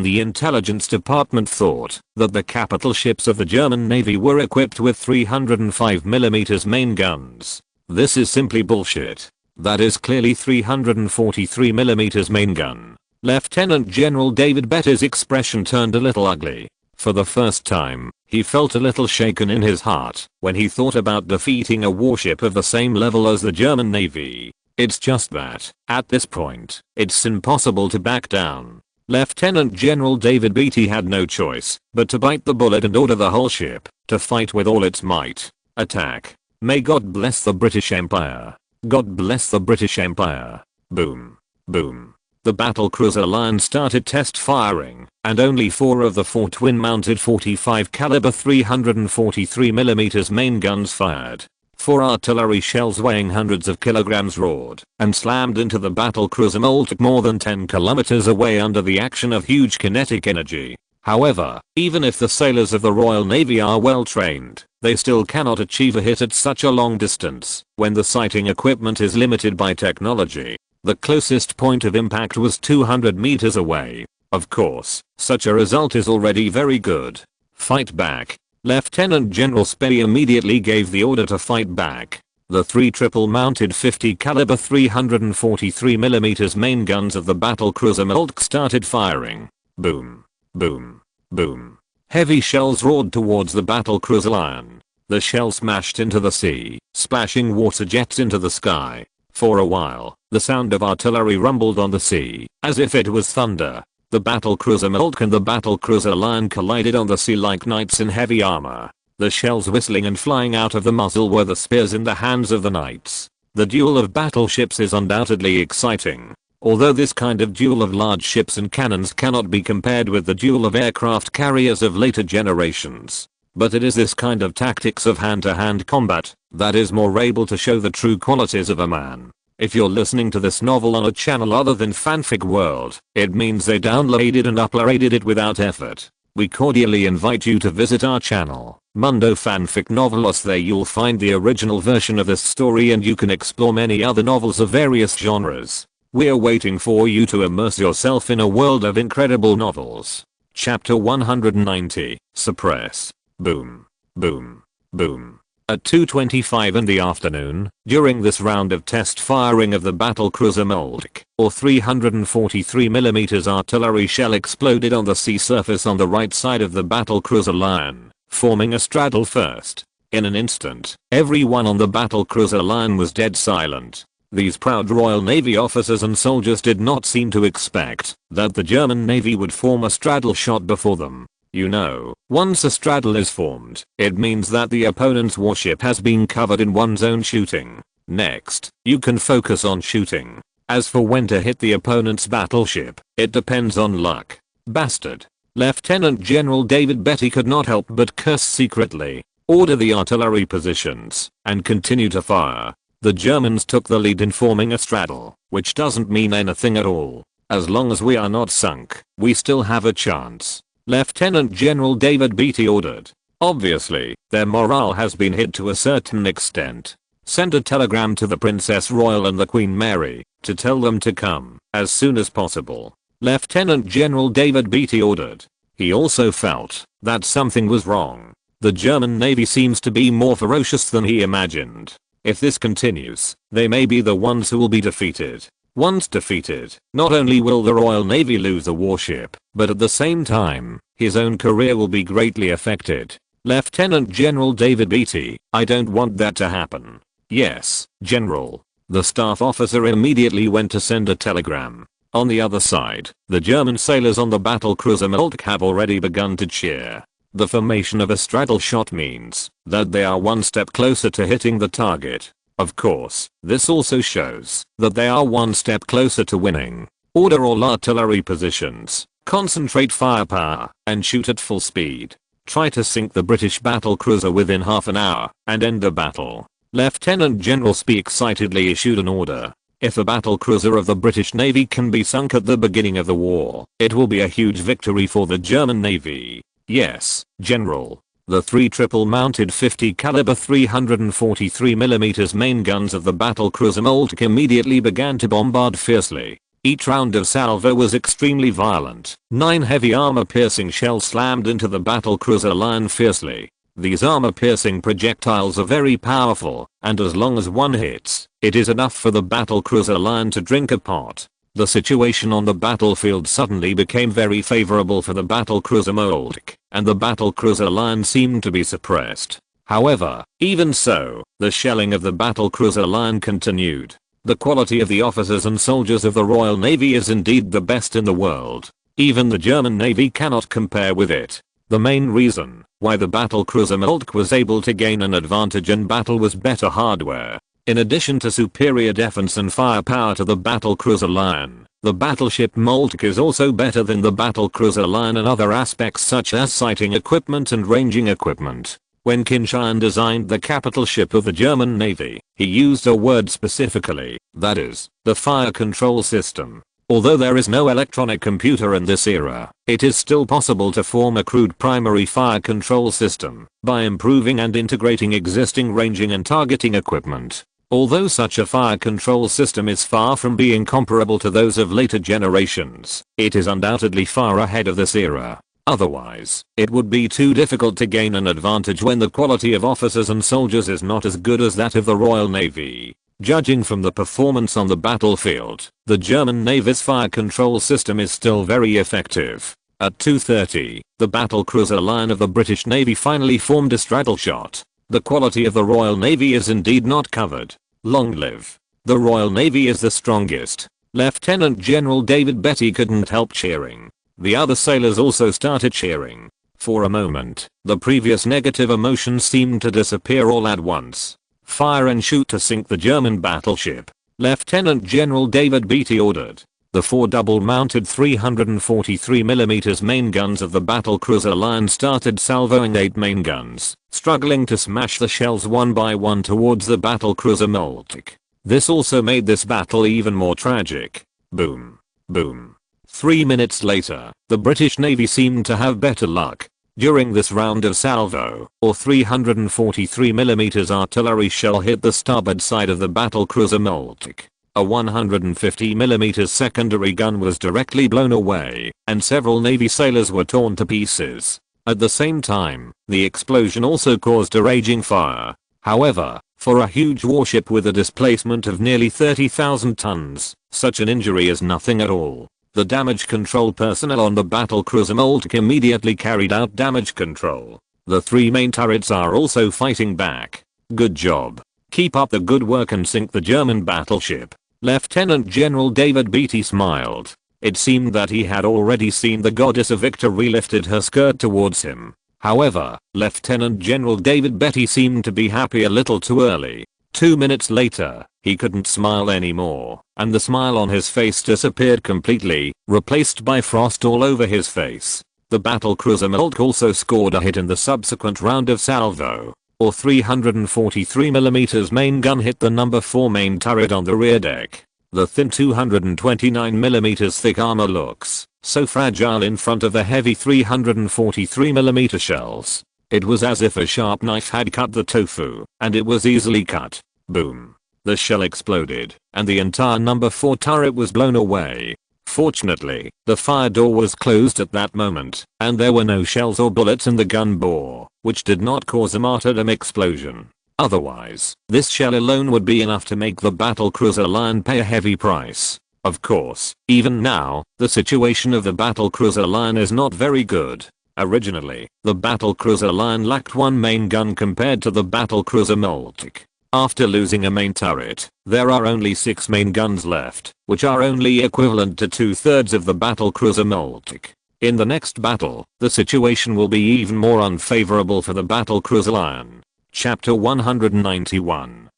the intelligence department thought that the capital ships of the German Navy were equipped with 305mm main guns. This is simply bullshit. That is clearly 343mm main gun. Lieutenant General David Beatty's expression turned a little ugly. For the first time, he felt a little shaken in his heart when he thought about defeating a warship of the same level as the German Navy. It's just that, at this point, it's impossible to back down. Lieutenant General David Beatty had no choice but to bite the bullet and order the whole ship to fight with all its might. Attack. May God bless the British Empire. God bless the British Empire. Boom. Boom. The battlecruiser Lion started test firing, and only 4 of the 4 twin-mounted 45 caliber 343mm main guns fired. 4 artillery shells weighing hundreds of kilograms roared and slammed into the battlecruiser Moltke more than 10 kilometers away under the action of huge kinetic energy. However, even if the sailors of the Royal Navy are well trained, they still cannot achieve a hit at such a long distance when the sighting equipment is limited by technology. The closest point of impact was 200 meters away. Of course, such a result is already very good. Fight back. Lieutenant General Spee immediately gave the order to fight back. The 3 triple-mounted 50 caliber 343mm main guns of the battlecruiser Moltke started firing. Boom. Boom. Boom. Heavy shells roared towards the battlecruiser Lion. The shell smashed into the sea, splashing water jets into the sky. For a while, the sound of artillery rumbled on the sea, as if it was thunder. The battlecruiser Moltke and the battlecruiser Lion collided on the sea like knights in heavy armor. The shells whistling and flying out of the muzzle were the spears in the hands of the knights. The duel of battleships is undoubtedly exciting. Although this kind of duel of large ships and cannons cannot be compared with the duel of aircraft carriers of later generations. But it is this kind of tactics of hand-to-hand combat that is more able to show the true qualities of a man. If you're listening to this novel on a channel other than Fanfic World, it means they downloaded and uploaded it without effort. We cordially invite you to visit our channel, Mundo Fanfic Novelos. There you'll find the original version of this story and you can explore many other novels of various genres. We're waiting for you to immerse yourself in a world of incredible novels. Chapter 190, Suppress. Boom. Boom. Boom. At 2:25 in the afternoon, during this round of test firing of the battlecruiser Moltke, or 343mm artillery shell exploded on the sea surface on the right side of the battlecruiser Lion, forming a straddle first. In an instant, everyone on the battlecruiser Lion was dead silent. These proud Royal Navy officers and soldiers did not seem to expect that the German Navy would form a straddle shot before them. You know, once a straddle is formed, it means that the opponent's warship has been covered in one's own shooting. Next, you can focus on shooting. As for when to hit the opponent's battleship, it depends on luck. Bastard. Lieutenant General David Beatty could not help but curse secretly. Order the artillery positions, and continue to fire. The Germans took the lead in forming a straddle, which doesn't mean anything at all. As long as we are not sunk, we still have a chance. Lieutenant General David Beatty ordered. Obviously, their morale has been hit to a certain extent. Send a telegram to the Princess Royal and the Queen Mary, to tell them to come, as soon as possible. Lieutenant General David Beatty ordered. He also felt that something was wrong. The German Navy seems to be more ferocious than he imagined. If this continues, they may be the ones who will be defeated. Once defeated, not only will the Royal Navy lose a warship, but at the same time, his own career will be greatly affected. Lieutenant General David Beatty, I don't want that to happen. Yes, General. The staff officer immediately went to send a telegram. On the other side, the German sailors on the battlecruiser Moltke have already begun to cheer. The formation of a straddle shot means that they are one step closer to hitting the target. Of course, this also shows that they are one step closer to winning. Order all artillery positions, concentrate firepower, and shoot at full speed. Try to sink the British battlecruiser within half an hour, and end the battle. Lieutenant General Spee excitedly issued an order. If a battlecruiser of the British Navy can be sunk at the beginning of the war, it will be a huge victory for the German Navy. Yes, General. The three triple-mounted 50 caliber 343mm main guns of the battlecruiser Moltke immediately began to bombard fiercely. Each round of salvo was extremely violent. 9 heavy armor-piercing shells slammed into the battlecruiser Lion fiercely. These armor-piercing projectiles are very powerful, and as long as one hits, it is enough for the battlecruiser Lion to drink a pot. The situation on the battlefield suddenly became very favorable for the battlecruiser Moltke, and the battlecruiser Lion seemed to be suppressed. However, even so, the shelling of the battlecruiser Lion continued. The quality of the officers and soldiers of the Royal Navy is indeed the best in the world. Even the German Navy cannot compare with it. The main reason why the battlecruiser Moltke was able to gain an advantage in battle was better hardware. In addition to superior defense and firepower to the battlecruiser Lion, the battleship Moltke is also better than the battlecruiser Lion in other aspects such as sighting equipment and ranging equipment. When Qin Tian designed the capital ship of the German Navy, he used a word specifically, that is, the fire control system. Although there is no electronic computer in this era, it is still possible to form a crude primary fire control system by improving and integrating existing ranging and targeting equipment. Although such a fire control system is far from being comparable to those of later generations, it is undoubtedly far ahead of this era. Otherwise, it would be too difficult to gain an advantage when the quality of officers and soldiers is not as good as that of the Royal Navy. Judging from the performance on the battlefield, the German Navy's fire control system is still very effective. At 2:30, the battlecruiser Lion of the British Navy finally formed a straddle shot. The quality of the Royal Navy is indeed not covered. Long live. The Royal Navy is the strongest. Lieutenant General David Beatty couldn't help cheering. The other sailors also started cheering. For a moment, the previous negative emotions seemed to disappear all at once. Fire and shoot to sink the German battleship. Lieutenant General David Beatty ordered. The 4 double-mounted 343mm main guns of the battlecruiser Lion started salvoing 8 main guns, struggling to smash the shells one by one towards the battlecruiser Moltke. This also made this battle even more tragic. Boom. Boom. 3 minutes later, the British Navy seemed to have better luck. During this round of salvo, or 343mm artillery shell hit the starboard side of the battlecruiser Moltke. A 150mm secondary gun was directly blown away, and several Navy sailors were torn to pieces. At the same time, the explosion also caused a raging fire. However, for a huge warship with a displacement of nearly 30,000 tons, such an injury is nothing at all. The damage control personnel on the battlecruiser Moltke immediately carried out damage control. The 3 main turrets are also fighting back. Good job. Keep up the good work and sink the German battleship. Lieutenant General David Beatty smiled. It seemed that he had already seen the goddess of victory lifted her skirt towards him. However, Lieutenant General David Beatty seemed to be happy a little too early. 2 minutes later, he couldn't smile anymore, and the smile on his face disappeared completely, replaced by frost all over his face. The battlecruiser Moltke also scored a hit in the subsequent round of salvo. Or 343mm main gun hit the number 4 main turret on the rear deck. The thin 229mm thick armor looks so fragile in front of the heavy 343mm shells. It was as if a sharp knife had cut the tofu, and it was easily cut. Boom. The shell exploded, and the entire number 4 turret was blown away. Fortunately, the fire door was closed at that moment, and there were no shells or bullets in the gun bore, which did not cause a martyrdom explosion. Otherwise, this shell alone would be enough to make the battlecruiser Lion pay a heavy price. Of course, even now, the situation of the battlecruiser Lion is not very good. Originally, the battlecruiser Lion lacked 1 main gun compared to the battlecruiser Moltke. After losing a main turret, there are only 6 main guns left, which are only equivalent to 2/3 of the battlecruiser Moltke. In the next battle, the situation will be even more unfavorable for the battlecruiser Lion. Chapter 191.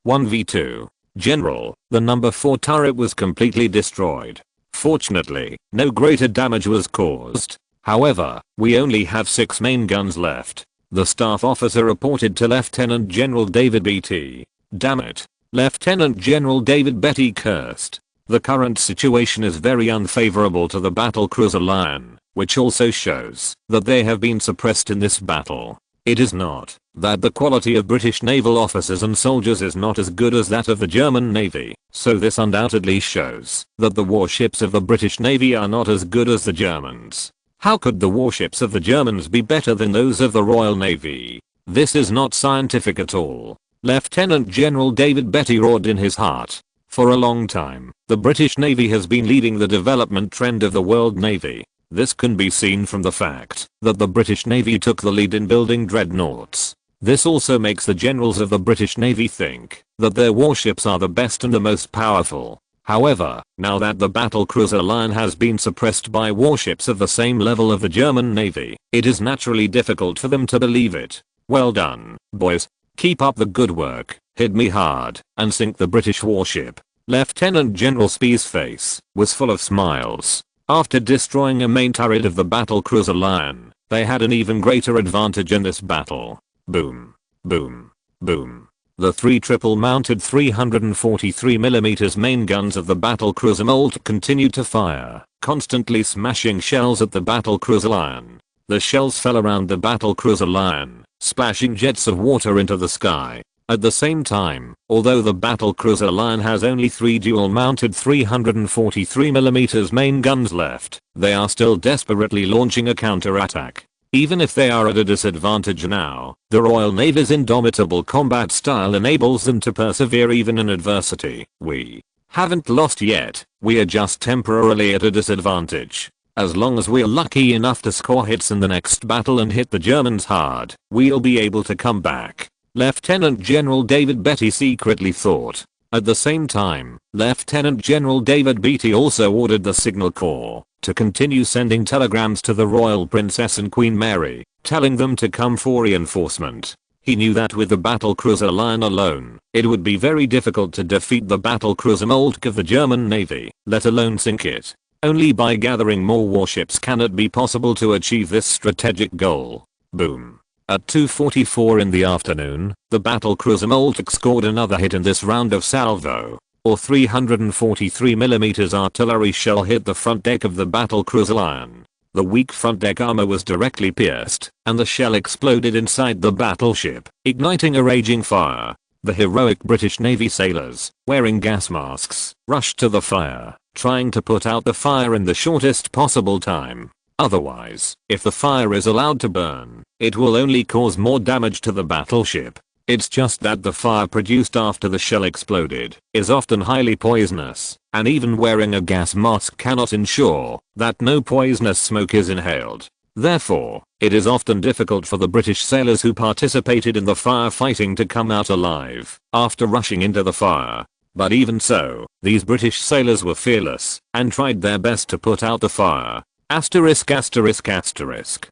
1v2. General, the number 4 turret was completely destroyed. Fortunately, no greater damage was caused. However, we only have 6 main guns left. The staff officer reported to Lieutenant General David Beatty. Damn it. Lieutenant General David Beatty cursed. The current situation is very unfavorable to the battlecruiser Lion, which also shows that they have been suppressed in this battle. It is not that the quality of British naval officers and soldiers is not as good as that of the German Navy, so this undoubtedly shows that the warships of the British Navy are not as good as the Germans. How could the warships of the Germans be better than those of the Royal Navy? This is not scientific at all. Lieutenant General David Beatty roared in his heart. For a long time, the British Navy has been leading the development trend of the World Navy. This can be seen from the fact that the British Navy took the lead in building dreadnoughts. This also makes the generals of the British Navy think that their warships are the best and the most powerful. However, now that the battlecruiser Lion has been suppressed by warships of the same level of the German Navy, it is naturally difficult for them to believe it. Well done, boys. Keep up the good work, hit me hard, and sink the British warship. Lieutenant General Spee's face was full of smiles. After destroying a main turret of the battlecruiser Lion, they had an even greater advantage in this battle. Boom. Boom. Boom. The 3 triple-mounted 343mm main guns of the battlecruiser Moltke continued to fire, constantly smashing shells at the battlecruiser Lion. The shells fell around the battlecruiser Lion, splashing jets of water into the sky. At the same time, although the battlecruiser Lion has only 3 dual-mounted 343mm main guns left, they are still desperately launching a counterattack. Even if they are at a disadvantage now, the Royal Navy's indomitable combat style enables them to persevere even in adversity. We haven't lost yet, we are just temporarily at a disadvantage. As long as we're lucky enough to score hits in the next battle and hit the Germans hard, we'll be able to come back. Lieutenant General David Beatty secretly thought. At the same time, Lieutenant General David Beatty also ordered the Signal Corps to continue sending telegrams to the Royal Princess and Queen Mary, telling them to come for reinforcement. He knew that with the battlecruiser Lion alone, it would be very difficult to defeat the battlecruiser Moltke of the German Navy, let alone sink it. Only by gathering more warships can it be possible to achieve this strategic goal. Boom. At 2:44 in the afternoon, the battlecruiser Moltke scored another hit in this round of salvo. Or 343mm artillery shell hit the front deck of the battlecruiser Lion. The weak front deck armor was directly pierced, and the shell exploded inside the battleship, igniting a raging fire. The heroic British Navy sailors, wearing gas masks, rushed to the fire, trying to put out the fire in the shortest possible time. Otherwise, if the fire is allowed to burn, it will only cause more damage to the battleship. It's just that the fire produced after the shell exploded is often highly poisonous, and even wearing a gas mask cannot ensure that no poisonous smoke is inhaled. Therefore, it is often difficult for the British sailors who participated in the firefighting to come out alive after rushing into the fire. But even so, these British sailors were fearless and tried their best to put out the fire. Asterisk asterisk asterisk.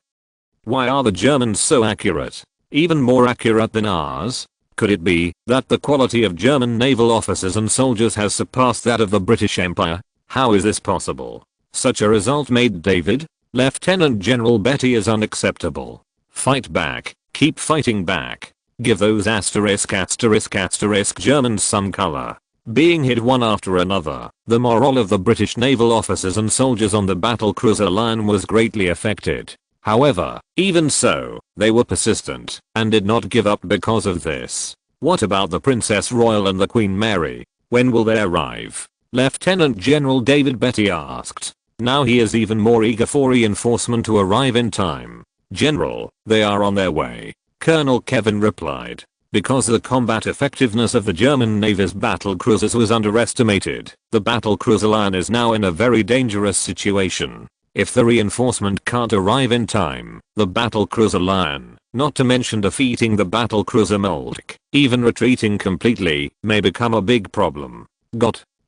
Why are the Germans so accurate? Even more accurate than ours? Could it be that the quality of German naval officers and soldiers has surpassed that of the British Empire? How is this possible? Such a result made David, Lieutenant General Betty as unacceptable. Fight back, keep fighting back. Give those asterisk asterisk asterisk Germans some color. Being hit one after another, the morale of the British naval officers and soldiers on the battlecruiser Lion was greatly affected. However, even so, they were persistent and did not give up because of this. What about the Princess Royal and the Queen Mary? When will they arrive? Lieutenant General David Betty asked. Now he is even more eager for reinforcement to arrive in time. General, they are on their way. Colonel Kevin replied. Because the combat effectiveness of the German Navy's battlecruisers was underestimated, the battlecruiser Lion is now in a very dangerous situation. If the reinforcement can't arrive in time, the battlecruiser Lion, not to mention defeating the battlecruiser Moltke, even retreating completely, may become a big problem.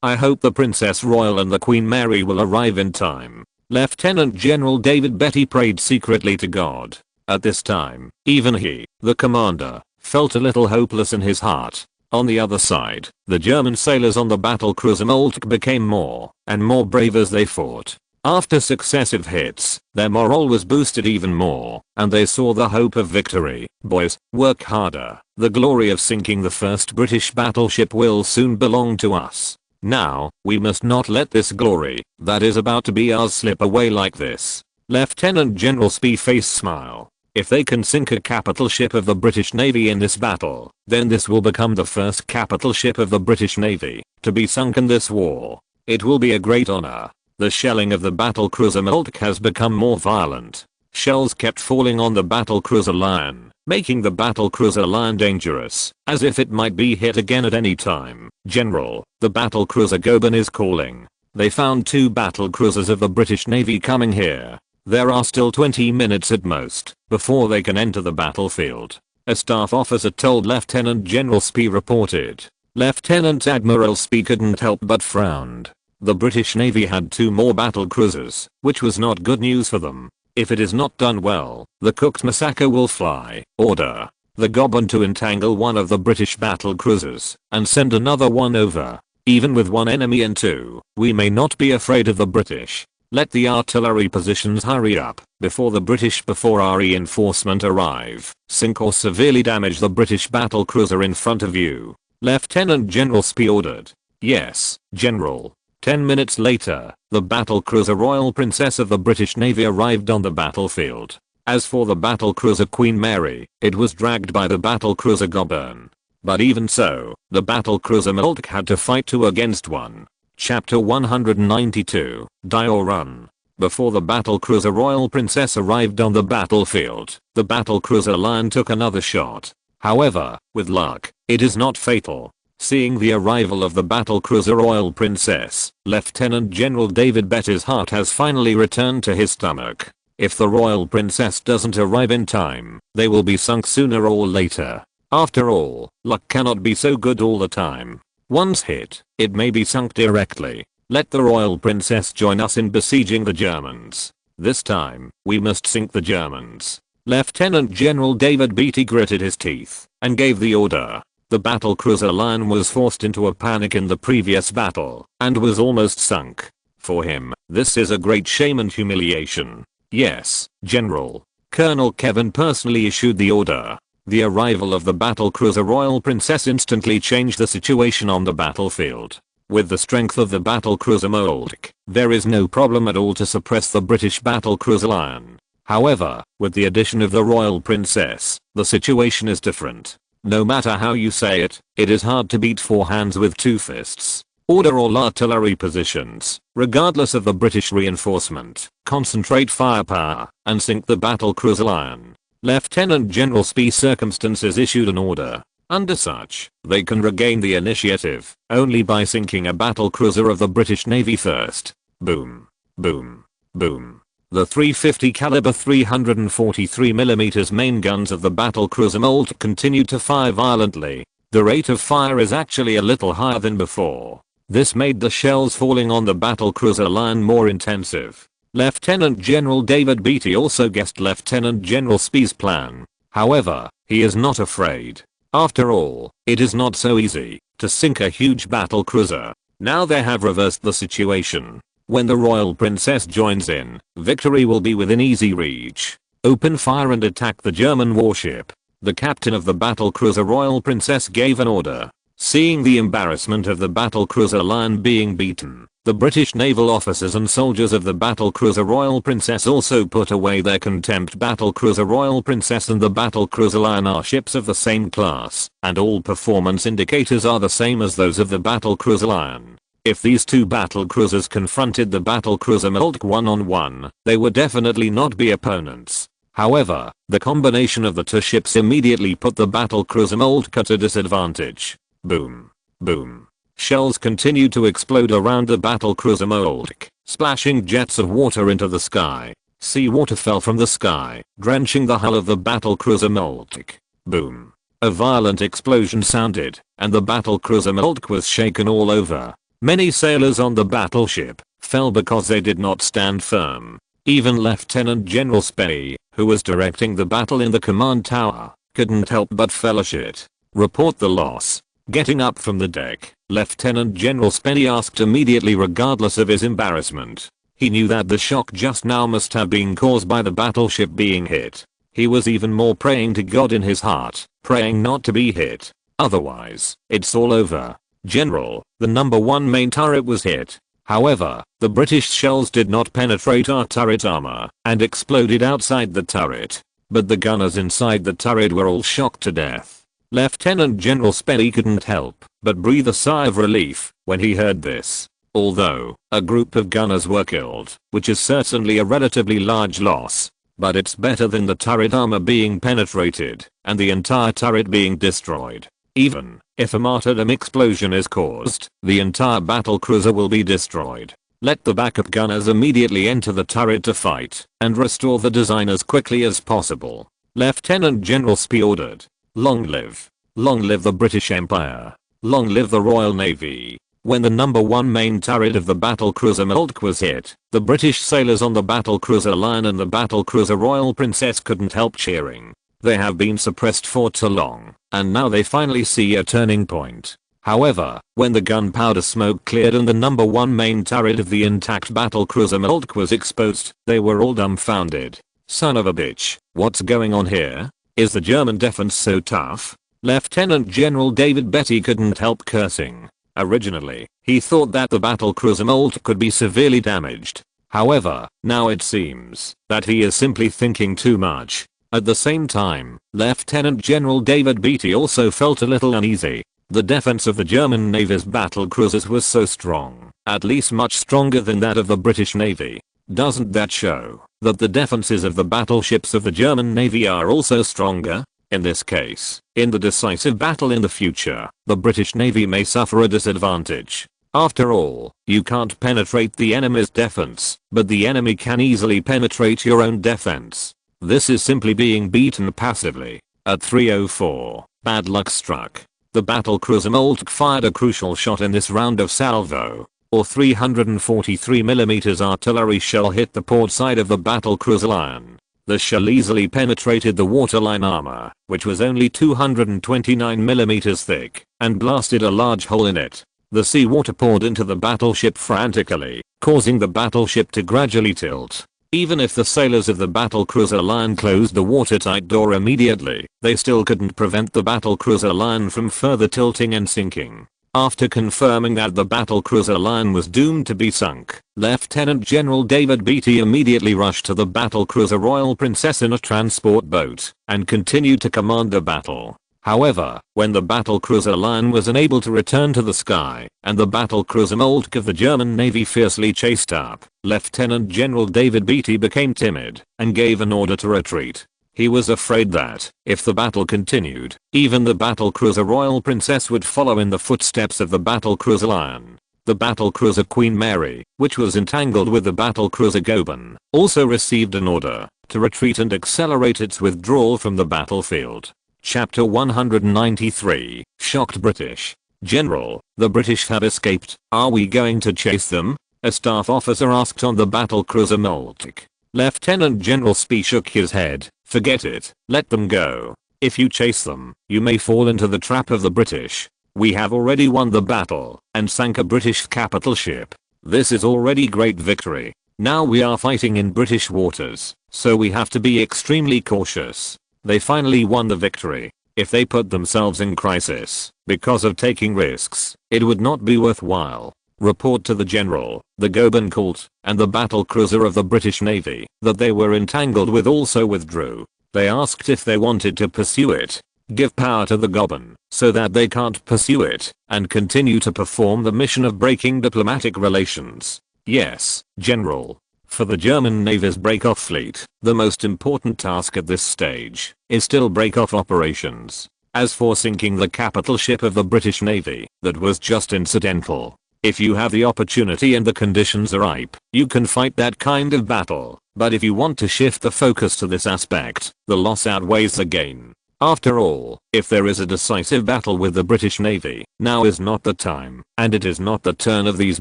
I hope the Princess Royal and the Queen Mary will arrive in time. Lieutenant General David Betty prayed secretly to God. At this time, even he, the commander, felt a little hopeless in his heart. On the other side, the German sailors on the battlecruiser Moltke became more and more brave as they fought. After successive hits, their morale was boosted even more, and they saw the hope of victory. Boys, work harder. The glory of sinking the first British battleship will soon belong to us. Now, we must not let this glory, that is about to be ours, slip away like this. Lieutenant General Spee face smile. If they can sink a capital ship of the British Navy in this battle, then this will become the first capital ship of the British Navy to be sunk in this war. It will be a great honor. The shelling of the battlecruiser Moltke has become more violent. Shells kept falling on the battlecruiser Lion, making the battlecruiser Lion dangerous, as if it might be hit again at any time. General, the battlecruiser Goeben is calling. They found 2 battlecruisers of the British Navy coming here. There are still 20 minutes at most before they can enter the battlefield. A staff officer told Lieutenant General Spee reported. Lieutenant Admiral Spee couldn't help but frowned. The British Navy had 2 more battlecruisers, which was not good news for them. If it is not done well, the cooked massacre will fly. Order the Goeben to entangle one of the British battlecruisers and send another one over. Even with one enemy in 2, we may not be afraid of the British. Let the artillery positions hurry up before our reinforcement arrive. Sink or severely damage the British battlecruiser in front of you. Lieutenant General Spee ordered. Yes, General. 10 minutes later, the battlecruiser Royal Princess of the British Navy arrived on the battlefield. As for the battlecruiser Queen Mary, it was dragged by the battlecruiser Goeben. But even so, the battlecruiser Moltke had to fight 2 against 1. Chapter 192, Die or Run. Before the battlecruiser Royal Princess arrived on the battlefield, the battlecruiser Lion took another shot. However, with luck, it is not fatal. Seeing the arrival of the battlecruiser Royal Princess, Lieutenant General David Betty's heart has finally returned to his stomach. If the Royal Princess doesn't arrive in time, they will be sunk sooner or later. After all, luck cannot be so good all the time. Once hit, it may be sunk directly. Let the Royal Princess join us in besieging the Germans. This time, we must sink the Germans. Lieutenant General David Beatty gritted his teeth and gave the order. The battlecruiser Lion was forced into a panic in the previous battle and was almost sunk. For him, this is a great shame and humiliation. Yes, General. Colonel Kevin personally issued the order. The arrival of the battlecruiser Royal Princess instantly changed the situation on the battlefield. With the strength of the battlecruiser Moltke, there is no problem at all to suppress the British battlecruiser Lion. However, with the addition of the Royal Princess, the situation is different. No matter how you say it, it is hard to beat four hands with two fists. Order all artillery positions, regardless of the British reinforcement, concentrate firepower, and sink the battlecruiser Lion. Lieutenant General Spee Circumstances issued an order. Under such, they can regain the initiative only by sinking a battlecruiser of the British Navy first. Boom. Boom. Boom. The 350 caliber 343mm main guns of the battlecruiser Moltke continued to fire violently. The rate of fire is actually a little higher than before. This made the shells falling on the battlecruiser Lion more intensive. Lieutenant General David Beatty also guessed Lieutenant General Spee's plan. However, he is not afraid. After all, it is not so easy to sink a huge battlecruiser. Now they have reversed the situation. When the Royal Princess joins in, victory will be within easy reach. Open fire and attack the German warship. The captain of the battlecruiser Royal Princess gave an order. Seeing the embarrassment of the battlecruiser Lion being beaten, the British naval officers and soldiers of the battlecruiser Royal Princess also put away their contempt. Battlecruiser Royal Princess and the battlecruiser Lion are ships of the same class, and all performance indicators are the same as those of the battlecruiser Lion. If these two battlecruisers confronted the battlecruiser Moltke one-on-one, they would definitely not be opponents. However, the combination of the two ships immediately put the battlecruiser Moltke at a disadvantage. Boom. Boom. Shells continued to explode around the battlecruiser Moltke, splashing jets of water into the sky. Seawater fell from the sky, drenching the hull of the battlecruiser Moltke. Boom. A violent explosion sounded, and the battlecruiser Moltke was shaken all over. Many sailors on the battleship fell because they did not stand firm. Even Lieutenant General Spee, who was directing the battle in the command tower, couldn't help but fellowship. Report the loss. Getting up from the deck, Lieutenant General Spee asked immediately regardless of his embarrassment. He knew that the shock just now must have been caused by the battleship being hit. He was even more praying to God in his heart, praying not to be hit. Otherwise, it's all over. General, the number 1 main turret was hit. However, the British shells did not penetrate our turret armor and exploded outside the turret. But the gunners inside the turret were all shocked to death. Lieutenant General Spee couldn't help but breathe a sigh of relief when he heard this. Although, a group of gunners were killed, which is certainly a relatively large loss. But it's better than the turret armor being penetrated and the entire turret being destroyed. Even if a martyrdom explosion is caused, the entire battlecruiser will be destroyed. Let the backup gunners immediately enter the turret to fight and restore the design as quickly as possible. Lieutenant General Spee ordered. Long live the British Empire. Long live the Royal Navy. When the number 1 main turret of the battlecruiser Moltke was hit, the British sailors on the battlecruiser Lion and the battlecruiser Royal Princess couldn't help cheering. They have been suppressed for too long, and now they finally see a turning point. However, when the gunpowder smoke cleared and the number 1 main turret of the intact battlecruiser Moltke was exposed, they were all dumbfounded. Son of a bitch, what's going on here? Is the German defense so tough? Lieutenant General David Beatty couldn't help cursing. Originally, he thought that the battlecruiser Moltke could be severely damaged. However, now it seems that he is simply thinking too much. At the same time, Lieutenant General David Beatty also felt a little uneasy. The defense of the German Navy's battlecruisers was so strong, at least much stronger than that of the British Navy. Doesn't that show that the defenses of the battleships of the German Navy are also stronger? In this case, in the decisive battle in the future, the British Navy may suffer a disadvantage. After all, you can't penetrate the enemy's defense, but the enemy can easily penetrate your own defense. This is simply being beaten passively. At 3:04, bad luck struck. The battlecruiser Moltke fired a crucial shot in this round of salvo. Or 343mm artillery shell hit the port side of the battlecruiser Lion. The shell easily penetrated the waterline armor, which was only 229mm thick, and blasted a large hole in it. The seawater poured into the battleship frantically, causing the battleship to gradually tilt. Even if the sailors of the battlecruiser Lion closed the watertight door immediately, they still couldn't prevent the battlecruiser Lion from further tilting and sinking. After confirming that the battlecruiser Lion was doomed to be sunk, Lieutenant General David Beatty immediately rushed to the battlecruiser Royal Princess in a transport boat and continued to command the battle. However, when the battlecruiser Lion was unable to return to the sky, and the battlecruiser Moltke of the German Navy fiercely chased up, Lieutenant General David Beatty became timid and gave an order to retreat. He was afraid that, if the battle continued, even the battlecruiser Royal Princess would follow in the footsteps of the battlecruiser Lion. The battlecruiser Queen Mary, which was entangled with the battlecruiser Goeben, also received an order to retreat and accelerate its withdrawal from the battlefield. Chapter 193, Shocked British. General, the British have escaped. Are we going to chase them? A staff officer asked on the battlecruiser Moltke. Lieutenant General Spee shook his head. Forget it, let them go. If you chase them, you may fall into the trap of the British. We have already won the battle and sank a British capital ship. This is already great victory. Now we are fighting in British waters, so we have to be extremely cautious. They finally won the victory. If they put themselves in crisis because of taking risks, it would not be worthwhile. Report to the general, the Goeben called, and the battlecruiser of the British Navy that they were entangled with also withdrew. They asked if they wanted to pursue it. Give power to the Goeben so that they can't pursue it and continue to perform the mission of breaking diplomatic relations. Yes, General. For the German Navy's break-off fleet, the most important task at this stage is still break-off operations. As for sinking the capital ship of the British Navy, that was just incidental. If you have the opportunity and the conditions are ripe, you can fight that kind of battle, but if you want to shift the focus to this aspect, the loss outweighs the gain. After all, if there is a decisive battle with the British Navy, now is not the time, and it is not the turn of these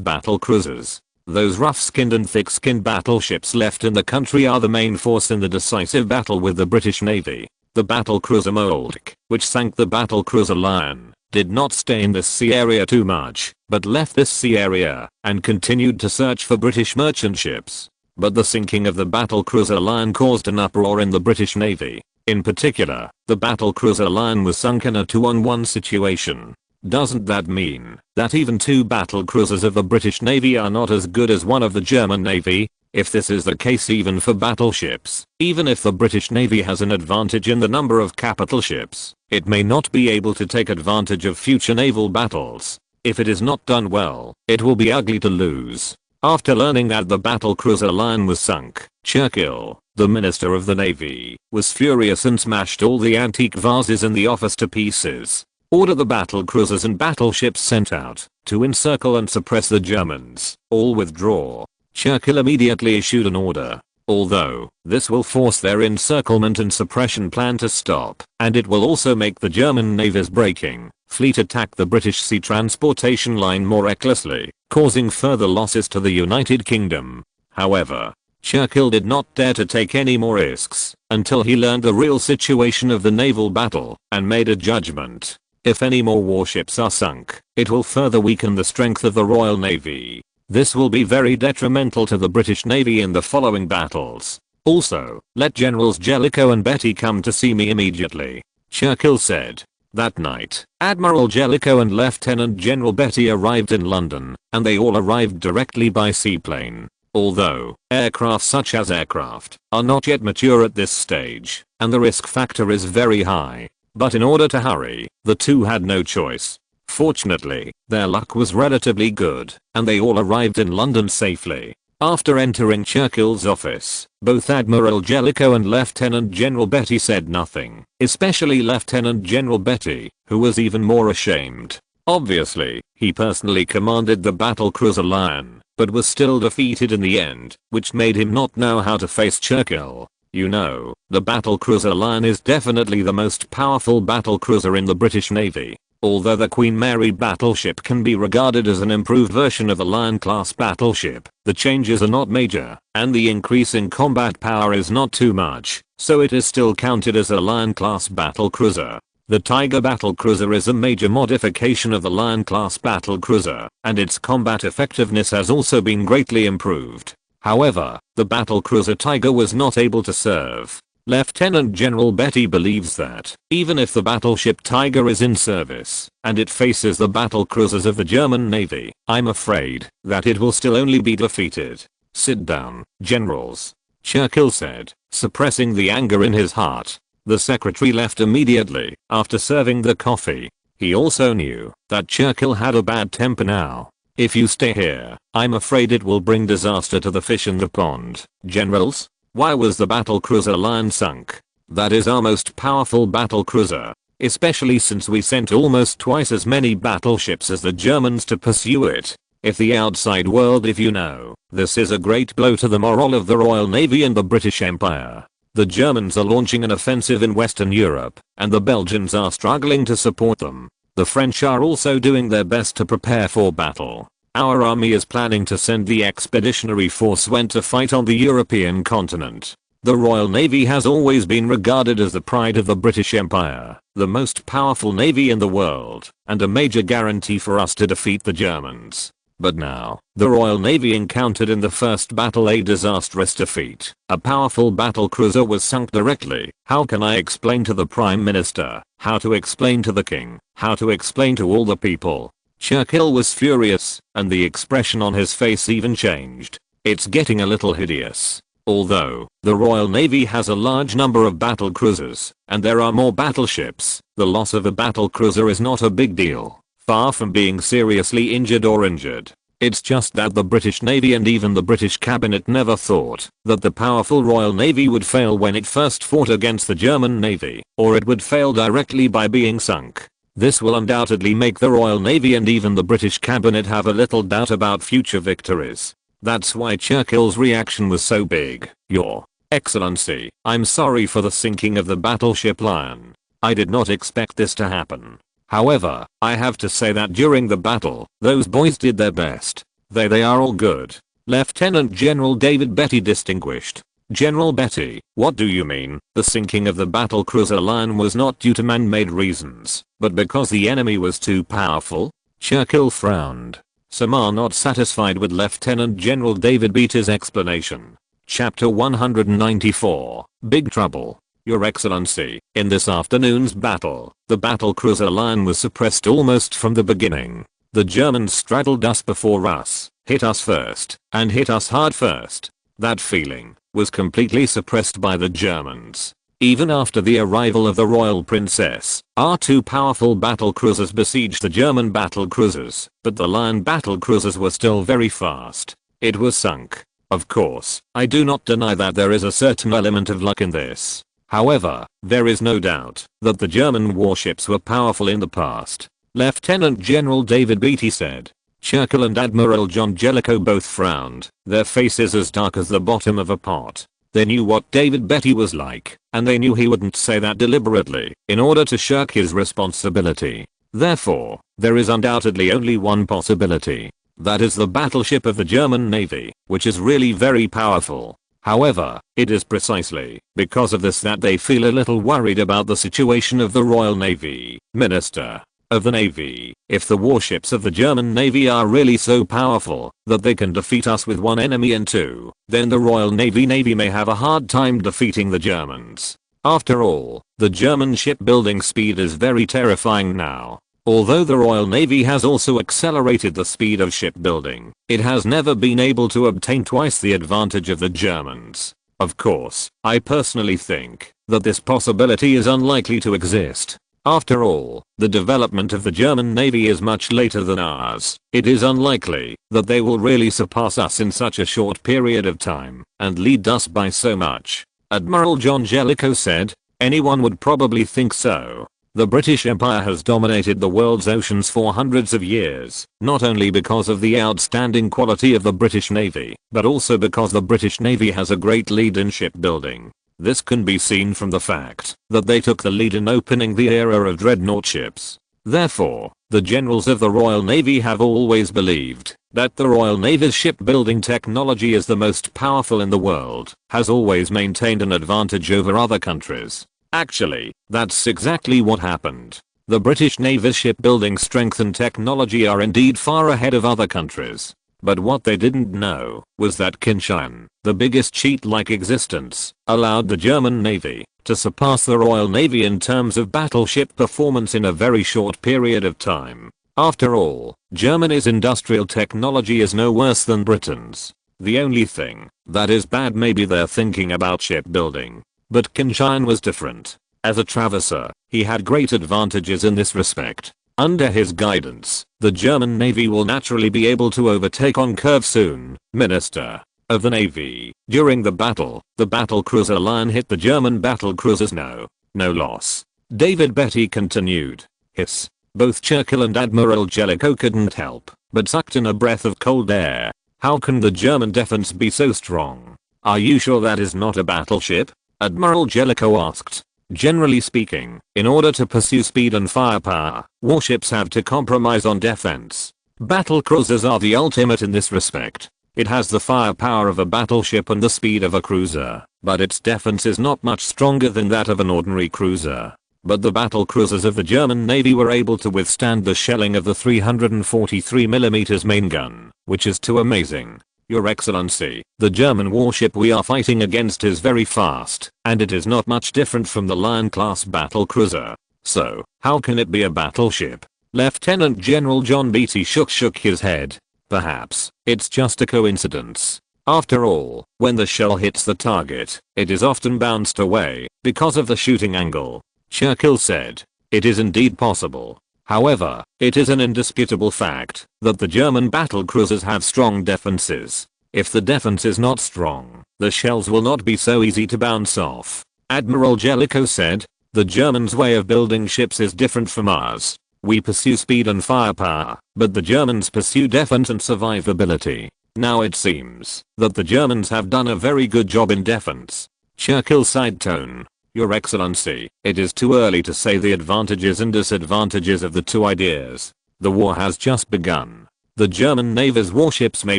battle cruisers. Those rough-skinned and thick-skinned battleships left in the country are the main force in the decisive battle with the British Navy. The battlecruiser Moltke, which sank the battlecruiser Lion, did not stay in this sea area too much, but left this sea area and continued to search for British merchant ships. But the sinking of the battlecruiser Lion caused an uproar in the British Navy. In particular, the battlecruiser Lion was sunk in a 2-on-1 situation. Doesn't that mean that even two battlecruisers of the British Navy are not as good as one of the German Navy? If this is the case even for battleships, even if the British Navy has an advantage in the number of capital ships, it may not be able to take advantage of future naval battles. If it is not done well, it will be ugly to lose. After learning that the battlecruiser Lion was sunk, Churchill, the Minister of the Navy, was furious and smashed all the antique vases in the office to pieces. Order the battlecruisers and battleships sent out to encircle and suppress the Germans. All withdraw. Churchill immediately issued an order. Although, this will force their encirclement and suppression plan to stop, and it will also make the German Navy's breaking fleet attack the British sea transportation line more recklessly, causing further losses to the United Kingdom. However, Churchill did not dare to take any more risks until he learned the real situation of the naval battle and made a judgment. If any more warships are sunk, it will further weaken the strength of the Royal Navy. This will be very detrimental to the British Navy in the following battles. Also, let Generals Jellicoe and Betty come to see me immediately, Churchill said. That night, Admiral Jellicoe and Lieutenant General Betty arrived in London, and they all arrived directly by seaplane. Although, aircraft such as aircraft are not yet mature at this stage, and the risk factor is very high. But in order to hurry, the two had no choice. Fortunately, their luck was relatively good, and they all arrived in London safely. After entering Churchill's office, both Admiral Jellicoe and Lieutenant General Betty said nothing, especially Lieutenant General Betty, who was even more ashamed. Obviously, he personally commanded the battlecruiser Lion, but was still defeated in the end, which made him not know how to face Churchill. You know, the battlecruiser Lion is definitely the most powerful battlecruiser in the British Navy. Although the Queen Mary battleship can be regarded as an improved version of the Lion-class battleship, the changes are not major, and the increase in combat power is not too much, so it is still counted as a Lion-class battlecruiser. The Tiger battlecruiser is a major modification of the Lion-class battlecruiser, and its combat effectiveness has also been greatly improved. However, the battlecruiser Tiger was not able to serve. Lieutenant General Betty believes that, even if the battleship Tiger is in service, and it faces the battlecruisers of the German Navy, I'm afraid that it will still only be defeated. Sit down, generals, Churchill said, suppressing the anger in his heart. The secretary left immediately after serving the coffee. He also knew that Churchill had a bad temper now. "If you stay here, I'm afraid it will bring disaster to the fish in the pond." "Generals, why was the battlecruiser Lion sunk? That is our most powerful battlecruiser, especially since we sent almost twice as many battleships as the Germans to pursue it. If the outside world if you know, this is a great blow to the morale of the Royal Navy and the British Empire. The Germans are launching an offensive in Western Europe, and the Belgians are struggling to support them. The French are also doing their best to prepare for battle. Our army is planning to send the expeditionary force when to fight on the European continent. The Royal Navy has always been regarded as the pride of the British Empire, the most powerful navy in the world, and a major guarantee for us to defeat the Germans. But now, the Royal Navy encountered in the first battle a disastrous defeat. A powerful battlecruiser was sunk directly. How can I explain to the Prime Minister? How to explain to the King? How to explain to all the people? Churchill was furious, and the expression on his face even changed. It's getting a little hideous. Although, the Royal Navy has a large number of battle cruisers, and there are more battleships, the loss of a battle cruiser is not a big deal. Far from being seriously injured or injured. It's just that the British Navy and even the British cabinet never thought that the powerful Royal Navy would fail when it first fought against the German Navy, or it would fail directly by being sunk. This will undoubtedly make the Royal Navy and even the British cabinet have a little doubt about future victories. That's why Churchill's reaction was so big. "Your Excellency, I'm sorry for the sinking of the battleship Lion. I did not expect this to happen. However, I have to say that during the battle, those boys did their best. They are all good." Lieutenant General David Beatty distinguished. "General Beatty, what do you mean? The sinking of the battlecruiser Lion was not due to man-made reasons, but because the enemy was too powerful?" Churchill frowned. Some are not satisfied with Lieutenant General David Beatty's explanation. Chapter 194, Big Trouble. "Your Excellency, in this afternoon's battle, the battlecruiser Lion was suppressed almost from the beginning. The Germans straddled us before us, hit us first, and hit us hard first. That feeling was completely suppressed by the Germans. Even after the arrival of the Royal Princess, our two powerful battlecruisers besieged the German battlecruisers, but the Lion battlecruisers were still very fast. It was sunk. Of course, I do not deny that there is a certain element of luck in this. However, there is no doubt that the German warships were powerful in the past." Lieutenant General David Beatty said. Churchill and Admiral John Jellicoe both frowned, their faces as dark as the bottom of a pot. They knew what David Beatty was like, and they knew he wouldn't say that deliberately, in order to shirk his responsibility. Therefore, there is undoubtedly only one possibility. That is the battleship of the German Navy, which is really very powerful. However, it is precisely because of this that they feel a little worried about the situation of the Royal Navy. Minister of the Navy, if the warships of the German Navy are really so powerful that they can defeat us with one enemy and two, then the Royal Navy may have a hard time defeating the Germans. After all, the German shipbuilding speed is very terrifying now. Although the Royal Navy has also accelerated the speed of shipbuilding, it has never been able to obtain twice the advantage of the Germans. Of course, I personally think that this possibility is unlikely to exist. After all, the development of the German Navy is much later than ours. It is unlikely that they will really surpass us in such a short period of time and lead us by so much. Admiral John Jellicoe said. Anyone would probably think so. The British Empire has dominated the world's oceans for hundreds of years, not only because of the outstanding quality of the British Navy, but also because the British Navy has a great lead in shipbuilding. This can be seen from the fact that they took the lead in opening the era of dreadnought ships. Therefore, the generals of the Royal Navy have always believed that the Royal Navy's shipbuilding technology is the most powerful in the world, has always maintained an advantage over other countries. Actually, that's exactly what happened. The British Navy's shipbuilding strength and technology are indeed far ahead of other countries. But what they didn't know was that Qin Tian, the biggest cheat-like existence, allowed the German Navy to surpass the Royal Navy in terms of battleship performance in a very short period of time. After all, Germany's industrial technology is no worse than Britain's. The only thing that is bad may be their thinking about shipbuilding. But Qin Tian was different. As a traverser, he had great advantages in this respect. Under his guidance, the German Navy will naturally be able to overtake on curve soon. Minister of the Navy. During the battle cruiser Lion hit the German battle cruisers. No loss. David Beatty continued. Hiss. Both Churchill and Admiral Jellicoe couldn't help but sucked in a breath of cold air. How can the German defense be so strong? Are you sure that is not a battleship? Admiral Jellicoe asked. Generally speaking, in order to pursue speed and firepower, warships have to compromise on defense. Battle cruisers are the ultimate in this respect. It has the firepower of a battleship and the speed of a cruiser, but its defense is not much stronger than that of an ordinary cruiser. But the battle cruisers of the German Navy were able to withstand the shelling of the 343mm main gun, which is too amazing. Your Excellency, the German warship we are fighting against is very fast, and it is not much different from the Lion-class battle cruiser. So, how can it be a battleship? Lieutenant General John Beatty shook his head. Perhaps, it's just a coincidence. After all, when the shell hits the target, it is often bounced away, because of the shooting angle. Churchill said. It is indeed possible. However, it is an indisputable fact that the German battle cruisers have strong defenses. If the defense is not strong, the shells will not be so easy to bounce off. Admiral Jellicoe said, the Germans' way of building ships is different from ours. We pursue speed and firepower, but the Germans pursue defense and survivability. Now it seems that the Germans have done a very good job in defense. Churchill side tone. Your Excellency, it is too early to say the advantages and disadvantages of the two ideas. The war has just begun. The German Navy's warships may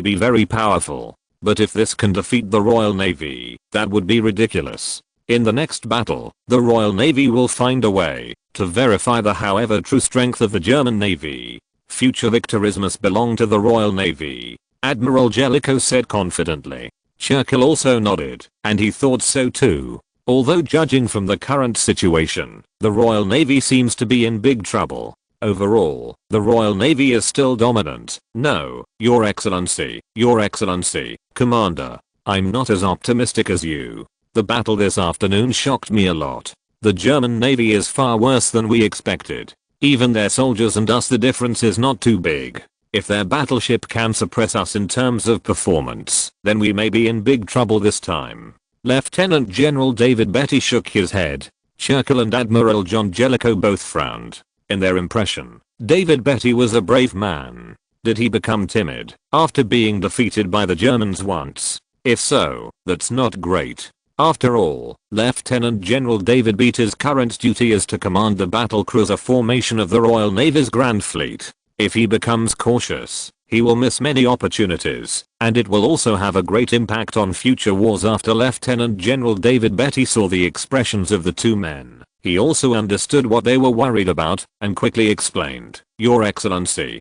be very powerful, but if this can defeat the Royal Navy, that would be ridiculous. In the next battle, the Royal Navy will find a way to verify the however true strength of the German Navy. Future victories must belong to the Royal Navy, Admiral Jellicoe said confidently. Churchill also nodded, and he thought so too. Although judging from the current situation, the Royal Navy seems to be in big trouble. Overall, the Royal Navy is still dominant. No, Your Excellency, Commander, I'm not as optimistic as you. The battle this afternoon shocked me a lot. The German Navy is far worse than we expected. Even their soldiers and us, the difference is not too big. If their battleship can suppress us in terms of performance, then we may be in big trouble this time. Lieutenant General David Beatty shook his head. Churchill and Admiral John Jellicoe both frowned. In their impression, David Beatty was a brave man. Did he become timid after being defeated by the Germans once? If so, that's not great. After all, Lieutenant General David Beatty's current duty is to command the battle cruiser formation of the Royal Navy's Grand Fleet. If he becomes cautious, he will miss many opportunities, and it will also have a great impact on future wars. After Lieutenant General David Beatty saw the expressions of the two men, he also understood what they were worried about, and quickly explained, Your Excellency,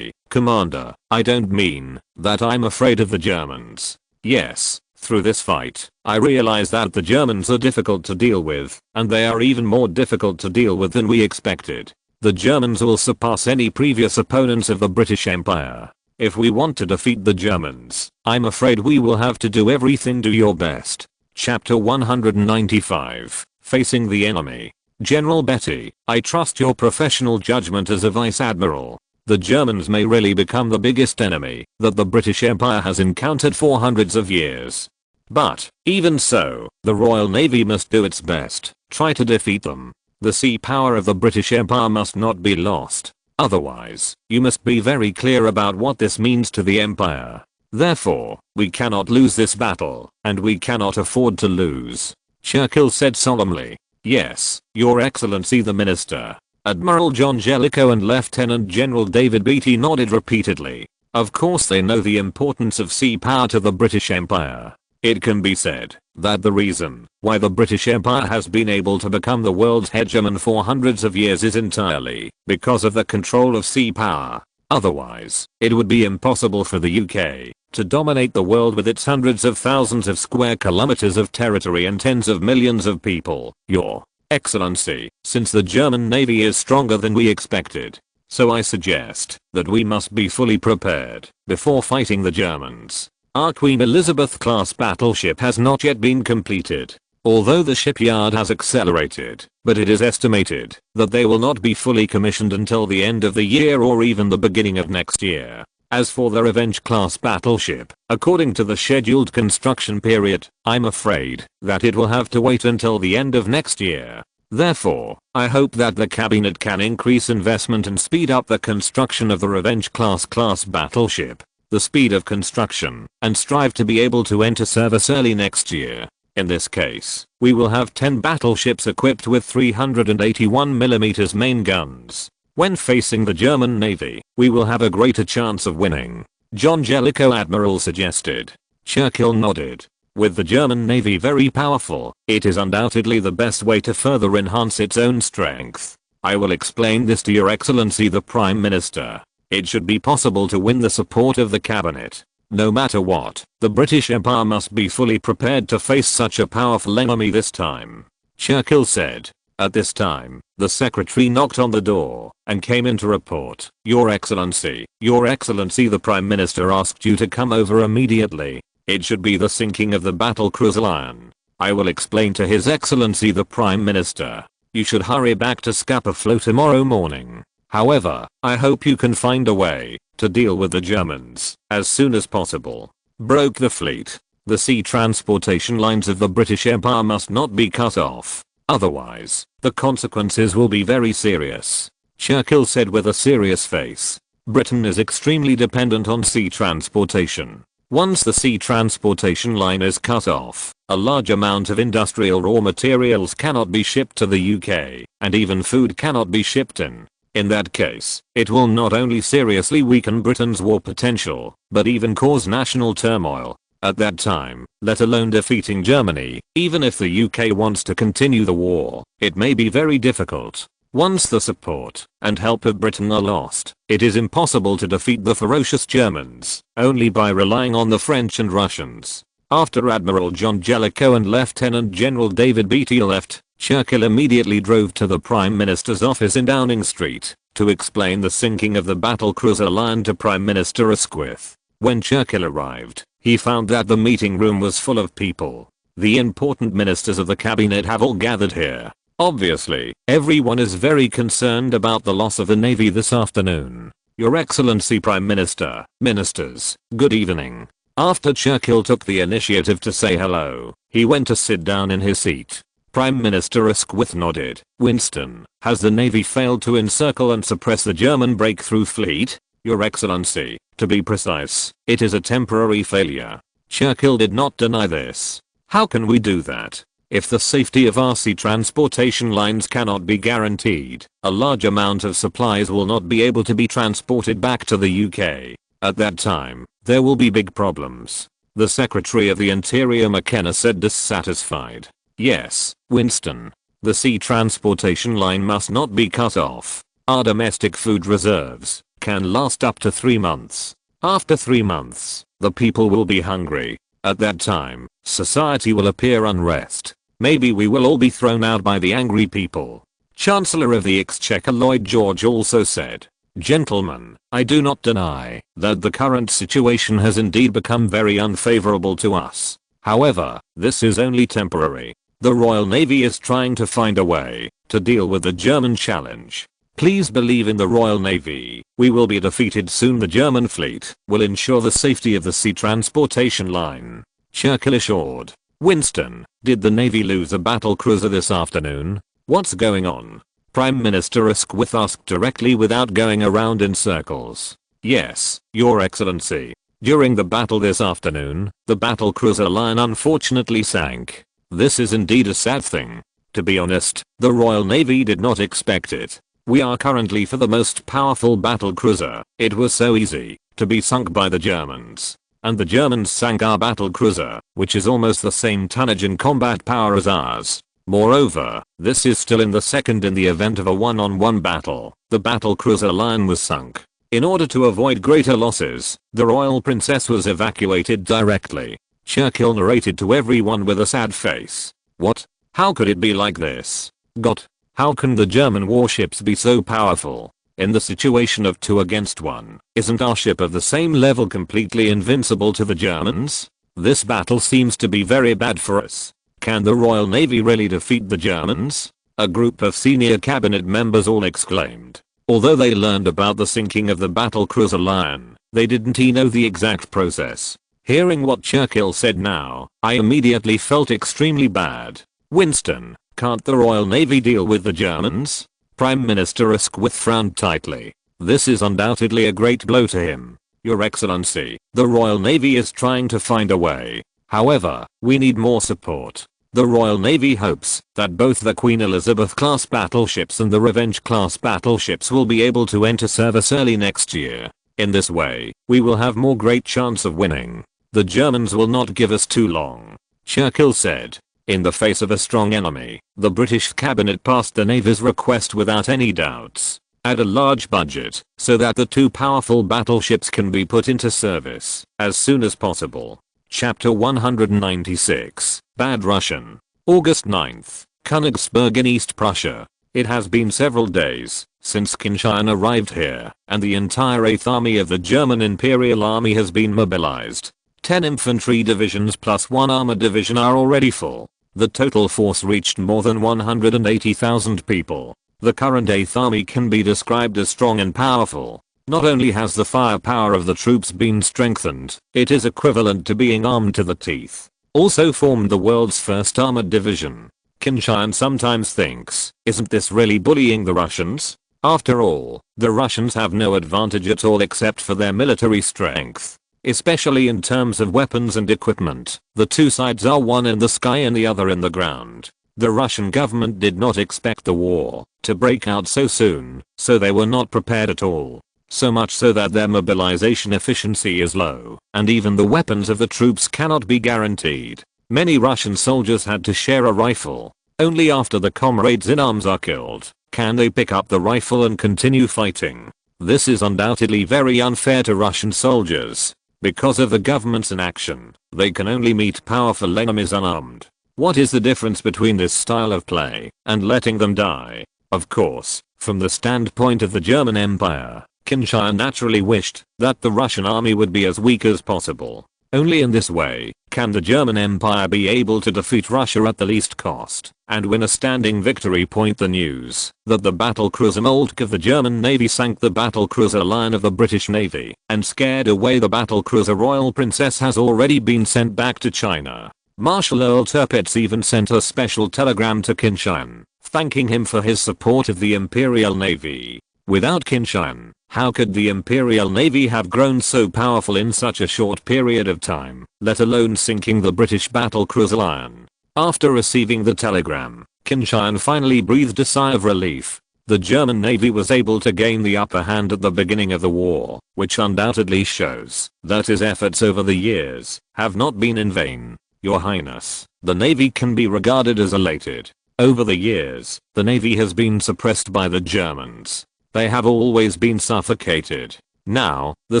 Commander, I don't mean that I'm afraid of the Germans. Yes, through this fight, I realize that the Germans are difficult to deal with, and they are even more difficult to deal with than we expected. The Germans will surpass any previous opponents of the British Empire. If we want to defeat the Germans, I'm afraid we will have to do everything. Do your best. Chapter 195. Facing the enemy. General Beatty, I trust your professional judgment as a Vice Admiral. The Germans may really become the biggest enemy that the British Empire has encountered for hundreds of years. But, even so, the Royal Navy must do its best, try to defeat them. The sea power of the British Empire must not be lost. Otherwise, you must be very clear about what this means to the Empire. Therefore, we cannot lose this battle, and we cannot afford to lose. Churchill said solemnly. Yes, Your Excellency the Minister. Admiral John Jellicoe and Lieutenant General David Beatty nodded repeatedly. Of course they know the importance of sea power to the British Empire. It can be said that the reason why the British Empire has been able to become the world's hegemon for hundreds of years is entirely because of the control of sea power. Otherwise, it would be impossible for the UK to dominate the world with its hundreds of thousands of square kilometers of territory and tens of millions of people. Your Excellency, since the German Navy is stronger than we expected, so I suggest that we must be fully prepared before fighting the Germans. Our Queen Elizabeth class battleship has not yet been completed. although the shipyard has accelerated, but it is estimated that they will not be fully commissioned until the end of the year or even the beginning of next year. As for the Revenge-class battleship, according to the scheduled construction period, I'm afraid that it will have to wait until the end of next year. Therefore, I hope that the cabinet can increase investment and speed up the construction of the Revenge-class battleship, the speed of construction, and strive to be able to enter service early next year. In this case, we will have 10 battleships equipped with 381mm main guns. When facing the German Navy, we will have a greater chance of winning, John Jellicoe Admiral suggested. Churchill nodded. With the German Navy very powerful, it is undoubtedly the best way to further enhance its own strength. I will explain this to Your Excellency the Prime Minister. It should be possible to win the support of the cabinet. No matter what, the British Empire must be fully prepared to face such a powerful enemy this time, Churchill said. At this time, the secretary knocked on the door and came in to report. Your Excellency the Prime Minister asked you to come over immediately. It should be the sinking of the battlecruiser Lion. I will explain to His Excellency the Prime Minister. You should hurry back to Scapa Flow tomorrow morning. However, I hope you can find a way to deal with the Germans as soon as possible. Broke the fleet. The sea transportation lines of the British Empire must not be cut off. Otherwise, the consequences will be very serious, Churchill said with a serious face. Britain is extremely dependent on sea transportation. Once the sea transportation line is cut off, a large amount of industrial raw materials cannot be shipped to the UK, and even food cannot be shipped in. In that case, it will not only seriously weaken Britain's war potential, but even cause national turmoil. At that time, let alone defeating Germany, even if the UK wants to continue the war, it may be very difficult. Once the support and help of Britain are lost, it is impossible to defeat the ferocious Germans, only by relying on the French and Russians. After Admiral John Jellicoe and Lieutenant General David Beatty left, Churchill immediately drove to the Prime Minister's office in Downing Street to explain the sinking of the battlecruiser Lion to Prime Minister Asquith. When Churchill arrived, he found that the meeting room was full of people. The important ministers of the cabinet have all gathered here. Obviously, everyone is very concerned about the loss of the Navy this afternoon. Your Excellency Prime Minister, ministers, good evening. After Churchill took the initiative to say hello, he went to sit down in his seat. Prime Minister Asquith nodded. Winston, has the Navy failed to encircle and suppress the German breakthrough fleet? Your Excellency, to be precise, it is a temporary failure. Churchill did not deny this. How can we do that? If the safety of our sea transportation lines cannot be guaranteed, a large amount of supplies will not be able to be transported back to the UK. At that time, there will be big problems. The Secretary of the Interior McKenna said dissatisfied. Yes, Winston. The sea transportation line must not be cut off. Our domestic food reserves can last up to 3 months. After 3 months, the people will be hungry. At that time, society will appear unrest. Maybe we will all be thrown out by the angry people. Chancellor of the Exchequer Lloyd George also said, Gentlemen, I do not deny that the current situation has indeed become very unfavorable to us. However, this is only temporary. The Royal Navy is trying to find a way to deal with the German challenge. Please believe in the Royal Navy. We will be defeated soon. The German fleet will ensure the safety of the sea transportation line, Churchill assured. Winston, did the Navy lose a battlecruiser this afternoon? What's going on? Prime Minister Asquith asked directly without going around in circles. Yes, Your Excellency. During the battle this afternoon, the battlecruiser Lion unfortunately sank. This is indeed a sad thing. To be honest, the Royal Navy did not expect it. We are currently for the most powerful battlecruiser. It was so easy to be sunk by the Germans. And the Germans sank our battlecruiser, which is almost the same tonnage and combat power as ours. Moreover, this is still in the second in the event of a one-on-one battle. The battlecruiser Lion was sunk. In order to avoid greater losses, the Royal Princess was evacuated directly. Churchill narrated to everyone with a sad face. What? How could it be like this? God. How can the German warships be so powerful? In the situation of 2 against 1, isn't our ship of the same level completely invincible to the Germans? This battle seems to be very bad for us. Can the Royal Navy really defeat the Germans? A group of senior cabinet members all exclaimed. Although they learned about the sinking of the battlecruiser Lion, they didn't know the exact process. Hearing what Churchill said now, I immediately felt extremely bad. Winston, can't the Royal Navy deal with the Germans? Prime Minister Asquith frowned tightly. This is undoubtedly a great blow to him. Your Excellency, the Royal Navy is trying to find a way. However, we need more support. The Royal Navy hopes that both the Queen Elizabeth-class battleships and the Revenge-class battleships will be able to enter service early next year. In this way, we will have more great chance of winning. The Germans will not give us too long, Churchill said. In the face of a strong enemy, the British cabinet passed the Navy's request without any doubts. Add a large budget so that the two powerful battleships can be put into service as soon as possible. Chapter 196, Bad Russian. August 9th, Königsberg in East Prussia. It has been several days since Qin Tian arrived here, and the entire 8th Army of the German Imperial Army has been mobilized. 10 infantry divisions plus 1 armored division are already full. The total force reached more than 180,000 people. The current 8th Army can be described as strong and powerful. Not only has the firepower of the troops been strengthened, it is equivalent to being armed to the teeth. Also formed the world's first armored division. Qin Tian sometimes thinks, isn't this really bullying the Russians? After all, the Russians have no advantage at all except for their military strength. Especially in terms of weapons and equipment, the two sides are one in the sky and the other in the ground. The Russian government did not expect the war to break out so soon, so they were not prepared at all. So much so that their mobilization efficiency is low, and even the weapons of the troops cannot be guaranteed. Many Russian soldiers had to share a rifle. Only after the comrades in arms are killed, can they pick up the rifle and continue fighting. This is undoubtedly very unfair to Russian soldiers. Because of the government's inaction, they can only meet powerful enemies unarmed. What is the difference between this style of play and letting them die? Of course, from the standpoint of the German Empire, Qin Tian naturally wished that the Russian army would be as weak as possible. Only in this way can the German Empire be able to defeat Russia at the least cost and win a standing victory. The news that the battlecruiser Moltke of the German Navy sank the battlecruiser Lion of the British Navy and scared away the battlecruiser Royal Princess has already been sent back to China. Marshal Earl Tirpitz even sent a special telegram to Qin Tian, thanking him for his support of the Imperial Navy. Without Qin Tian, how could the Imperial Navy have grown so powerful in such a short period of time, let alone sinking the British battlecruiser Lion? After receiving the telegram, Qin Tian finally breathed a sigh of relief. The German Navy was able to gain the upper hand at the beginning of the war, which undoubtedly shows that his efforts over the years have not been in vain. Your Highness, the Navy can be regarded as elated. Over the years, the Navy has been suppressed by the Germans. They have always been suffocated. Now, the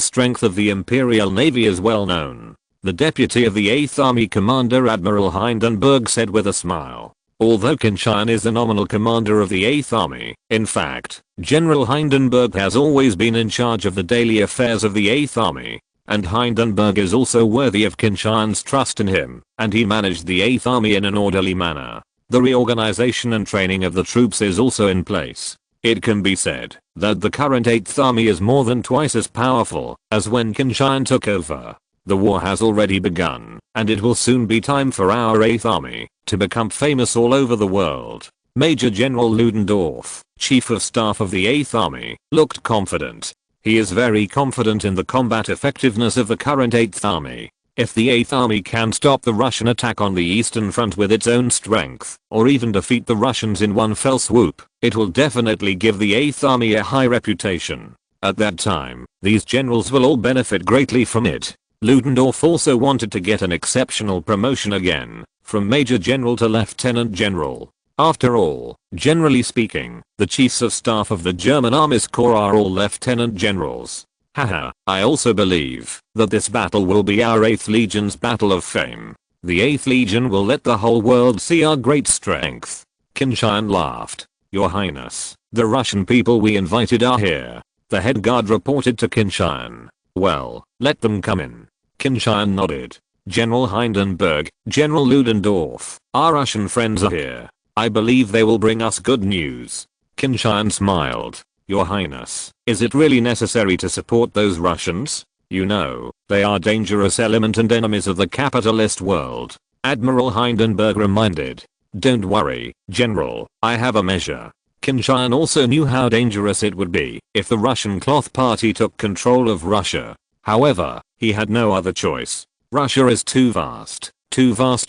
strength of the Imperial Navy is well known. The deputy of the 8th Army Commander Admiral Hindenburg said with a smile. Although Qin Tian is the nominal commander of the 8th Army, in fact, General Hindenburg has always been in charge of the daily affairs of the 8th Army. And Hindenburg is also worthy of Qin Tian's trust in him, and he managed the 8th Army in an orderly manner. The reorganization and training of the troops is also in place. It can be said that the current 8th Army is more than twice as powerful as when Qin Tian took over. The war has already begun, and it will soon be time for our 8th Army to become famous all over the world. Major General Ludendorff, Chief of Staff of the 8th Army, looked confident. He is very confident in the combat effectiveness of the current 8th Army. If the 8th Army can stop the Russian attack on the Eastern Front with its own strength, or even defeat the Russians in one fell swoop, it will definitely give the 8th Army a high reputation. At that time, these generals will all benefit greatly from it. Ludendorff also wanted to get an exceptional promotion again, from Major General to Lieutenant General. After all, generally speaking, the Chiefs of Staff of the German Army's Corps are all Lieutenant Generals. Haha, I also believe that this battle will be our 8th Legion's battle of fame. The 8th Legion will let the whole world see our great strength. Qin Tian laughed. Your Highness, the Russian people we invited are here. The head guard reported to Qin Tian. Well, let them come in. Qin Tian nodded. General Hindenburg, General Ludendorff, our Russian friends are here. I believe they will bring us good news. Qin Tian smiled. Your Highness, is it really necessary to support those Russians? You know, they are dangerous element and enemies of the capitalist world. Admiral Hindenburg reminded. Don't worry, General, I have a measure. Qin Tian also knew how dangerous it would be if the Russian Cloth Party took control of Russia. However, he had no other choice. Russia is too vast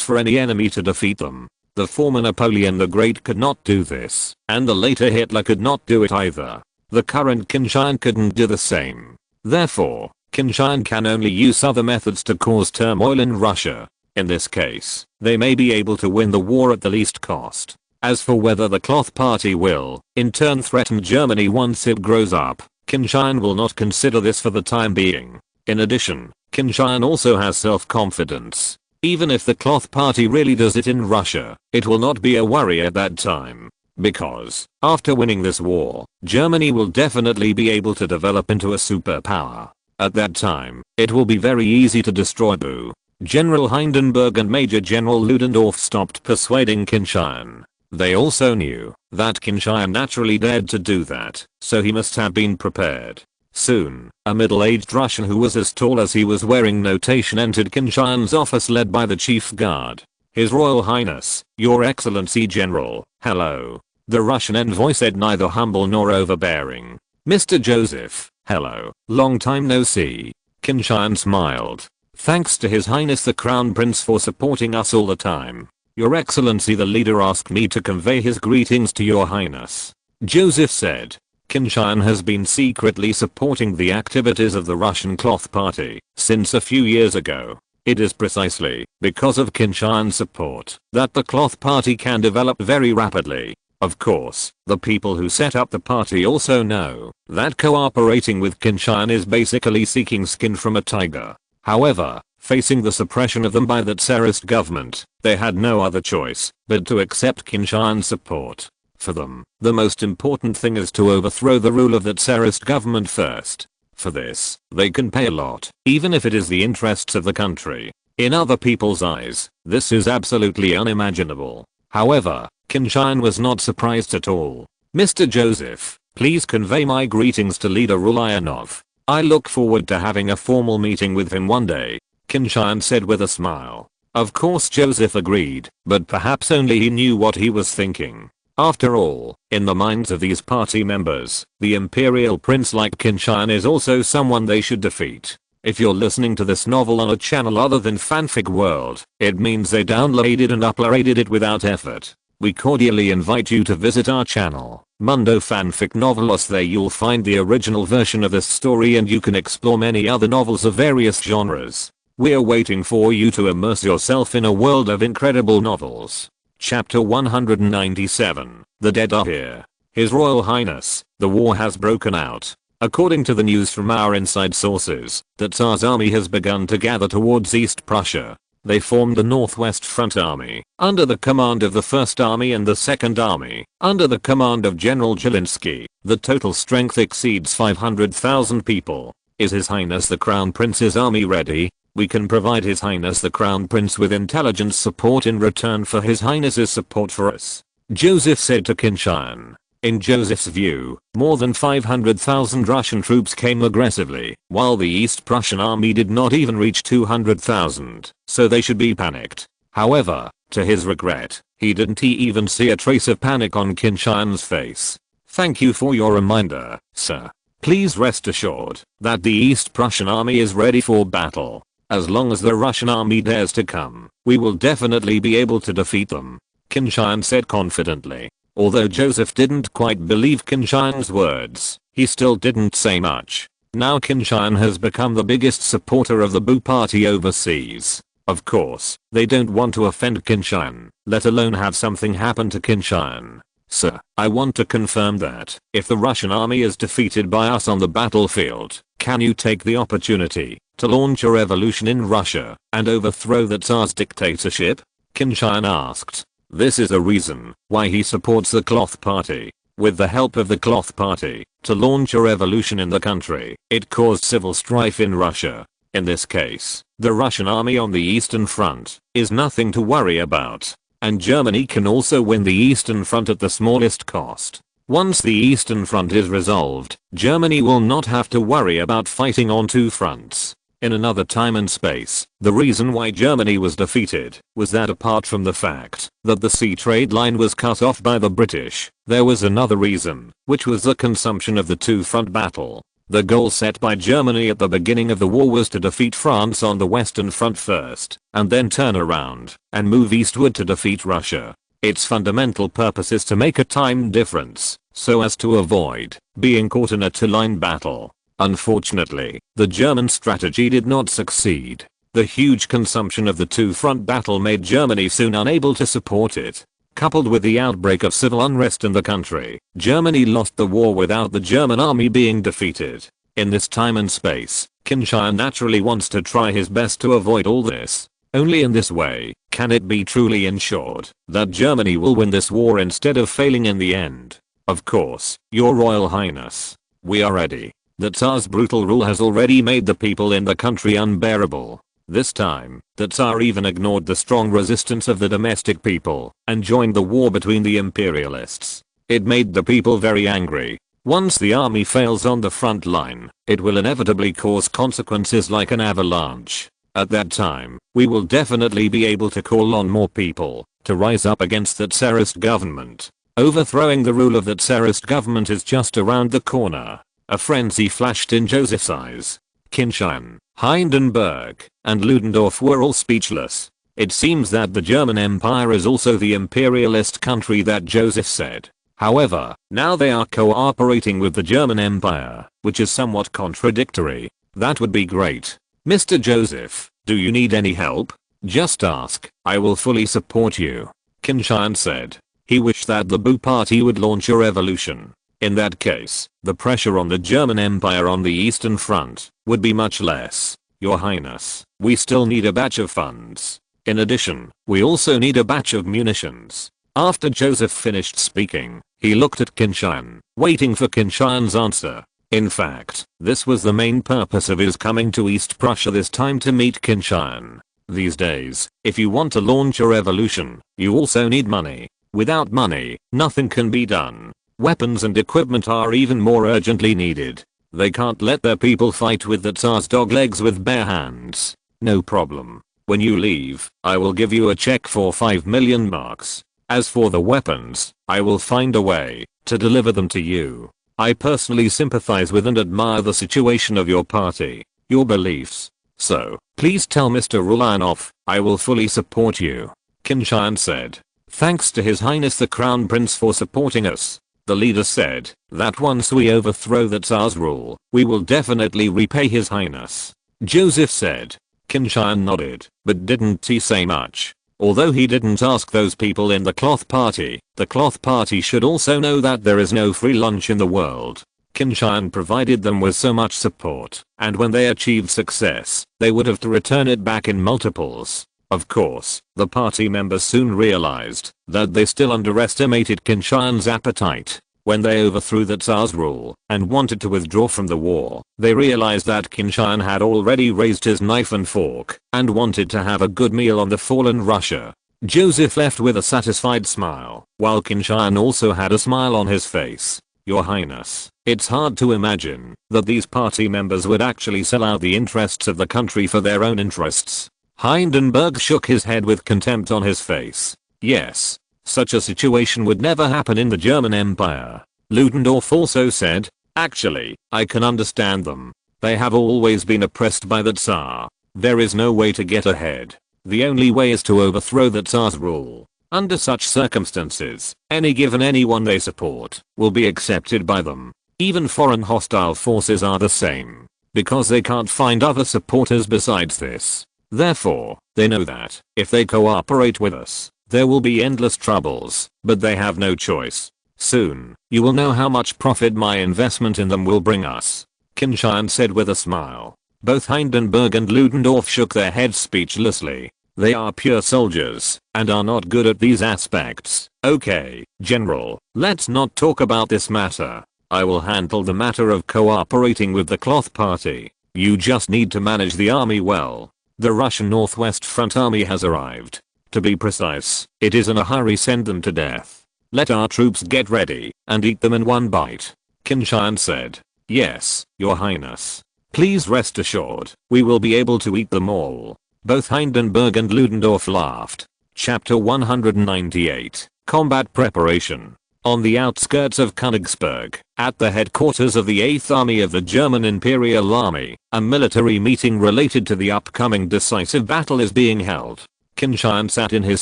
for any enemy to defeat them. The former Napoleon the Great could not do this, and the later Hitler could not do it either. The current Qin Tian couldn't do the same. Therefore, Qin Tian can only use other methods to cause turmoil in Russia. In this case, they may be able to win the war at the least cost. As for whether the Cloth Party will, in turn, threaten Germany once it grows up, Qin Tian will not consider this for the time being. In addition, Qin Tian also has self-confidence. Even if the Cloth Party really does it in Russia, it will not be a worry at that time. Because, after winning this war, Germany will definitely be able to develop into a superpower. At that time, it will be very easy to destroy Boo. General Hindenburg and Major General Ludendorff stopped persuading Qin Tian. They also knew that Qin Tian naturally dared to do that, so he must have been prepared. Soon, a middle-aged Russian who was as tall as he was wearing notation entered Qin Tian's office led by the chief guard. His Royal Highness, Your Excellency General, hello. The Russian envoy said, neither humble nor overbearing. Mr. Joseph, hello, long time no see. Qin Tian smiled. Thanks to His Highness the Crown Prince for supporting us all the time. Your Excellency the leader asked me to convey his greetings to Your Highness. Joseph said. Qin Tian has been secretly supporting the activities of the Russian Cloth Party since a few years ago. It is precisely because of Qin Tian's support that the Cloth Party can develop very rapidly. Of course, the people who set up the party also know that cooperating with Qin Tian is basically seeking skin from a tiger. However, facing the suppression of them by the Tsarist government, they had no other choice but to accept Qin Tian's support. For them, the most important thing is to overthrow the rule of the Tsarist government first. For this, they can pay a lot, even if it is the interests of the country. In other people's eyes, this is absolutely unimaginable. However, Qin Tian was not surprised at all. Mr. Joseph, please convey my greetings to Leader Ulyanov. I look forward to having a formal meeting with him one day, Qin Tian said with a smile. Of course Joseph agreed, but perhaps only he knew what he was thinking. After all, in the minds of these party members, the imperial prince like Qin Tian is also someone they should defeat. If you're listening to this novel on a channel other than Fanfic World, it means they downloaded and uploaded it without effort. We cordially invite you to visit our channel, Mundo Fanfic Novelos. There you'll find the original version of this story and you can explore many other novels of various genres. We're waiting for you to immerse yourself in a world of incredible novels. Chapter 197, The Dead Are Here. His Royal Highness, the war has broken out. According to the news from our inside sources, the Tsar's army has begun to gather towards East Prussia. They formed the Northwest Front Army, under the command of the 1st Army and the 2nd Army, under the command of General Zelensky. The total strength exceeds 500,000 people. Is His Highness the Crown Prince's army ready? We can provide His Highness the Crown Prince with intelligence support in return for His Highness's support for us, Joseph said to Qin Tian. In Joseph's view, more than 500,000 Russian troops came aggressively, while the East Prussian army did not even reach 200,000, so they should be panicked. However, to his regret, he didn't even see a trace of panic on Qin Tian's face. Thank you for your reminder, sir. Please rest assured that the East Prussian army is ready for battle. As long as the Russian army dares to come, we will definitely be able to defeat them, Qin Tian said confidently. Although Joseph didn't quite believe Qin Tian's words, he still didn't say much. Now Qin Tian has become the biggest supporter of the Boo party overseas. Of course, they don't want to offend Qin Tian, let alone have something happen to Qin Tian. Sir, I want to confirm that if the Russian army is defeated by us on the battlefield, can you take the opportunity to launch a revolution in Russia and overthrow the Tsar's dictatorship? Qin Tian asked. This is a reason why he supports the Cloth Party. With the help of the Cloth Party, to launch a revolution in the country, it caused civil strife in Russia. In this case, the Russian army on the Eastern Front is nothing to worry about, and Germany can also win the Eastern Front at the smallest cost. Once the Eastern Front is resolved, Germany will not have to worry about fighting on two fronts. In another time and space, the reason why Germany was defeated was that apart from the fact that the sea trade line was cut off by the British, there was another reason, which was the consumption of the two-front battle. The goal set by Germany at the beginning of the war was to defeat France on the Western Front first, and then turn around and move eastward to defeat Russia. Its fundamental purpose is to make a time difference, so as to avoid being caught in a two-line battle. Unfortunately, the German strategy did not succeed. The huge consumption of the two-front battle made Germany soon unable to support it. Coupled with the outbreak of civil unrest in the country, Germany lost the war without the German army being defeated. In this time and space, Qin Tian naturally wants to try his best to avoid all this. Only in this way can it be truly ensured that Germany will win this war instead of failing in the end. Of course, Your Royal Highness, we are ready. The Tsar's brutal rule has already made the people in the country unbearable. This time, the Tsar even ignored the strong resistance of the domestic people and joined the war between the imperialists. It made the people very angry. Once the army fails on the front line, it will inevitably cause consequences like an avalanche. At that time, we will definitely be able to call on more people to rise up against the Tsarist government. Overthrowing the rule of the Tsarist government is just around the corner. A frenzy flashed in Joseph's eyes. Qin Tian, Hindenburg, and Ludendorff were all speechless. It seems that the German Empire is also the imperialist country that Joseph said. However, now they are cooperating with the German Empire, which is somewhat contradictory. That would be great. Mr. Joseph, do you need any help? Just ask, I will fully support you. Qin Tian said. He wished that the Boo Party would launch a revolution. In that case, the pressure on the German Empire on the Eastern Front would be much less. Your Highness, we still need a batch of funds. In addition, we also need a batch of munitions. After Joseph finished speaking, he looked at Qin Tian, waiting for Qin Tian's answer. In fact, this was the main purpose of his coming to East Prussia this time, to meet Qin Tian. These days, if you want to launch a revolution, you also need money. Without money, nothing can be done. Weapons and equipment are even more urgently needed. They can't let their people fight with the Tsar's doglegs with bare hands. No problem. When you leave, I will give you a check for 5 million marks. As for the weapons, I will find a way to deliver them to you. I personally sympathize with and admire the situation of your party, your beliefs. So, please tell Mr. Ulyanov, I will fully support you. Qin Tian said. Thanks to His Highness the Crown Prince for supporting us. The leader said that once we overthrow the Tsar's rule, we will definitely repay His Highness. Joseph said. Qin Tian nodded, but didn't he say much. Although he didn't ask those people in the Cloth Party, the Cloth Party should also know that there is no free lunch in the world. Qin Tian provided them with so much support, and when they achieved success, they would have to return it back in multiples. Of course, the party members soon realized that they still underestimated Qin Tian's appetite. When they overthrew the Tsar's rule and wanted to withdraw from the war, they realized that Qin Tian had already raised his knife and fork and wanted to have a good meal on the fallen Russia. Joseph left with a satisfied smile, while Qin Tian also had a smile on his face. Your Highness, it's hard to imagine that these party members would actually sell out the interests of the country for their own interests. Hindenburg shook his head with contempt on his face. Yes, such a situation would never happen in the German Empire. Ludendorff also said, actually, I can understand them. They have always been oppressed by the Tsar. There is no way to get ahead. The only way is to overthrow the Tsar's rule. Under such circumstances, any given anyone they support will be accepted by them. Even foreign hostile forces are the same, because they can't find other supporters besides this. Therefore, they know that if they cooperate with us, there will be endless troubles, but they have no choice. Soon, you will know how much profit my investment in them will bring us. Qin Tian said with a smile. Both Hindenburg and Ludendorff shook their heads speechlessly. They are pure soldiers and are not good at these aspects. Okay, General, let's not talk about this matter. I will handle the matter of cooperating with the Cloth Party. You just need to manage the army well. The Russian Northwest Front Army has arrived. To be precise, it is in a hurry. Send them to death. Let our troops get ready and eat them in one bite. Qin Tian said. Yes, Your Highness. Please rest assured, we will be able to eat them all. Both Hindenburg and Ludendorff laughed. Chapter 198, Combat Preparation. On the outskirts of Königsberg, at the headquarters of the 8th Army of the German Imperial Army, a military meeting related to the upcoming decisive battle is being held. Qin Tian sat in his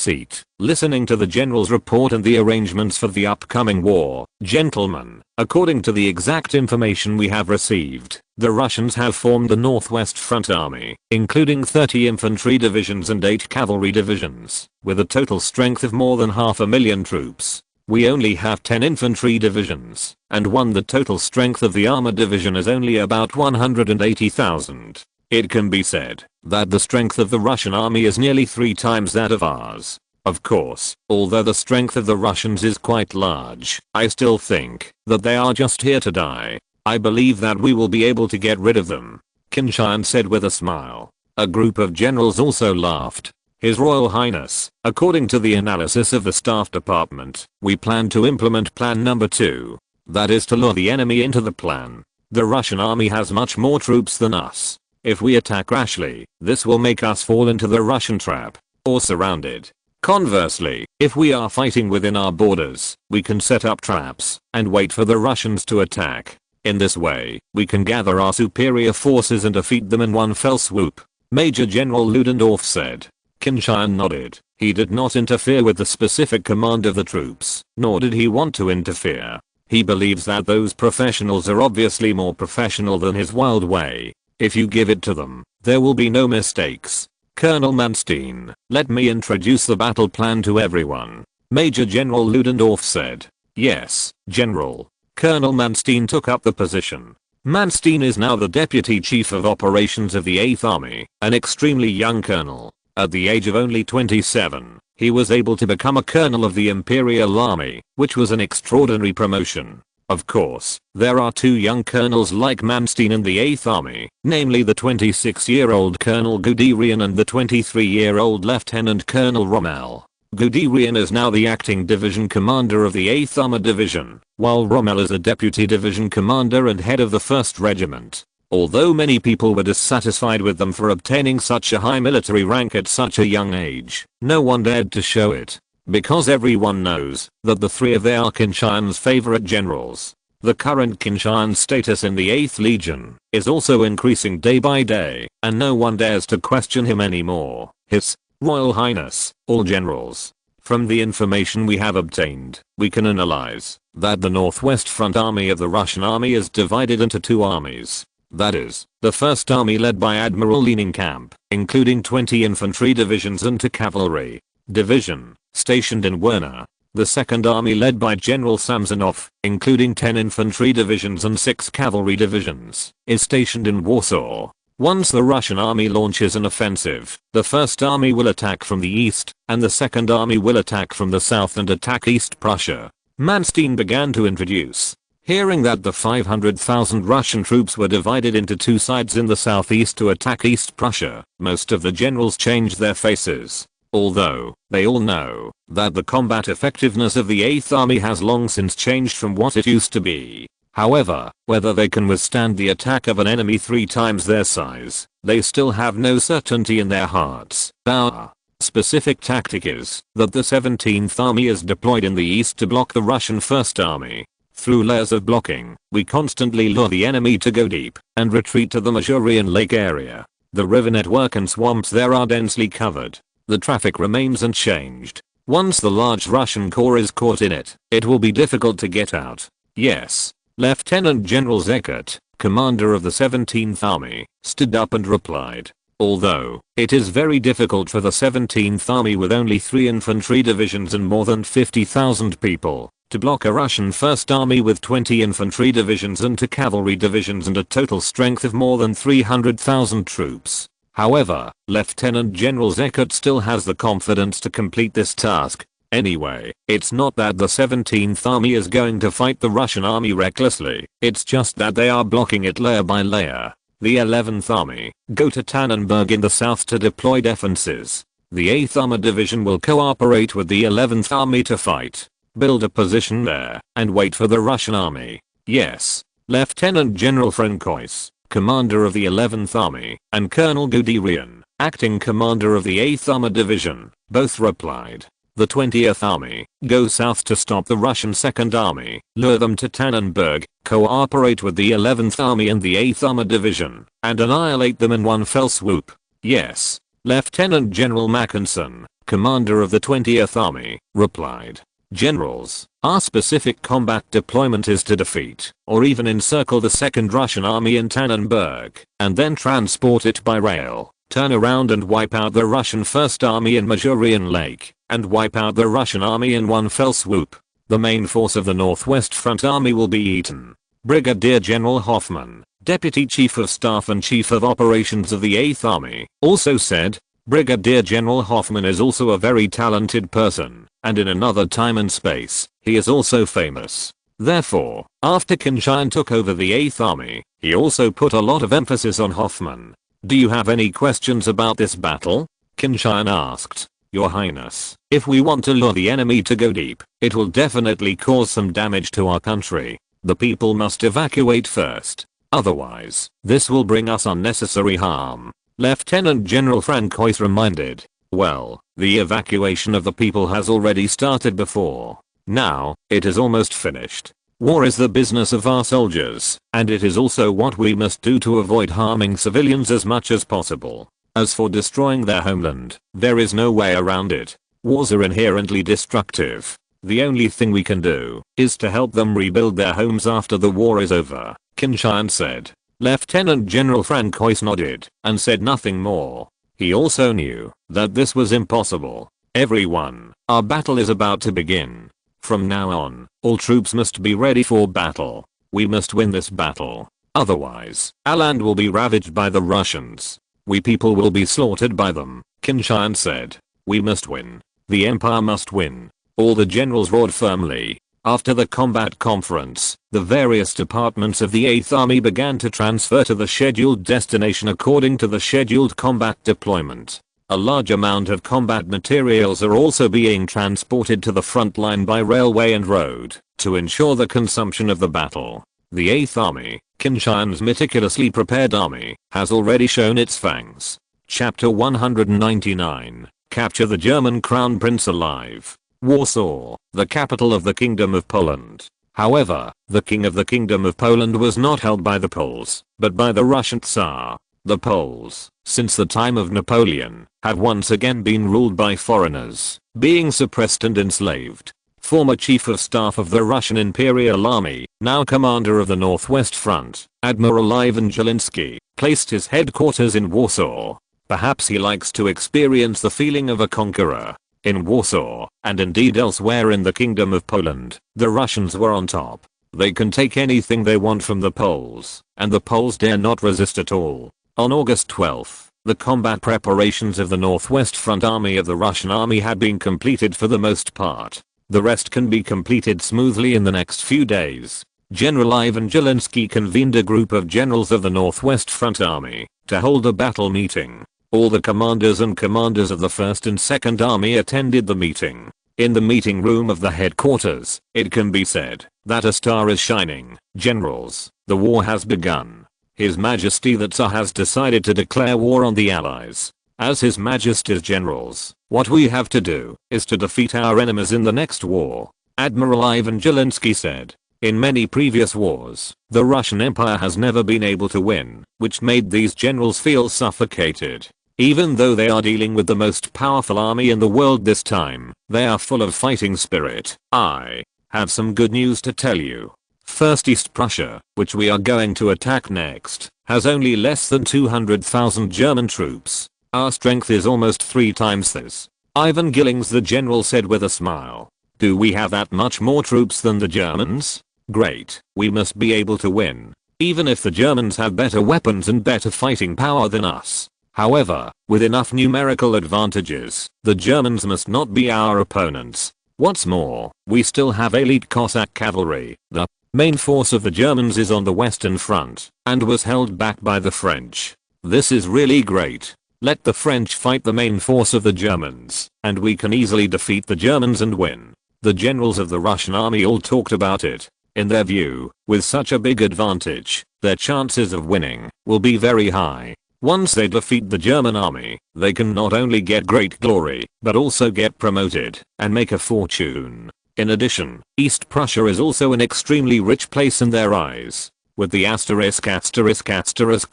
seat, listening to the general's report and the arrangements for the upcoming war. Gentlemen, according to the exact information we have received, the Russians have formed the Northwest Front Army, including 30 infantry divisions and 8 cavalry divisions, with a total strength of more than 500,000 troops. We only have 10 infantry divisions, and the total strength of the armored division is only about 180,000. It can be said that the strength of the Russian army is nearly 3 times that of ours. Of course, although the strength of the Russians is quite large, I still think that they are just here to die. I believe that we will be able to get rid of them. Qin Tian said with a smile. A group of generals also laughed. His Royal Highness, according to the analysis of the Staff Department, we plan to implement plan number 2. That is to lure the enemy into the plan. The Russian army has much more troops than us. If we attack rashly, this will make us fall into the Russian trap, or surrounded. Conversely, if we are fighting within our borders, we can set up traps and wait for the Russians to attack. In this way, we can gather our superior forces and defeat them in one fell swoop. Major General Ludendorff said. Qin Tian nodded. He did not interfere with the specific command of the troops, nor did he want to interfere. He believes that those professionals are obviously more professional than his wild way. If you give it to them, there will be no mistakes. Colonel Manstein, let me introduce the battle plan to everyone. Major General Ludendorff said. Yes, General. Colonel Manstein took up the position. Manstein is now the Deputy Chief of Operations of the 8th Army, an extremely young colonel. At the age of only 27, he was able to become a colonel of the Imperial Army, which was an extraordinary promotion. Of course, there are 2 young colonels like Manstein in the 8th Army, namely the 26-year-old Colonel Guderian and the 23-year-old Lieutenant Colonel Rommel. Guderian is now the acting division commander of the 8th Armored Division, while Rommel is a deputy division commander and head of the 1st Regiment. Although many people were dissatisfied with them for obtaining such a high military rank at such a young age, no one dared to show it. Because everyone knows that the 3 of them are Qin Tian's favorite generals. The current Qin Tian status in the 8th Legion is also increasing day by day, and no one dares to question him anymore. His Royal Highness, all generals. From the information we have obtained, we can analyze that the Northwest Front Army of the Russian army is divided into 2 armies. That is, the 1st Army led by Admiral Leinenkamp, including 20 infantry divisions and 2 cavalry division, stationed in Werner. The 2nd Army led by General Samsonov, including 10 infantry divisions and 6 cavalry divisions, is stationed in Warsaw. Once the Russian army launches an offensive, the 1st Army will attack from the east, and the 2nd Army will attack from the south and attack East Prussia. Manstein began to introduce. Hearing that the 500,000 Russian troops were divided into 2 sides in the southeast to attack East Prussia, most of the generals changed their faces. Although, they all know that the combat effectiveness of the 8th Army has long since changed from what it used to be. However, whether they can withstand the attack of an enemy 3 times their size, they still have no certainty in their hearts. Our specific tactic is that the 17th Army is deployed in the east to block the Russian 1st Army. Through layers of blocking, we constantly lure the enemy to go deep and retreat to the Masurian Lake area. The river network and swamps there are densely covered. The traffic remains unchanged. Once the large Russian corps is caught in it, it will be difficult to get out. Yes. Lieutenant General Eckert, commander of the 17th Army, stood up and replied. Although, it is very difficult for the 17th Army with only 3 infantry divisions and more than 50,000 people, to block a Russian 1st Army with 20 infantry divisions and 2 cavalry divisions and a total strength of more than 300,000 troops. However, Lieutenant General Eckert still has the confidence to complete this task. Anyway, it's not that the 17th Army is going to fight the Russian army recklessly, it's just that they are blocking it layer by layer. The 11th Army go to Tannenberg in the south to deploy defenses. The 8th Armored Division will cooperate with the 11th Army to fight, build a position there, and wait for the Russian army. Yes. Lieutenant General Francois, commander of the 11th Army, and Colonel Guderian, acting commander of the 8th Armored Division, both replied. The 20th Army go south to stop the Russian 2nd Army, lure them to Tannenberg, cooperate with the 11th Army and the 8th Armored Division, and annihilate them in one fell swoop. Yes. Lieutenant General Mackinson, commander of the 20th Army, replied. Generals, our specific combat deployment is to defeat, or even encircle the 2nd Russian Army in Tannenberg, and then transport it by rail, turn around and wipe out the Russian 1st Army in Mazurian Lake, and wipe out the Russian army in one fell swoop. The main force of the Northwest Front Army will be eaten. Brigadier General Hoffman, Deputy Chief of Staff and Chief of Operations of the 8th Army, also said, Brigadier General Hoffman is also a very talented person, and in another time and space, he is also famous. Therefore, after Qin Tian took over the 8th Army, he also put a lot of emphasis on Hoffman. Do you have any questions about this battle? Qin Tian asked. Your Highness, if we want to lure the enemy to go deep, it will definitely cause some damage to our country. The people must evacuate first. Otherwise, this will bring us unnecessary harm. Lieutenant General Francois reminded. Well, the evacuation of the people has already started before. Now, it is almost finished. War is the business of our soldiers, and it is also what we must do to avoid harming civilians as much as possible. As for destroying their homeland, there is no way around it. Wars are inherently destructive. The only thing we can do is to help them rebuild their homes after the war is over, Qin Tian said. Lieutenant General Francois nodded and said nothing more. He also knew that this was impossible. Everyone, our battle is about to begin. From now on, all troops must be ready for battle. We must win this battle. Otherwise, our land will be ravaged by the Russians. We people will be slaughtered by them, Qin Tian said. We must win. The empire must win. All the generals roared firmly. After the combat conference, the various departments of the 8th Army began to transfer to the scheduled destination according to the scheduled combat deployment. A large amount of combat materials are also being transported to the front line by railway and road to ensure the consumption of the battle. The 8th Army, Qin Tian's meticulously prepared army, has already shown its fangs. Chapter 199. Capture the German Crown Prince alive. Warsaw, the capital of the Kingdom of Poland. However, the King of the Kingdom of Poland was not held by the Poles, but by the Russian Tsar. The Poles, since the time of Napoleon, have once again been ruled by foreigners, being suppressed and enslaved. Former Chief of Staff of the Russian Imperial Army, now Commander of the Northwest Front, Admiral Ivan Zielinski, placed his headquarters in Warsaw. Perhaps he likes to experience the feeling of a conqueror. In Warsaw, and indeed elsewhere in the Kingdom of Poland, the Russians were on top. They can take anything they want from the Poles, and the Poles dare not resist at all. On August 12th, the combat preparations of the Northwest Front Army of the Russian Army had been completed for the most part. The rest can be completed smoothly in the next few days. General Ivan Zielinski convened a group of generals of the Northwest Front Army to hold a battle meeting. All the commanders and commanders of the 1st and 2nd Army attended the meeting. In the meeting room of the headquarters, it can be said that a star is shining. Generals, the war has begun. His Majesty the Tsar has decided to declare war on the Allies. As His Majesty's generals, what we have to do is to defeat our enemies in the next war, Admiral Ivan Zielinski said. In many previous wars, the Russian Empire has never been able to win, which made these generals feel suffocated. Even though they are dealing with the most powerful army in the world this time, they are full of fighting spirit. I have some good news to tell you. First, East Prussia, which we are going to attack next, has only less than 200,000 German troops. Our strength is almost 3 times this. Ivan Gillings the general said with a smile. Do we have that much more troops than the Germans? Great, we must be able to win. Even if the Germans have better weapons and better fighting power than us. However, with enough numerical advantages, the Germans must not be our opponents. What's more, we still have elite Cossack cavalry. The main force of the Germans is on the Western Front and was held back by the French. This is really great. Let the French fight the main force of the Germans, and we can easily defeat the Germans and win. The generals of the Russian army all talked about it. In their view, with such a big advantage, their chances of winning will be very high. Once they defeat the German army, they can not only get great glory, but also get promoted and make a fortune. In addition, East Prussia is also an extremely rich place in their eyes. With the asterisk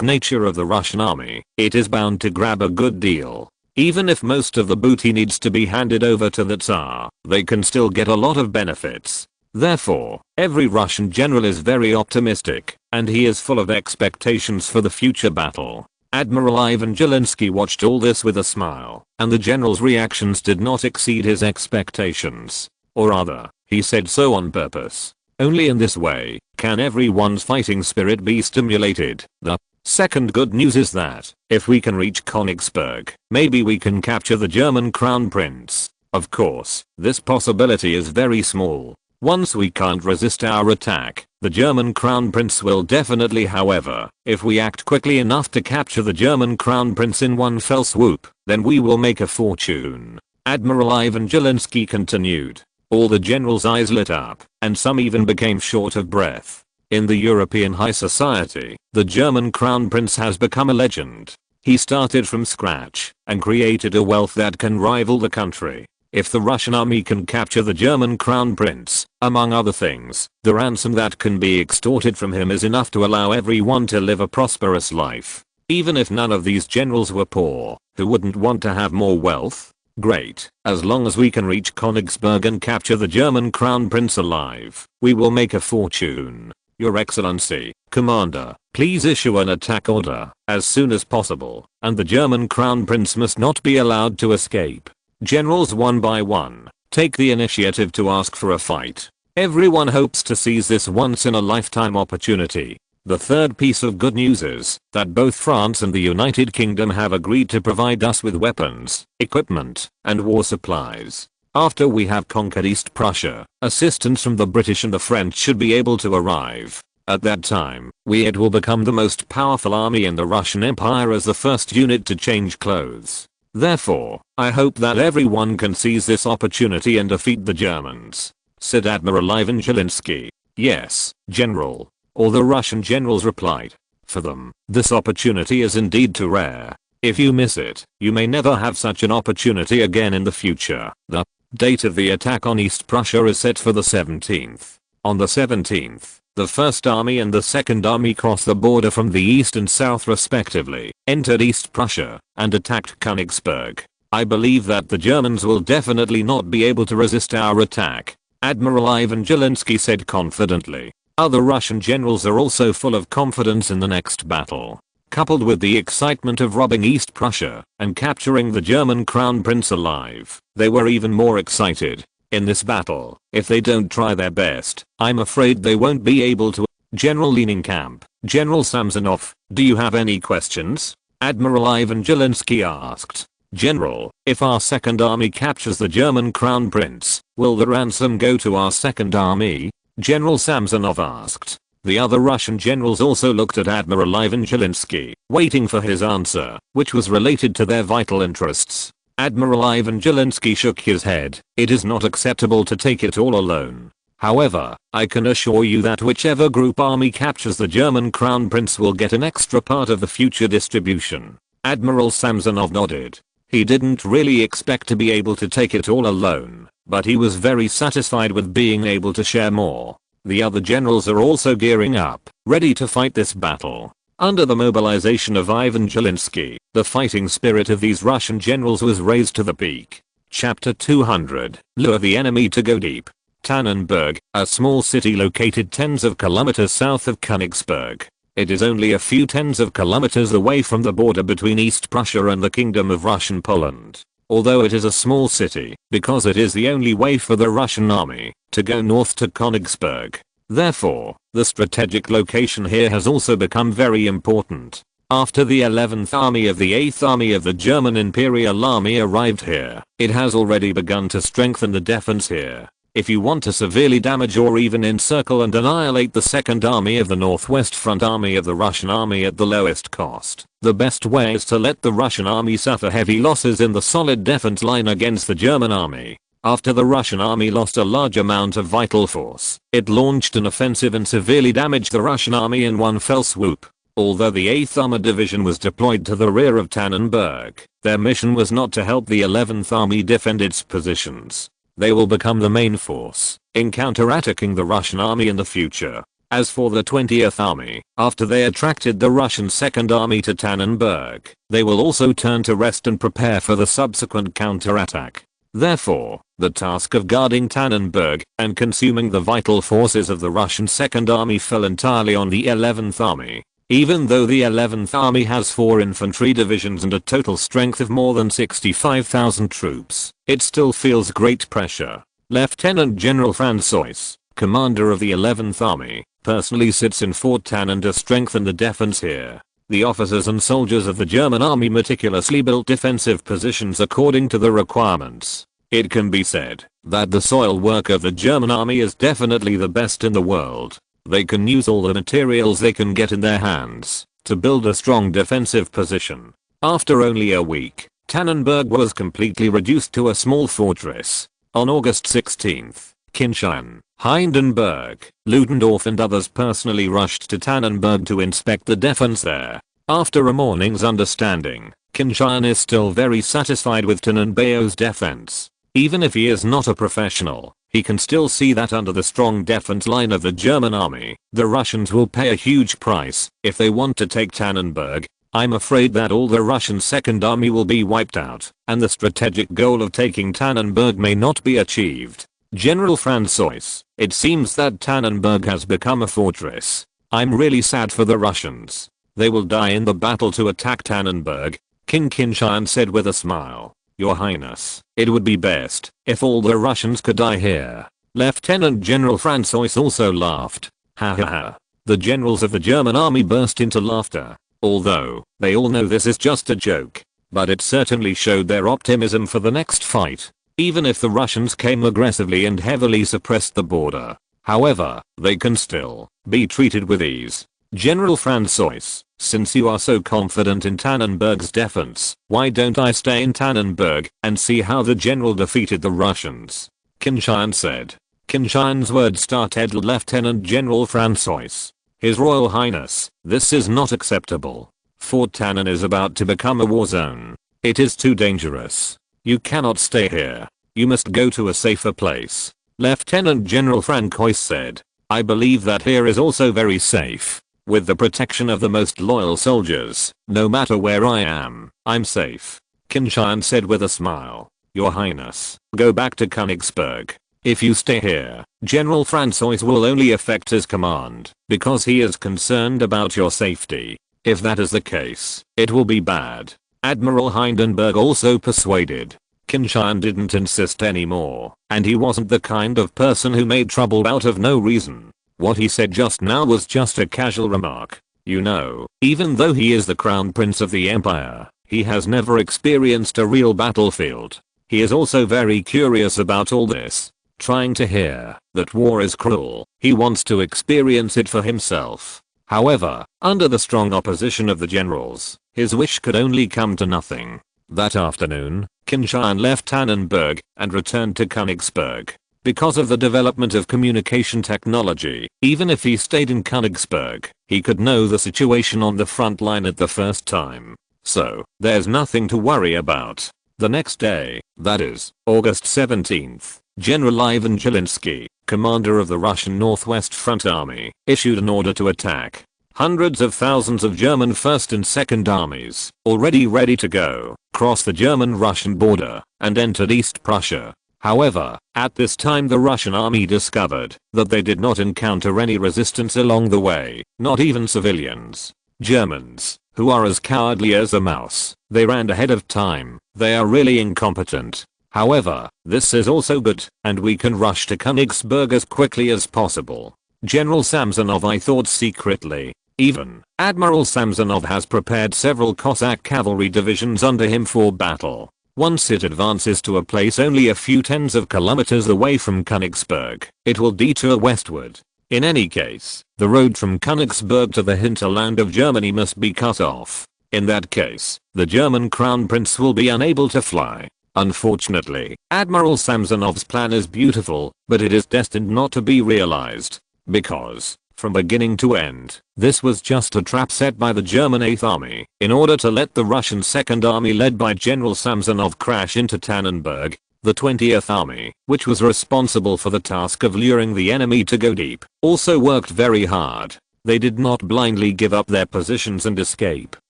nature of the Russian army, it is bound to grab a good deal. Even if most of the booty needs to be handed over to the Tsar, they can still get a lot of benefits. Therefore, every Russian general is very optimistic, and he is full of expectations for the future battle. Admiral Ivan Zelinsky watched all this with a smile, and the general's reactions did not exceed his expectations. Or rather, he said so on purpose. Only in this way can everyone's fighting spirit be stimulated. The second good news is that, if we can reach Königsberg, maybe we can capture the German crown prince. Of course, this possibility is very small. Once we can't resist our attack, the German crown prince will definitely. However, if we act quickly enough to capture the German crown prince in one fell swoop, then we will make a fortune. Admiral Ivan Zelinsky continued. All the generals' eyes lit up, and some even became short of breath. In the European high society, the German crown prince has become a legend. He started from scratch and created a wealth that can rival the country. If the Russian army can capture the German crown prince, among other things, the ransom that can be extorted from him is enough to allow everyone to live a prosperous life. Even if none of these generals were poor, who wouldn't want to have more wealth? Great. As long as we can reach Königsberg and capture the German crown prince alive, we will make a fortune. Your Excellency, Commander, please issue an attack order as soon as possible, and the German crown prince must not be allowed to escape. Generals one by one, take the initiative to ask for a fight. Everyone hopes to seize this once-in-a-lifetime opportunity. The third piece of good news is that both France and the United Kingdom have agreed to provide us with weapons, equipment, and war supplies. After we have conquered East Prussia, assistance from the British and the French should be able to arrive. At that time, it will become the most powerful army in the Russian Empire as the first unit to change clothes. Therefore, I hope that everyone can seize this opportunity and defeat the Germans, said Admiral Ivan Zelinsky. Yes, General. All the Russian generals replied. For them, this opportunity is indeed too rare. If you miss it, you may never have such an opportunity again in the future. The date of the attack on East Prussia is set for the 17th. On the 17th, the First Army and the Second Army crossed the border from the east and south respectively, entered East Prussia, and attacked Königsberg. I believe that the Germans will definitely not be able to resist our attack, Admiral Ivan Zelinsky said confidently. Other Russian generals are also full of confidence in the next battle. Coupled with the excitement of robbing East Prussia and capturing the German crown prince alive, they were even more excited. In this battle, if they don't try their best, I'm afraid they won't be able to. General Leninkamp, General Samsonov, do you have any questions? Admiral Ivan Zelinsky asked. General, if our Second Army captures the German crown prince, will the ransom go to our Second Army? General Samsonov asked. The other Russian generals also looked at Admiral Ivan Zelinsky, waiting for his answer, which was related to their vital interests. Admiral Ivan Zelinsky shook his head. It is not acceptable to take it all alone. However, I can assure you that whichever group army captures the German crown prince will get an extra part of the future distribution. Admiral Samsonov nodded. He didn't really expect to be able to take it all alone, but he was very satisfied with being able to share more. The other generals are also gearing up, ready to fight this battle. Under the mobilization of Ivan Zelinsky, the fighting spirit of these Russian generals was raised to the peak. Chapter 200. Lure the enemy to go deep. Tannenberg, a small city located tens of kilometers south of Königsberg. It is only a few tens of kilometers away from the border between East Prussia and the Kingdom of Russian Poland. Although it is a small city, because it is the only way for the Russian army to go north to Königsberg. Therefore, the strategic location here has also become very important. After the 11th Army of the 8th Army of the German Imperial Army arrived here, it has already begun to strengthen the defense here. If you want to severely damage or even encircle and annihilate the Second Army of the Northwest Front Army of the Russian Army at the lowest cost, the best way is to let the Russian Army suffer heavy losses in the solid defense line against the German Army. After the Russian Army lost a large amount of vital force, it launched an offensive and severely damaged the Russian Army in one fell swoop. Although the 8th Armored Division was deployed to the rear of Tannenberg, their mission was not to help the 11th Army defend its positions. They will become the main force in counterattacking the Russian Army in the future. As for the 20th Army, after they attracted the Russian Second Army to Tannenberg, they will also turn to rest and prepare for the subsequent counterattack. Therefore, the task of guarding Tannenberg and consuming the vital forces of the Russian Second Army fell entirely on the 11th Army. Even though the 11th Army has 4 infantry divisions and a total strength of more than 65,000 troops, it still feels great pressure. Lieutenant General Francois, commander of the 11th Army, personally sits in Fort Tannen to strengthen the defense here. The officers and soldiers of the German Army meticulously built defensive positions according to the requirements. It can be said that the soil work of the German Army is definitely the best in the world. They can use all the materials they can get in their hands to build a strong defensive position. After only a week, Tannenberg was completely reduced to a small fortress. On August 16th, Qin Tian, Hindenburg, Ludendorff and others personally rushed to Tannenberg to inspect the defense there. After a morning's understanding, Qin Tian is still very satisfied with Tannenberg's defense. Even if he is not a professional, he can still see that under the strong defense line of the German army, the Russians will pay a huge price if they want to take Tannenberg. I'm afraid that all the Russian Second Army will be wiped out, and the strategic goal of taking Tannenberg may not be achieved. General Francois, it seems that Tannenberg has become a fortress. I'm really sad for the Russians. They will die in the battle to attack Tannenberg, Qin Tian said with a smile. Your Highness, it would be best if all the Russians could die here. Lieutenant General Francois also laughed. Ha ha ha. The generals of the German army burst into laughter. Although, they all know this is just a joke. But it certainly showed their optimism for the next fight. Even if the Russians came aggressively and heavily suppressed the border. However, they can still be treated with ease. General Francois, since you are so confident in Tannenberg's defense, why don't I stay in Tannenberg and see how the general defeated the Russians? Qin Tian said. Qin Tian's words startled Lieutenant General Francois. His Royal Highness, this is not acceptable. Fort Tannen is about to become a war zone. It is too dangerous. You cannot stay here. You must go to a safer place. Lieutenant General Francois said. I believe that here is also very safe. With the protection of the most loyal soldiers, no matter where I am, I'm safe. Qin Tian said with a smile. Your Highness, go back to Königsberg. If you stay here, General Francois will only affect his command, because he is concerned about your safety. If that is the case, it will be bad. Admiral Hindenburg also persuaded. Qin Tian didn't insist anymore, and he wasn't the kind of person who made trouble out of no reason. What he said just now was just a casual remark. You know, even though he is the crown prince of the empire, he has never experienced a real battlefield. He is also very curious about all this. Trying to hear that war is cruel, he wants to experience it for himself. However, under the strong opposition of the generals, his wish could only come to nothing. That afternoon, Qin Tian left Tannenberg and returned to Königsberg. Because of the development of communication technology, even if he stayed in Königsberg, he could know the situation on the front line at the first time. So, there's nothing to worry about. The next day, that is, August 17th, General Ivan Zhilinsky, commander of the Russian Northwest Front Army, issued an order to attack. Hundreds of thousands of German 1st and 2nd armies, already ready to go, crossed the German-Russian border and entered East Prussia. However, at this time the Russian army discovered that they did not encounter any resistance along the way, not even civilians. Germans, who are as cowardly as a mouse, they ran ahead of time. They are really incompetent. However, this is also good, and we can rush to Königsberg as quickly as possible. General Samsonov, I thought secretly. Even Admiral Samsonov has prepared several Cossack cavalry divisions under him for battle. Once it advances to a place only a few tens of kilometers away from Königsberg, it will detour westward. In any case, the road from Königsberg to the hinterland of Germany must be cut off. In that case, the German crown prince will be unable to fly. Unfortunately, Admiral Samsonov's plan is beautiful, but it is destined not to be realized. Because, from beginning to end, this was just a trap set by the German 8th Army, in order to let the Russian 2nd Army led by General Samsonov crash into Tannenberg. The 20th Army, which was responsible for the task of luring the enemy to go deep, also worked very hard. They did not blindly give up their positions and escape,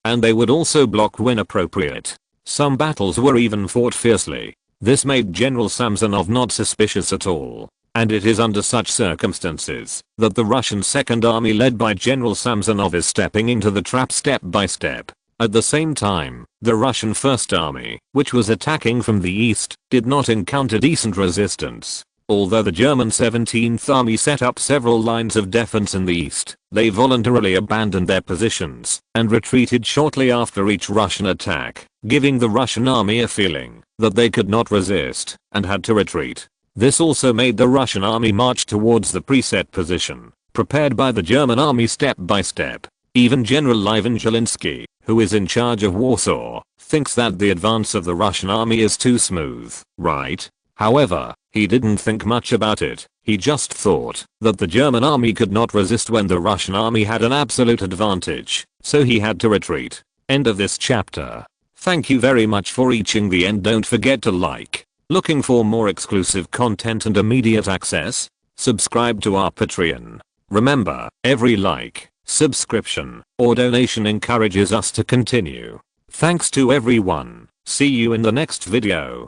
and they would also block when appropriate. Some battles were even fought fiercely. This made General Samsonov not suspicious at all. And it is under such circumstances that the Russian 2nd Army led by General Samsonov is stepping into the trap step by step. At the same time, the Russian 1st Army, which was attacking from the east, did not encounter decent resistance. Although the German 17th Army set up several lines of defense in the east, they voluntarily abandoned their positions and retreated shortly after each Russian attack, giving the Russian army a feeling that they could not resist and had to retreat. This also made the Russian army march towards the preset position, prepared by the German army step by step. Even General Ivan Zelinsky, who is in charge of Warsaw, thinks that the advance of the Russian army is too smooth, right? However, he didn't think much about it. He just thought that the German army could not resist when the Russian army had an absolute advantage, so he had to retreat. End of this chapter. Thank you very much for reaching the end. Don't forget to like. Looking for more exclusive content and immediate access? Subscribe to our Patreon. Remember, every like, subscription, or donation encourages us to continue. Thanks to everyone. See you in the next video.